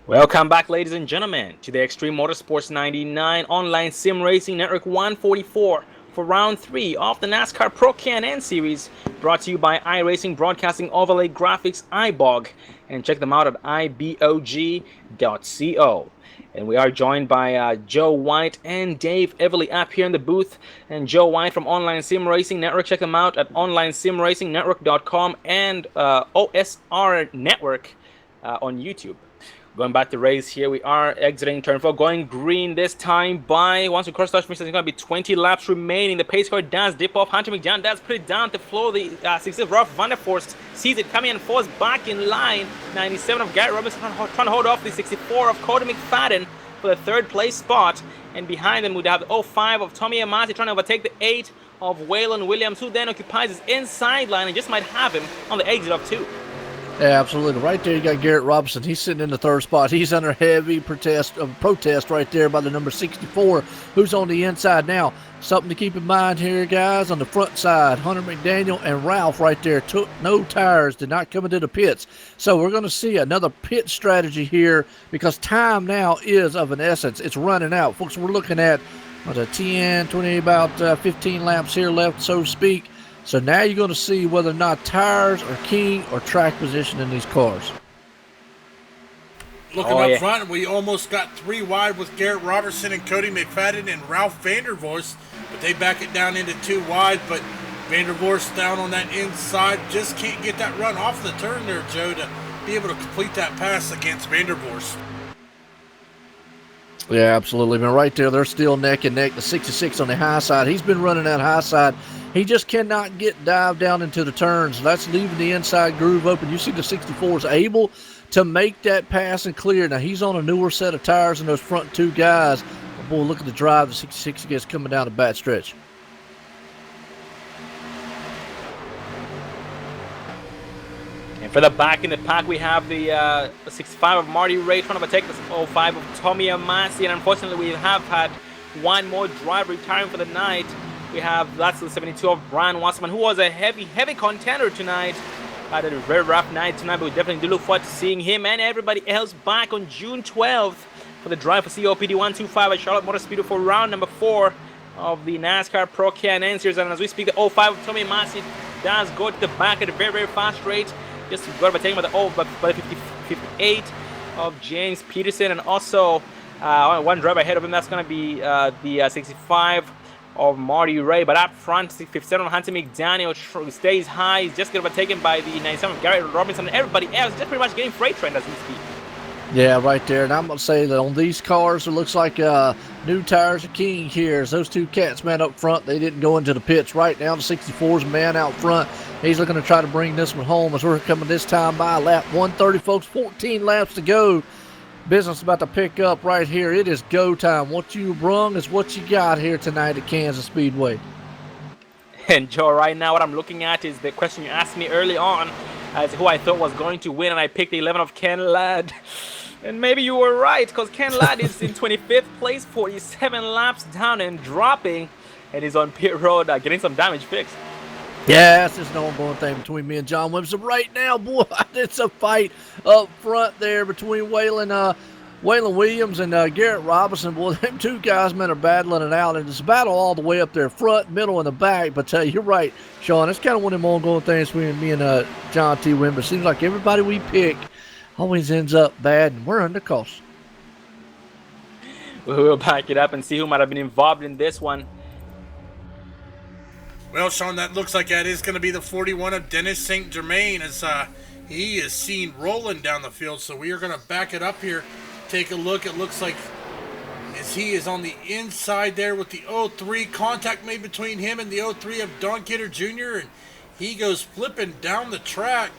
Welcome back, ladies and gentlemen, to the Extreme Motorsports 99 Online Sim Racing Network 144 for round 3 of the NASCAR Pro Can-Am Series, brought to you by iRacing Broadcasting Overlay Graphics iBog, and check them out at ibog.co. And we are joined by Joe White and Dave Everly up here in the booth. And Joe White from Online Sim Racing Network, check them out at onlinesimracingnetwork.com and OSR Network on YouTube. Going back to race here, we are exiting turn 4, going green this time by, once we cross touch, it's going to be 20 laps remaining. The pace car does dip off. Hunter McDown does put it down to floor. The 60th Ralph Vanderforst sees it coming and falls back in line. 97 of Garrett Robinson trying to hold off the 64 of Cody McFadden for the third place spot. And behind them, we'd have the 05 of Tommy Amati trying to overtake the 8 of Waylon Williams, who then occupies his inside line and just might have him on the exit of 2. Yeah, absolutely. Right there, you got Garrett Robinson. He's sitting in the third spot. He's under heavy protest right there by the number 64, who's on the inside now. Something to keep in mind here, guys. On the front side, Hunter McDaniel and Ralph right there took no tires, did not come into the pits. So we're going to see another pit strategy here because time now is of an essence. It's running out. Folks, we're looking at 10, 20, about 15 laps here left, so to speak. So now you're going to see whether or not tires are king or track position in these cars. Looking up front, we almost got 3 wide with Garrett Robertson and Cody McFadden and Ralph Vandervorst, but they back it down into 2 wide. But Vandervorst down on that inside, just can't get that run off the turn there, Joe, to be able to complete that pass against Vandervorst. Yeah, absolutely. But right there, they're still neck and neck. The 66 on the high side, he's been running that high side. He just cannot get dived down into the turns. That's leaving the inside groove open. You see the 64 is able to make that pass and clear. Now, he's on a newer set of tires than those front 2 guys. But boy, look at the drive the 66 gets coming down the back stretch. And for the back in the pack, we have the 65 of Marty Ray trying to overtake the 05 of Tommy Amasi. And unfortunately, we have had one more driver retiring for the night. We have, that's the 72 of Brian Wasserman, who was a heavy contender tonight. Had a very rough night tonight, but we definitely do look forward to seeing him and everybody else back on June 12th for the drive for COPD 125 at Charlotte Motor Speedway for round number 4 of the NASCAR Pro Can-Am Series. And as we speak, the 05 of Tommy Amasi does go to the back at a very fast rate. Just got overtaken by the 58 of James Peterson, and also one driver ahead of him. That's going to be the 65 of Marty Ray. But up front, 57 of Hunter McDaniel stays high. He's just getting overtaken by the 97 of Garrett Robinson, and everybody else just pretty much getting freight trained as we speak. Yeah, right there. And I'm going to say that on these cars, it looks like new tires are king here. As those 2 cats, man, up front, they didn't go into the pits. Right now, the 64's man out front. He's looking to try to bring this one home as we're coming this time by lap 130, folks. 14 laps to go. Business about to pick up right here. It is go time. What you brung is what you got here tonight at Kansas Speedway. And Joe, right now what I'm looking at is the question you asked me early on as who I thought was going to win, and I picked the 11 of Ken Ladd. And maybe you were right, because Ken Ladd is in 25th place, 47 laps down and dropping, and he's on pit road getting some damage fixed. Yeah, that's just an ongoing thing between me and John Williamson. Right now, boy, it's a fight up front there between Waylon Williams and Garrett Robinson. Boy, them 2 guys, man, are battling it out, and it's a battle all the way up there, front, middle, and the back. But you're right, Sean. It's kind of one of them ongoing things between me and John T. Wimber. It seems like everybody we pick always ends up bad, and we're under cost. We'll back it up and see who might have been involved in this one. Well, Sean, that looks like that is going to be the 41 of Dennis St. Germain as he is seen rolling down the field. So we are going to back it up here. Take a look. It looks like as he is on the inside there with the 03. Contact made between him and the 03 of Don Kidder Jr. And he goes flipping down the track.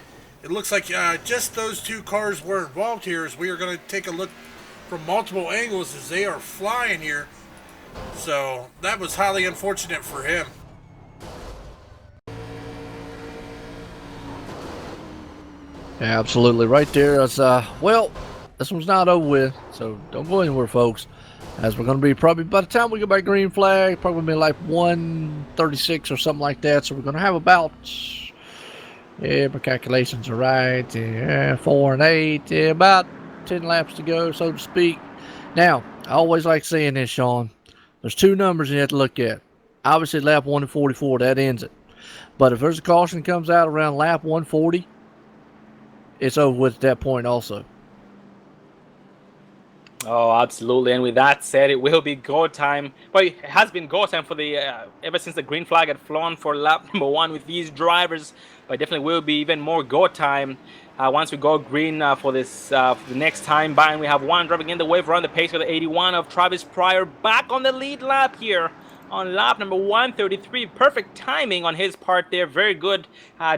It looks like just those 2 cars were involved here as we are going to take a look from multiple angles as they are flying here. So that was highly unfortunate for him. Yeah, absolutely. Right there. As, well, this one's not over with, so don't go anywhere, folks. As we're going to be probably, by the time we get back green flag, probably be like 136 or something like that. So we're going to have about, yeah, my calculations are right, 4 and 8, about 10 laps to go, so to speak. Now, I always like saying this, Sean. There's two numbers you have to look at. Obviously, lap 144, that ends it. But if there's a caution that comes out around lap 140, it's over with at that point also. Oh, absolutely. And with that said, it will be go time. Well, it has been go time for the ever since the green flag had flown for lap number 1 with these drivers. But it definitely will be even more go time once we go green for this for the next time by. And we have one driving in the wave around the pace for the 81 of Travis Pryor back on the lead lap here on lap number 133. Perfect timing on his part there. Very good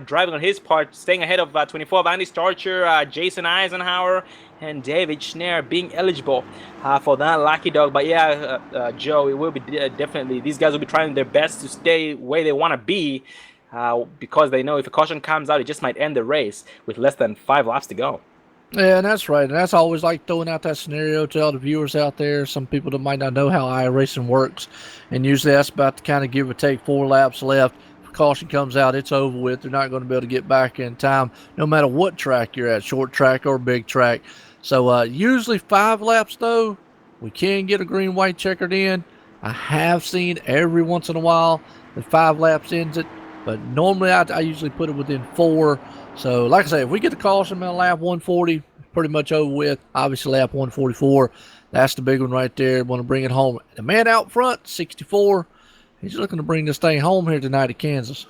driving on his part, staying ahead of 24 of Andy Starcher, Jason Eisenhower, and David Schneer being eligible for that lucky dog. But yeah, Joe, it will be definitely, these guys will be trying their best to stay where they want to be because they know if a caution comes out, it just might end the race with less than 5 laps to go. Yeah, and that's right. And that's always like throwing out that scenario to all the viewers out there. Some people that might not know how iRacing works. And usually that's about to kind of give or take 4 laps left. If caution comes out, it's over with. They're not going to be able to get back in time, no matter what track you're at, short track or big track. So usually 5 laps, though, we can get a green-white checkered in. I have seen every once in a while that 5 laps ends it. But normally I usually put it within 4. So, like I say, if we get the caution on lap 140, pretty much over with. Obviously, lap 144, that's the big one right there. Want to bring it home. The man out front, 64, he's looking to bring this thing home here tonight at Kansas.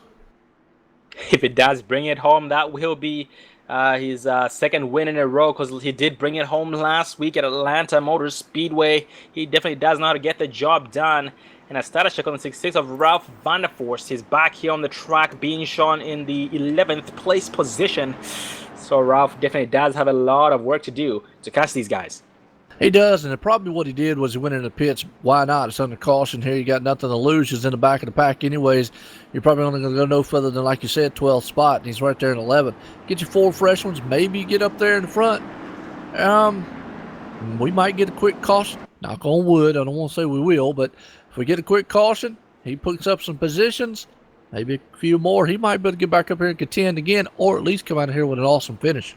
If it does bring it home, that will be his second win in a row, because he did bring it home last week at Atlanta Motor Speedway. He definitely does know how to get the job done. And a status check on the 66 of Ralph Van der Forst. He's back here on the track, being shown in the 11th place position. So Ralph definitely does have a lot of work to do to catch these guys. He does, and probably what he did was he went in the pits. Why not? It's under caution here. You got nothing to lose. He's in the back of the pack anyways. You're probably only going to go no further than, like you said, 12th spot, and he's right there in 11th. Get your 4 fresh ones. Maybe you get up there in the front. We might get a quick caution. Knock on wood. I don't want to say we will, but if we get a quick caution, he picks up some positions, maybe a few more, he might be able to get back up here and contend again, or at least come out of here with an awesome finish.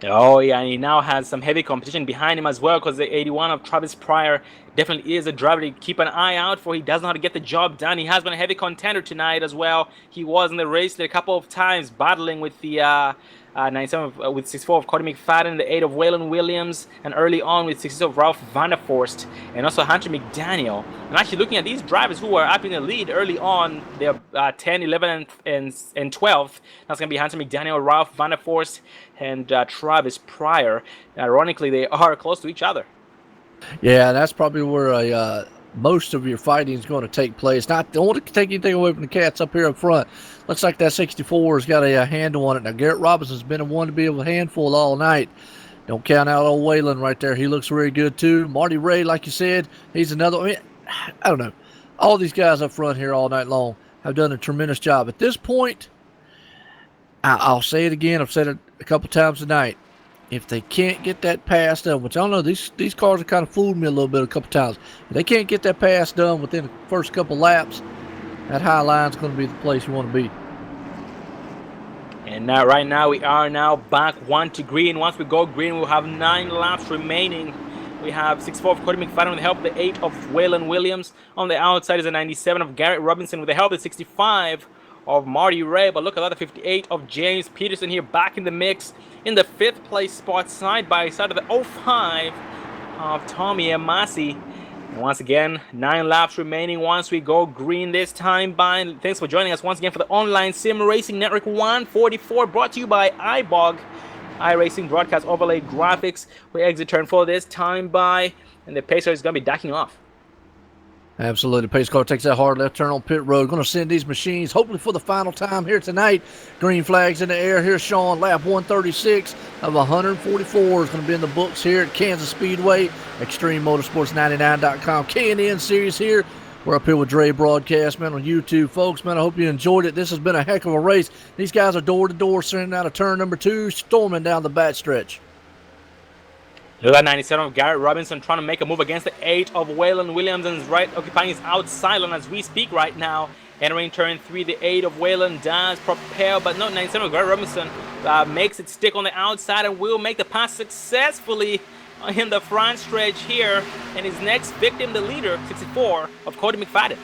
Oh, yeah, and he now has some heavy competition behind him as well, because the 81 of Travis Pryor definitely is a driver to keep an eye out for. He does know how to get the job done. He has been a heavy contender tonight as well. He was in the race a couple of times, battling with the 97 with 64 of Cody McFadden, the 8 of Waylon Williams, and early on with 66 of Ralph Van der Forst, and also Hunter McDaniel. And actually looking at these drivers who are up in the lead early on, they're 10, 11, and 12th. That's going to be Hunter McDaniel, Ralph Van der Forst, and Travis Pryor. Ironically, they are close to each other. Yeah, that's probably where most of your fighting is going to take place. Don't want to take anything away from the cats up here up front. Looks like that 64 has got a handle on it. Now, Garrett Robinson's been one to be able to handful all night. Don't count out old Waylon right there. He looks really good, too. Marty Ray, like you said, he's another. I don't know. All these guys up front here all night long have done a tremendous job. At this point, I'll say it again. I've said it a couple times tonight. If they can't get that pass done, which I don't know, these cars have kind of fooled me a little bit a couple times. If they can't get that pass done within the first couple laps, that high line's going to be the place you want to be. And now, right now, we are now back 1 to green. Once we go green, we'll have 9 laps remaining. We have 64 of Cody McFadden with the help of the 8 of Waylon Williams. On the outside is a 97 of Garrett Robinson with the help of the 65 of Marty Ray. But look at that, the 58 of James Peterson here back in the mix. In the 5th place spot, side by side of the 05 of Tommy Amasi. And once again, 9 laps remaining once we go green this time by. Thanks for joining us once again for the Online Sim Racing Network 144, brought to you by iBog, iRacing Broadcast Overlay Graphics. We exit turn 4 this time by, and the pacer is going to be backing off. Absolutely. Pace car takes that hard left turn on pit road. Going to send these machines, hopefully for the final time here tonight. Green flags in the air. Here's Sean, lap 136 of 144 is going to be in the books here at Kansas Speedway. ExtremeMotorsports99.com. K&N series here. We're up here with Dre Broadcast, man, on YouTube. Folks, man, I hope you enjoyed it. This has been a heck of a race. These guys are door-to-door, sending out of turn number 2, storming down the back stretch. Look at 97 of Garrett Robinson trying to make a move against the 8 of Waylon Williams, and is right occupying his outside line as we speak right now. Entering turn 3, the 8 of Waylon does propel, but no, 97 of Gary Robinson makes it stick on the outside and will make the pass successfully in the front stretch here. And his next victim, the leader, 64 of Cody McFadden.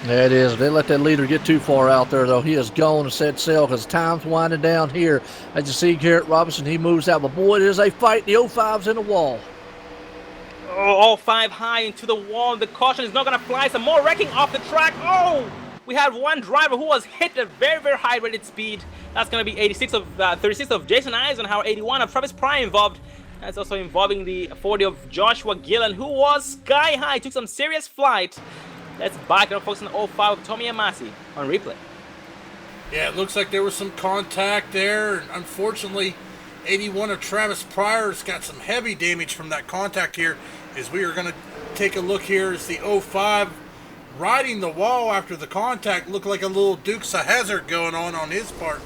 Yeah, it is. They let that leader get too far out there, though. He has gone and set sail because time's winding down here. As you see, Garrett Robinson, he moves out. But, boy, it is a fight. The 05's in the wall. Oh, all 5 high into the wall. The caution is not going to fly. Some more wrecking off the track. Oh! We had one driver who was hit at very, very high rated speed. That's going to be 36 of Jason Eisenhower, 81 of Travis Pryor involved. That's also involving the 40 of Joshua Gillen, who was sky high, took some serious flight. Let's back up, folks, on the 05 of Tommy Amasi on replay. Yeah, it looks like there was some contact there. Unfortunately, 81 of Travis Pryor's got some heavy damage from that contact here. As we are going to take a look here as the 05 riding the wall after the contact. Looked like a little Dukes of Hazzard going on his part.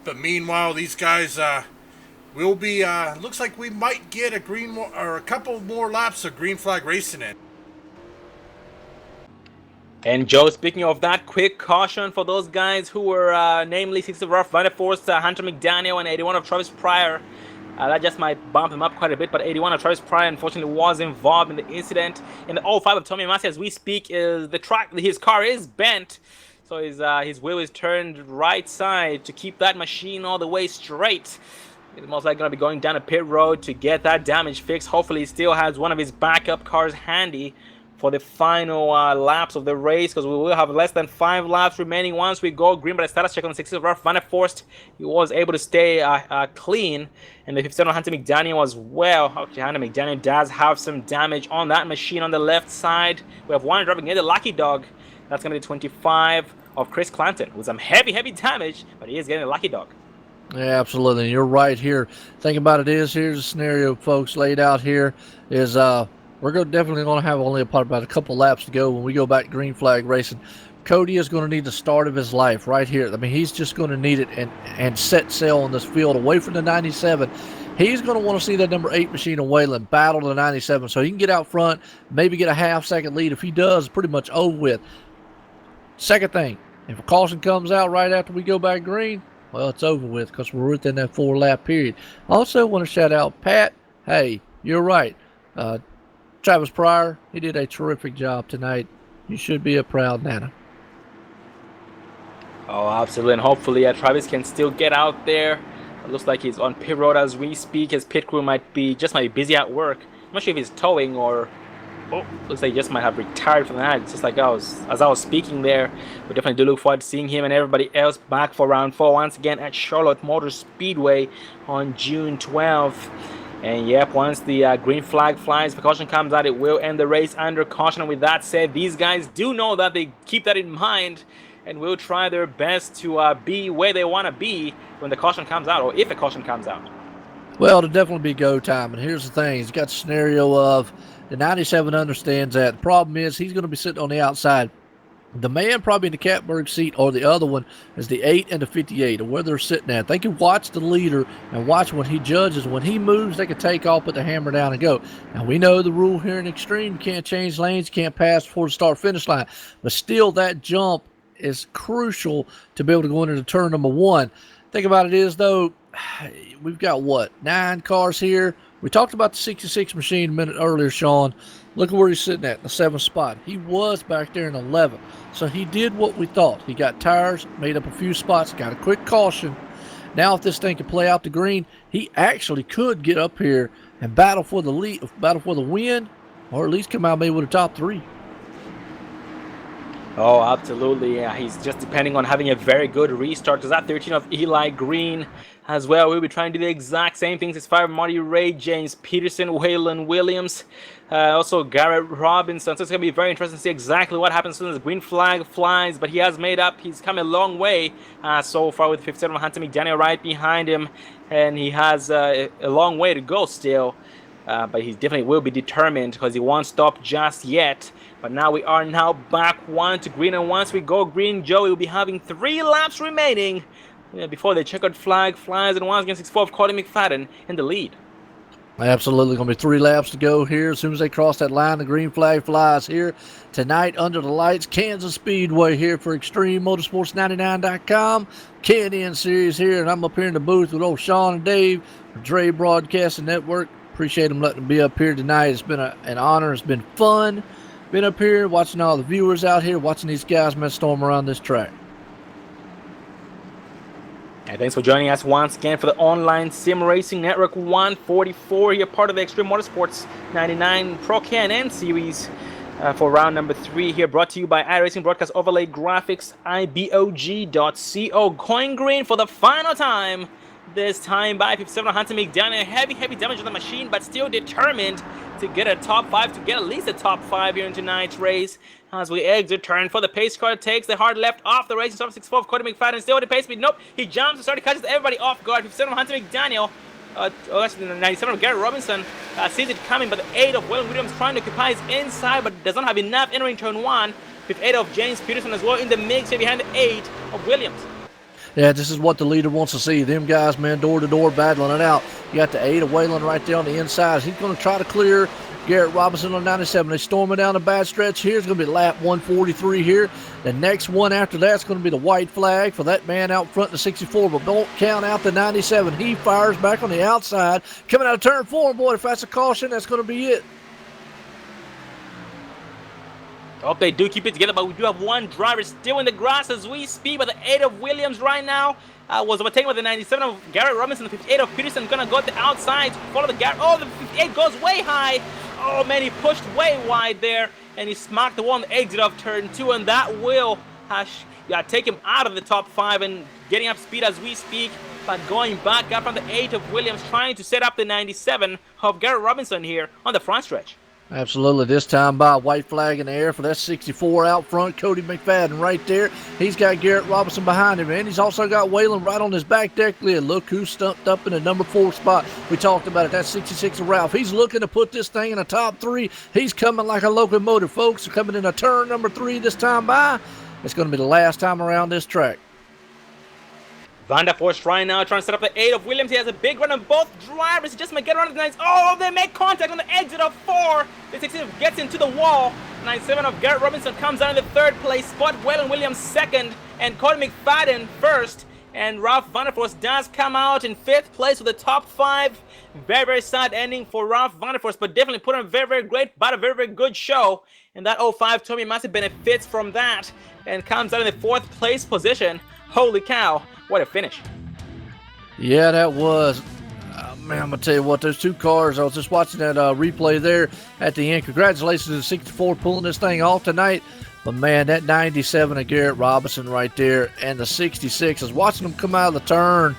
But meanwhile, these guys will be, looks like we might get a couple more laps of green flag racing in. And Joe, speaking of that, quick caution for those guys who were namely 60 of Ralph Vanderforst, Hunter McDaniel, and 81 of Travis Pryor. That just might bump him up quite a bit, but 81 of Travis Pryor unfortunately was involved in the incident. In the 05 of Tommy Amasi, as we speak, his car is bent, so his wheel is turned right side to keep that machine all the way straight. He's most likely going to be going down a pit road to get that damage fixed. Hopefully he still has one of his backup cars handy for the final laps of the race, because we will have less than 5 laps remaining once we go green. But a status check on the 60 of Ralph Vanderforst. He was able to stay clean, and the 57 of Hunter McDaniel as well. Okay, Hunter McDaniel does have some damage on that machine on the left side. We have one driving near the Lucky Dog. That's going to be 25 of Chris Clanton with some heavy damage, but he is getting a Lucky Dog. Yeah, absolutely. You're right here. Think about it is, here's the scenario, folks, laid out here is we're definitely going to have only about a couple laps to go when we go back to green flag racing. Cody is going to need the start of his life right here. I mean, he's just going to need it and set sail on this field away from the 97. He's going to want to see that number 8 machine of Waylon battle the 97 so he can get out front, maybe get a half-second lead. If he does, pretty much over with. Second thing, if a caution comes out right after we go back green, well, it's over with because we're within that 4-lap period. Also want to shout out Pat. Hey, you're right. Travis Pryor, he did a terrific job tonight. You should be a proud Nana. Oh, absolutely. And hopefully Travis can still get out there. It looks like he's on pit road as we speak. His pit crew might be busy at work. I'm not sure if he's towing or... Oh, looks like he just might have retired from that. It's just like as I was speaking there. We definitely do look forward to seeing him and everybody else back for round 4 once again at Charlotte Motor Speedway on June 12th. And yep, once the green flag flies, the caution comes out, it will end the race under caution. And with that said, these guys do know that they keep that in mind and will try their best to be where they want to be when the caution comes out, or if the caution comes out. Well, it'll definitely be go time. And here's the thing. He's got the scenario of the 97 understands that. The problem is he's going to be sitting on the outside. The man probably in the catbird seat or the other one is the 8 and the 58, or where they're sitting at. They can watch the leader and watch when he judges. When he moves, they can take off, put the hammer down, and go. Now, we know the rule here in Extreme. You can't change lanes, you can't pass before the start-finish line. But still, that jump is crucial to be able to go into turn number 1. Think about it is, though, we've got, 9 cars here. We talked about the 66 machine a minute earlier, Sean. Look at where he's sitting at, the 7th spot. He was back there in 11th. So he did what we thought. He got tires, made up a few spots, got a quick caution. Now if this thing can play out the green, he actually could get up here and battle for the lead, battle for the win, or at least come out maybe with a top 3. Oh, absolutely. Yeah, he's just depending on having a very good restart, because that 13 of Eli Green as well, we'll be trying to do the exact same things. It's 5 Marty Ray, James Peterson, Waylon Williams, also Garrett Robinson. So it's going to be very interesting to see exactly what happens when the green flag flies, but he has made up. He's come a long way so far with 57 Hunter McDaniel right behind him, and he has a long way to go still. But he definitely will be determined because he won't stop just yet. But now we are back 1 to green, and once we go green, Joey will be having 3 laps remaining before the checkered flag flies, and once again 6-4 of Cody McFadden in the lead. Absolutely. Going to be 3 laps to go here. As soon as they cross that line, the green flag flies here tonight under the lights. Kansas Speedway here for ExtremeMotorsports99.com. K&N Series here, and I'm up here in the booth with old Sean and Dave from Dre Broadcasting Network. Appreciate them letting me be up here tonight. It's been an honor. It's been fun. Been up here watching all the viewers out here, watching these guys, man, storm around this track. And thanks for joining us once again for the Online Sim Racing Network 144. You're part of the Extreme Motorsports 99 Pro K&N Series for round number 3 here, brought to you by iRacing Broadcast Overlay Graphics, ibog.co. Going green for the final time. This time by 57 Hunter McDaniel. Heavy damage on the machine, but still determined to get a top 5, to get at least a top 5 here in tonight's race. As we exit turn for the pace car, takes the hard left off the racing stop. 6-4 of Cody McFadden, still at the pace speed. Nope, he jumps and starts, catches everybody off guard. 57 of Hunter McDaniel. Actually, the 97 of Garrett Robinson sees it coming, but the 8 of Will Williams trying to occupy his inside, but does not have enough entering turn 1. 58 of James Peterson as well in the mix here behind the 8 of Williams. Yeah, this is what the leader wants to see. Them guys, man, door to door battling it out. You got the 8 of Waylon right there on the inside. He's going to try to clear Garrett Robinson on 97. They storming down a bad stretch here. It's going to be lap 143 here. The next one after that's going to be the white flag for that man out front in the 64. But don't count out the 97. He fires back on the outside. Coming out of turn 4, boy, if that's a caution, that's going to be it. Hope they do keep it together, but we do have one driver still in the grass as we speak. But the 8 of Williams right now was overtaken by the 97 of Garrett Robinson. The 58 of Peterson gonna go to the outside to follow the Garrett. Oh, the 58 goes way high. Oh man, he pushed way wide there, and he smacked the wall on the exit of turn 2, and that will take him out of the top 5 and getting up speed as we speak. But going back up from the 8 of Williams, trying to set up the 97 of Garrett Robinson here on the front stretch. Absolutely. This time by a white flag in the air for that 64 out front. Cody McFadden right there. He's got Garrett Robinson behind him, and he's also got Waylon right on his back deck lid. Look who's stumped up in the number 4 spot. We talked about it. That's 66 of Ralph. He's looking to put this thing in the top 3. He's coming like a locomotive, folks. Coming in a turn number 3 this time by. It's going to be the last time around this track. Vanderforst right now trying to set up the 8 of Williams. He has a big run on both drivers. He just might get around the 9. Oh, they make contact on the exit of 4. The 16 gets into the wall. 97 of Garrett Robinson comes out in the 3rd place spot. Waylon Williams 2nd and Cody McFadden 1st. And Ralph Vanderforst does come out in 5th place with the top 5. Very sad ending for Ralph Vanderforst, but definitely put on a very great, but a very good show. And that 05 Tommy Massey benefits from that and comes out in the 4th place position. Holy cow, what a finish. Yeah, that was. Man, I'm going to tell you what, those 2 cars, I was just watching that replay there at the end. Congratulations to the 64 pulling this thing off tonight. But, man, that 97 of Garrett Robinson right there and the 66, I was watching them come out of the turn.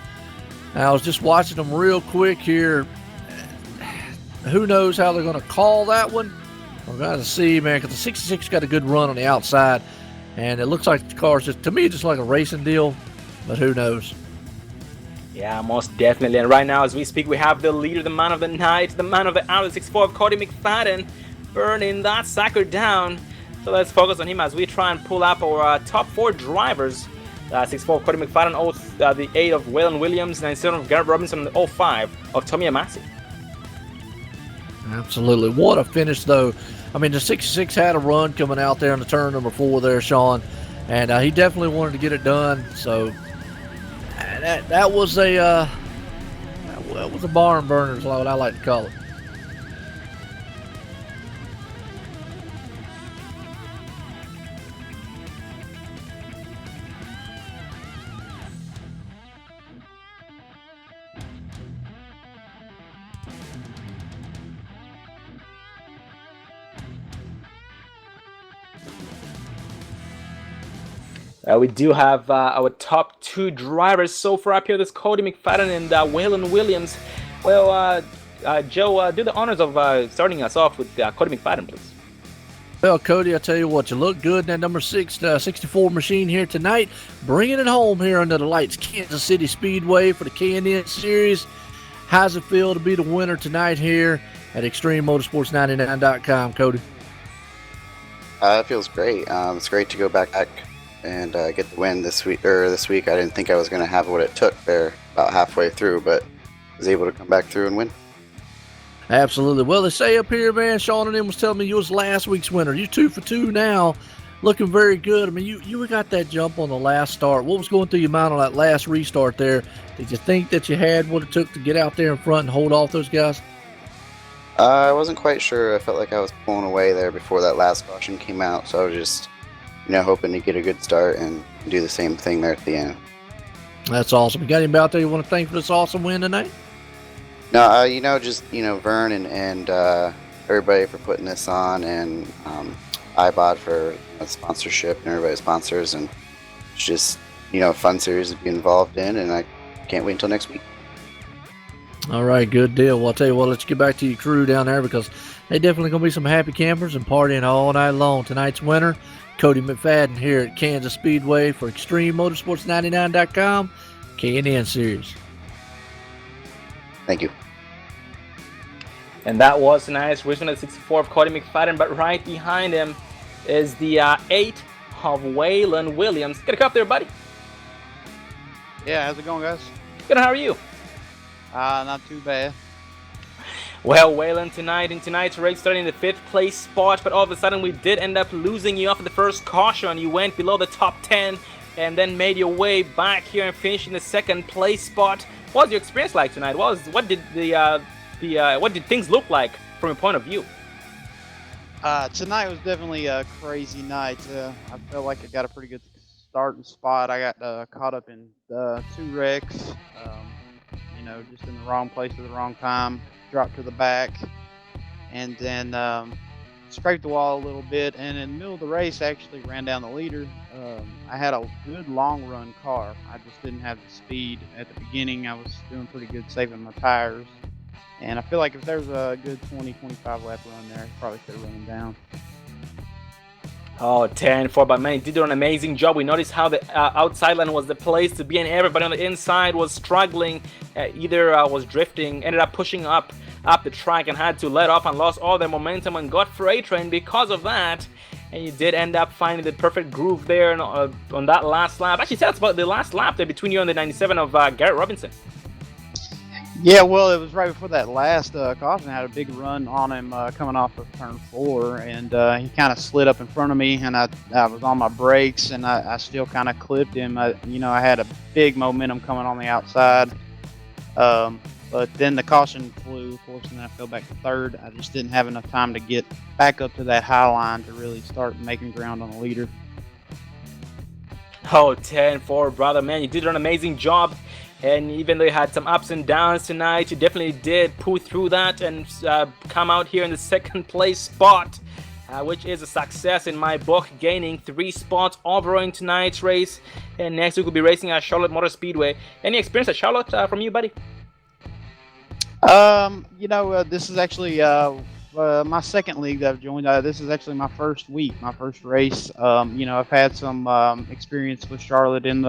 And I was just watching them real quick here. Who knows how they're going to call that one? We're going to see, man, because the 66 got a good run on the outside. And it looks like the car's just, to me, just like a racing deal, but who knows? Yeah, most definitely. And right now, as we speak, we have the leader, the man of the night, the man of the hour, the 64 of Cody McFadden, burning that sucker down. So let's focus on him as we try and pull up our top 4 drivers. 64 of Cody McFadden, the 8 of Waylon Williams, 97 of Garrett Robinson, and the 05 of Tommy Massey. Absolutely. What a finish, though. I mean, the 66 had a run coming out there in the turn number 4 there, Sean, and he definitely wanted to get it done. So that was a barn burner, is what I like to call it. We do have our top 2 drivers so far up here. This Cody McFadden and Waylon Williams. Well, Joe, do the honors of starting us off with Cody McFadden, please. Well, Cody, I tell you what, you look good in that number 6, 64 machine here tonight. Bringing it home here under the lights. Kansas City Speedway for the K&N Series. How's it feel to be the winner tonight here at ExtremeMotorsports99.com, Cody? It feels great. It's great to go back and get the win this week. I didn't think I was going to have what it took there about halfway through, but was able to come back through and win. Absolutely. Well, they say up here, man, Sean and them was telling me you was last week's winner. You 2 for 2 now, looking very good. I mean, you got that jump on the last start. What was going through your mind on that last restart there? Did you think that you had what it took to get out there in front and hold off those guys? I wasn't quite sure. I felt like I was pulling away there before that last caution came out, so I was just, hoping to get a good start and do the same thing there at the end. That's awesome. You got anybody out there you want to thank for this awesome win tonight? No, just Vern and everybody for putting this on, and iBot for sponsorship and everybody sponsors, and it's just a fun series to be involved in, and I can't wait until next week. All right, good deal. Well, I'll tell you what, let's get back to your crew down there because they definitely going to be some happy campers and partying all night long. Tonight's winner, Cody McFadden here at Kansas Speedway for ExtremeMotorsports99.com K&N Series. Thank you. And that was tonight's race winner, 64 of Cody McFadden, but right behind him is the 8 of Waylon Williams. Get a cup there, buddy. Yeah, how's it going, guys? Good, how are you? Not too bad. Well, Waylon, in tonight's race, starting in the 5th place spot, but all of a sudden we did end up losing you after the first caution. You went below the top 10 and then made your way back here and finished in the 2nd place spot. What was your experience like tonight? What did things look like from your point of view? Tonight was definitely a crazy night. I felt like I got a pretty good starting spot. I got caught up in 2 wrecks. Just in the wrong place at the wrong time. Dropped to the back, and then scraped the wall a little bit. And in the middle of the race, I actually ran down the leader. I had a good long run car. I just didn't have the speed at the beginning. I was doing pretty good saving my tires. And I feel like if there's a good 20-25 lap run there, I probably could have run him down. Oh, 10-4, but man, he did an amazing job. We noticed how the outside line was the place to be, and everybody on the inside was struggling. Either was drifting, ended up pushing up the track and had to let off and lost all their momentum and got freight train because of that. And you did end up finding the perfect groove there on that last lap. Actually, tell us about the last lap there between you and the 97 of Garrett Robinson. Yeah, well, it was right before that last caution. I had a big run on him coming off of turn 4, and he kind of slid up in front of me, and I was on my brakes, and I still kind of clipped him. I had a big momentum coming on the outside, but then the caution flew, of course, and I fell back to 3rd. I just didn't have enough time to get back up to that high line to really start making ground on the leader. Oh, 10-4, brother, man, you did an amazing job. And even though you had some ups and downs tonight, you definitely did pull through that and come out here in the 2nd place spot, which is a success in my book, gaining 3 spots overall in tonight's race. And next week we'll be racing at Charlotte Motor Speedway. Any experience at Charlotte from you, buddy? This is actually my 2nd league that I've joined. This is actually my first week, my first race. I've had some experience with Charlotte in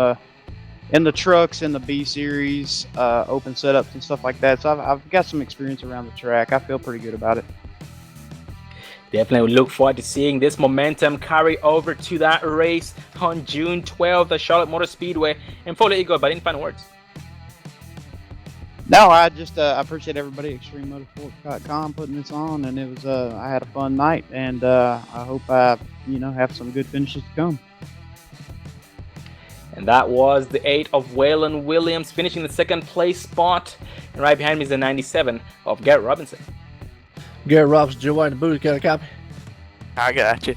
the trucks, in the B series, open setups and stuff like that. So I've got some experience around the track. I feel pretty good about it. Definitely look forward to seeing this momentum carry over to that race on June 12th at Charlotte Motor Speedway. And before I let you go, but any final words? No, I just I appreciate everybody at ExtremeMotorsports.com putting this on, and it was I had a fun night, and I hope I have some good finishes to come. And that was the 8 of Waylon Williams, finishing the 2nd place spot. And right behind me is the 97 of Garrett Robinson. Garrett Robinson, Joe White in the booth. Got a copy? I got you.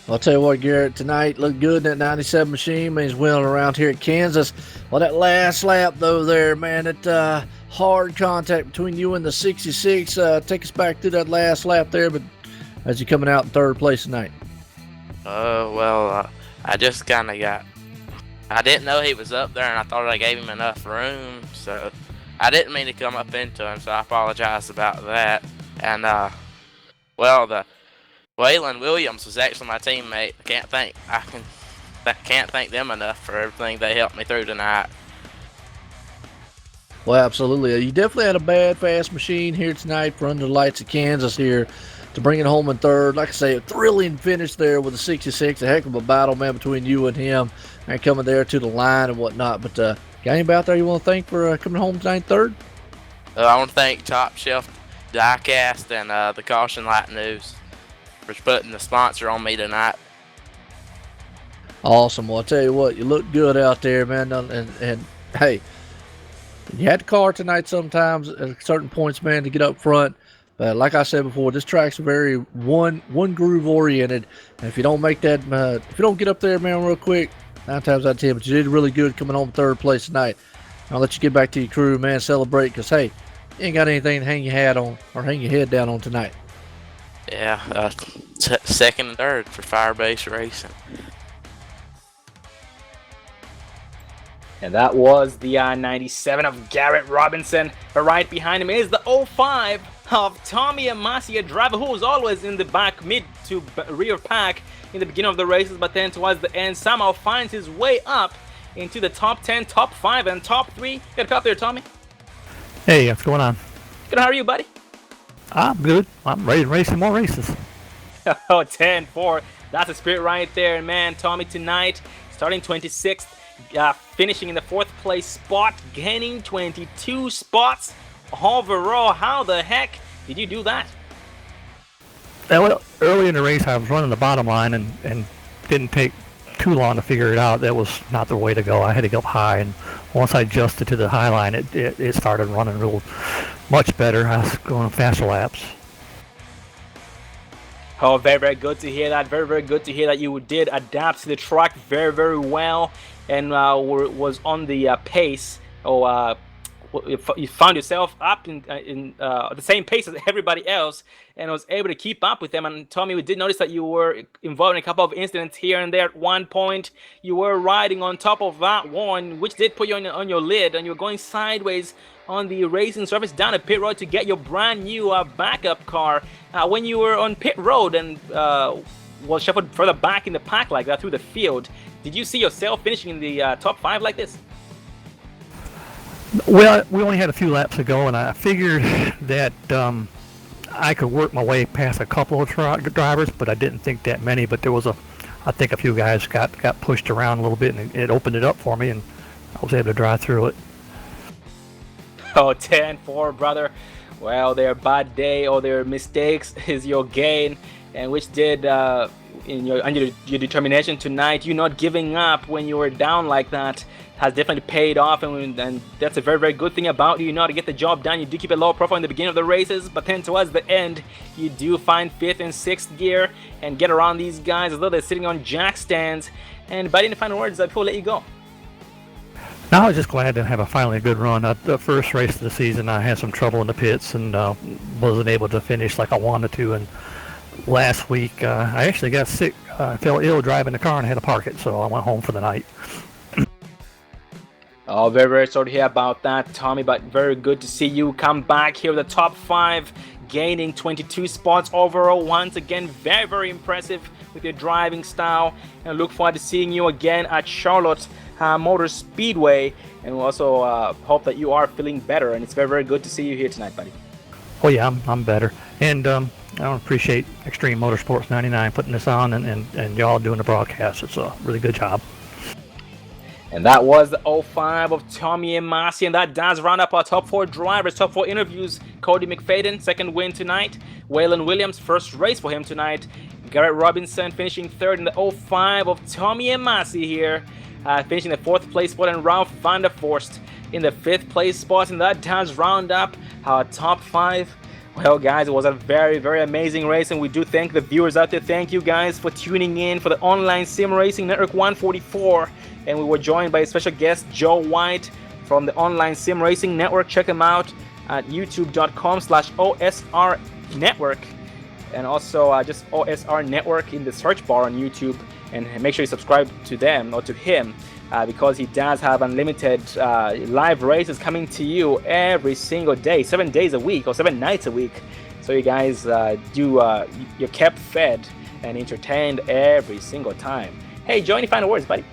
I'll tell you what, Garrett, tonight looked good in that 97 machine. Man, he's wheeling around here at Kansas. Well, that last lap, though, there, man, that hard contact between you and the 66. Take us back through that last lap there, but as you're coming out in 3rd place tonight. I just kind of I didn't know he was up there, and I thought I gave him enough room, so I didn't mean to come up into him, so I apologize about that. And, the Waylon Williams was actually my teammate. I can't thank them enough for everything they helped me through tonight. Well, absolutely. You definitely had a bad, fast machine here tonight for under the lights of Kansas here to bring it home in 3rd. Like I say, a thrilling finish there with the 66. A heck of a battle, man, between you and him and coming there to the line and whatnot. But got anybody out there you want to thank for coming home tonight 3rd? I want to thank Top Shelf Diecast and the Caution Light News for putting the sponsor on me tonight. Awesome. Well, I'll tell you what, you look good out there, man. And hey, you had the car tonight sometimes at certain points, man, to get up front. But like I said before, this track's very one groove oriented. And if you don't make that, if you don't get up there, man, real quick, 9 times out of 10, but you did really good coming home third place tonight. I'll let you get back to your crew, man, celebrate, because, hey, you ain't got anything to hang your hat on or hang your head down on tonight. Yeah, second and third for Firebase Racing. And that was the 97 of Garrett Robinson. But right behind him is the 05 of Tommy Amasi, a driver who was always in the back, mid to rear pack in the beginning of the races, but then towards the end somehow finds his way up into the top 10, top 5, and top 3. Got a cup there, Tommy. Hey, what's going on? Good, how are you, buddy? I'm good. I'm ready to race some more races. Oh, 10-4. That's a spirit right there, man. Tommy tonight, starting 26th. Finishing in the 4th place spot, gaining 22 spots overall. How the heck did you do that? Well, early in the race, I was running the bottom line and didn't take too long to figure it out. That was not the way to go. I had to go high, and once I adjusted to the high line, it started running real much better. I was going faster laps. Oh, very, very good to hear that. Very, very good to hear that you did adapt to the track very, very well and was on the pace. You found yourself up in the same pace as everybody else and was able to keep up with them. And Tommy, we did notice that you were involved in a couple of incidents here and there. At one point, you were riding on top of that one, which did put you on your lid, and you were going sideways on the racing surface down a pit road to get your brand new backup car. When you were on pit road and was shuffled further back in the pack like that through the field, did you see yourself finishing in the top 5 like this? Well, we only had a few laps to go, and I figured that I could work my way past a couple of drivers, but I didn't think that many. But there was I think a few guys got pushed around a little bit, and it opened it up for me, and I was able to drive through it. Oh, 10-4, brother. Well, their bad day or their mistakes is your gain, and which did in your determination tonight. You not giving up when you were down like that has definitely paid off, and that's a very, very good thing about you. You know how to get the job done. You do keep a low profile in the beginning of the races, but then towards the end, you do find 5th and 6th gear and get around these guys as though they're sitting on jack stands. And by the final words, before I let you go. Now, I was just glad to have finally a good run. The first race of the season, I had some trouble in the pits and wasn't able to finish like I wanted to. And last week, I actually got sick. I fell ill driving the car and had to park it, so I went home for the night. Oh, very, very sorry to hear about that, Tommy, but very good to see you come back here with the top 5, gaining 22 spots overall. Once again, very, very impressive with your driving style, and I look forward to seeing you again at Charlotte Motor Speedway, and we also hope that you are feeling better, and it's very, very good to see you here tonight, buddy. Oh yeah, I'm better, and I appreciate Extreme Motorsports 99 putting this on, and y'all doing the broadcast. It's a really good job. And that was the 05 of Tommy Amasi, and that does round up our top 4 drivers, top 4 interviews. Cody McFadden, 2nd win tonight. Waylon Williams, 1st race for him tonight. Garrett Robinson finishing 3rd in the 05 of Tommy Amasi here, finishing the 4th place spot, and Ralph van der Forst in the 5th place spot. And that does round up our top 5. Well, guys, it was a very, very amazing race, and we do thank the viewers out there. Thank you guys for tuning in for the Online Sim Racing Network 144. And we were joined by a special guest, Joe White from the Online Sim Racing Network. Check him out at youtube.com/OSR Network, and also just OSR Network in the search bar on YouTube. And make sure you subscribe to them or to him because he does have unlimited live races coming to you every single day, 7 days a week or 7 nights a week. So you guys you're kept fed and entertained every single time. Hey, Joe, any final words, buddy?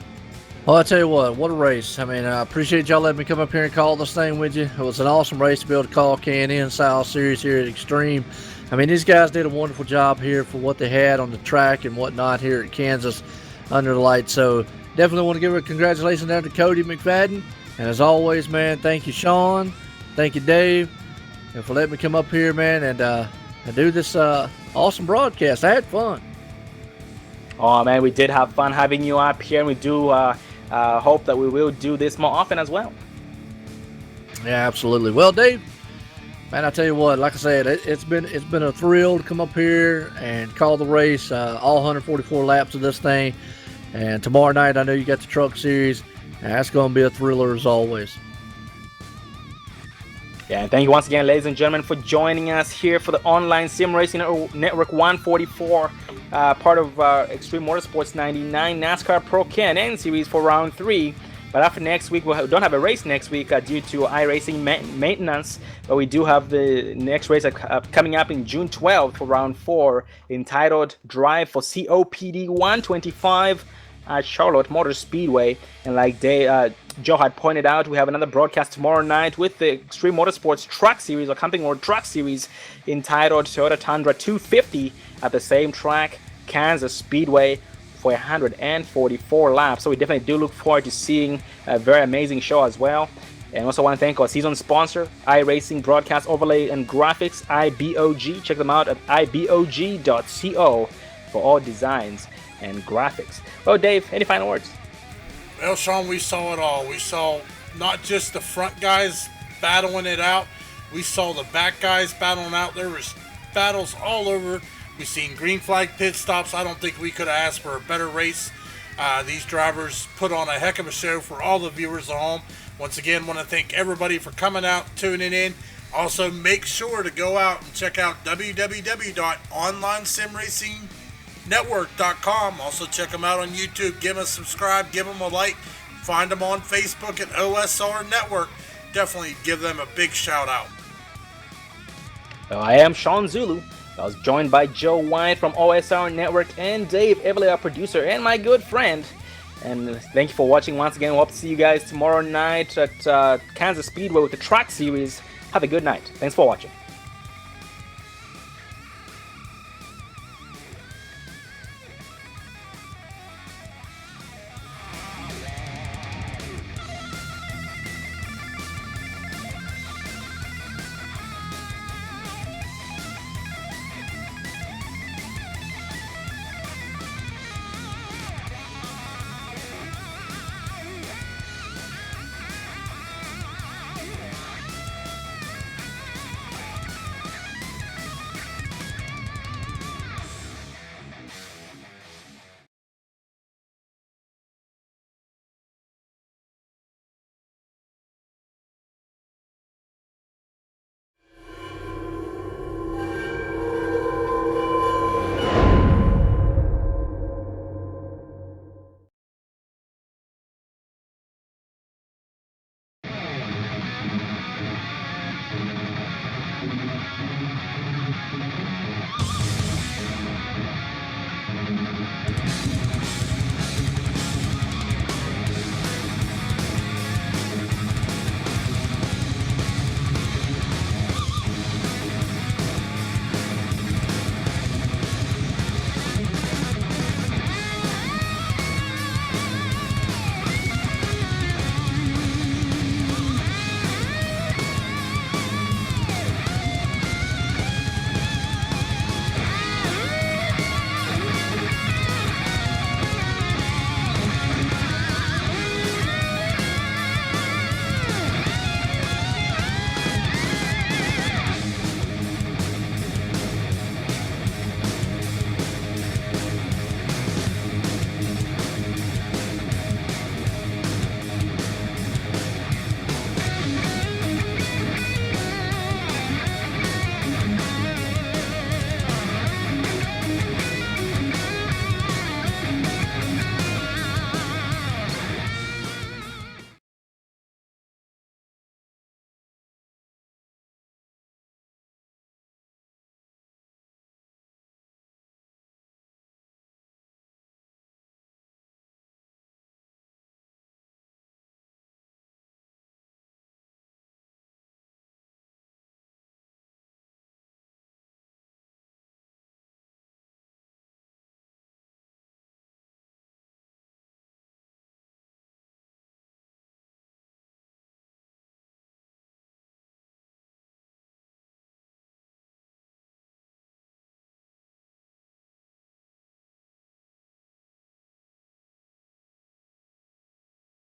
Well, I'll tell you what a race. I mean, I appreciate y'all letting me come up here and call this thing with you. It was an awesome race to be able to call Can-In Style Series here at Extreme. I mean, these guys did a wonderful job here for what they had on the track and whatnot here at Kansas under the lights. So definitely want to give a congratulations there to Cody McFadden. And as always, man, thank you, Sean. Thank you, Dave. and for letting me come up here, man, and do this awesome broadcast. I had fun. Oh man, we did have fun having you up here, and we do hope that we will do this more often as well. Yeah, absolutely. Well, Dave, man, I tell you what, like I said, it's been a thrill to come up here and call the race, all 144 laps of this thing. And tomorrow night, I know you got the Truck Series, and that's going to be a thriller as always. Yeah, and thank you once again, ladies and gentlemen, for joining us here for the Online Sim Racing Network 144, part of Extreme Motorsports 99 NASCAR Pro Can-Am Series for Round 3. But after next week, we don't have a race next week due to iRacing maintenance. But we do have the next race coming up in June 12th for Round 4, entitled Drive for COPD 125 at Charlotte Motor Speedway. And like Joe had pointed out, we have another broadcast tomorrow night with the Extreme Motorsports Truck Series, or Camping World Truck Series, entitled Toyota Tundra 250 at the same track, Kansas Speedway, for 144 laps. So we definitely do look forward to seeing a very amazing show as well. And also want to thank our season sponsor, iRacing Broadcast Overlay and Graphics, IBOG. Check them out at ibog.co for all designs and graphics. Well, Dave, any final words? Well, Sean, we saw it all. We saw not just the front guys battling it out. We saw the back guys battling out. There was battles all over. We've seen green flag pit stops. I don't think we could have asked for a better race. These drivers put on a heck of a show for all the viewers at home. Once again, want to thank everybody for coming out, tuning in. Also, make sure to go out and check out www.onlinesimracingnetwork.com. Also, check them out on YouTube. Give them a subscribe. Give them a like. Find them on Facebook at OSR Network. Definitely give them a big shout out. Well, I am Sean Zulu. I was joined by Joe White from OSR Network and Dave Everly, our producer and my good friend. And thank you for watching once again. We hope to see you guys tomorrow night at Kansas Speedway with the Truck Series. Have a good night. Thanks for watching.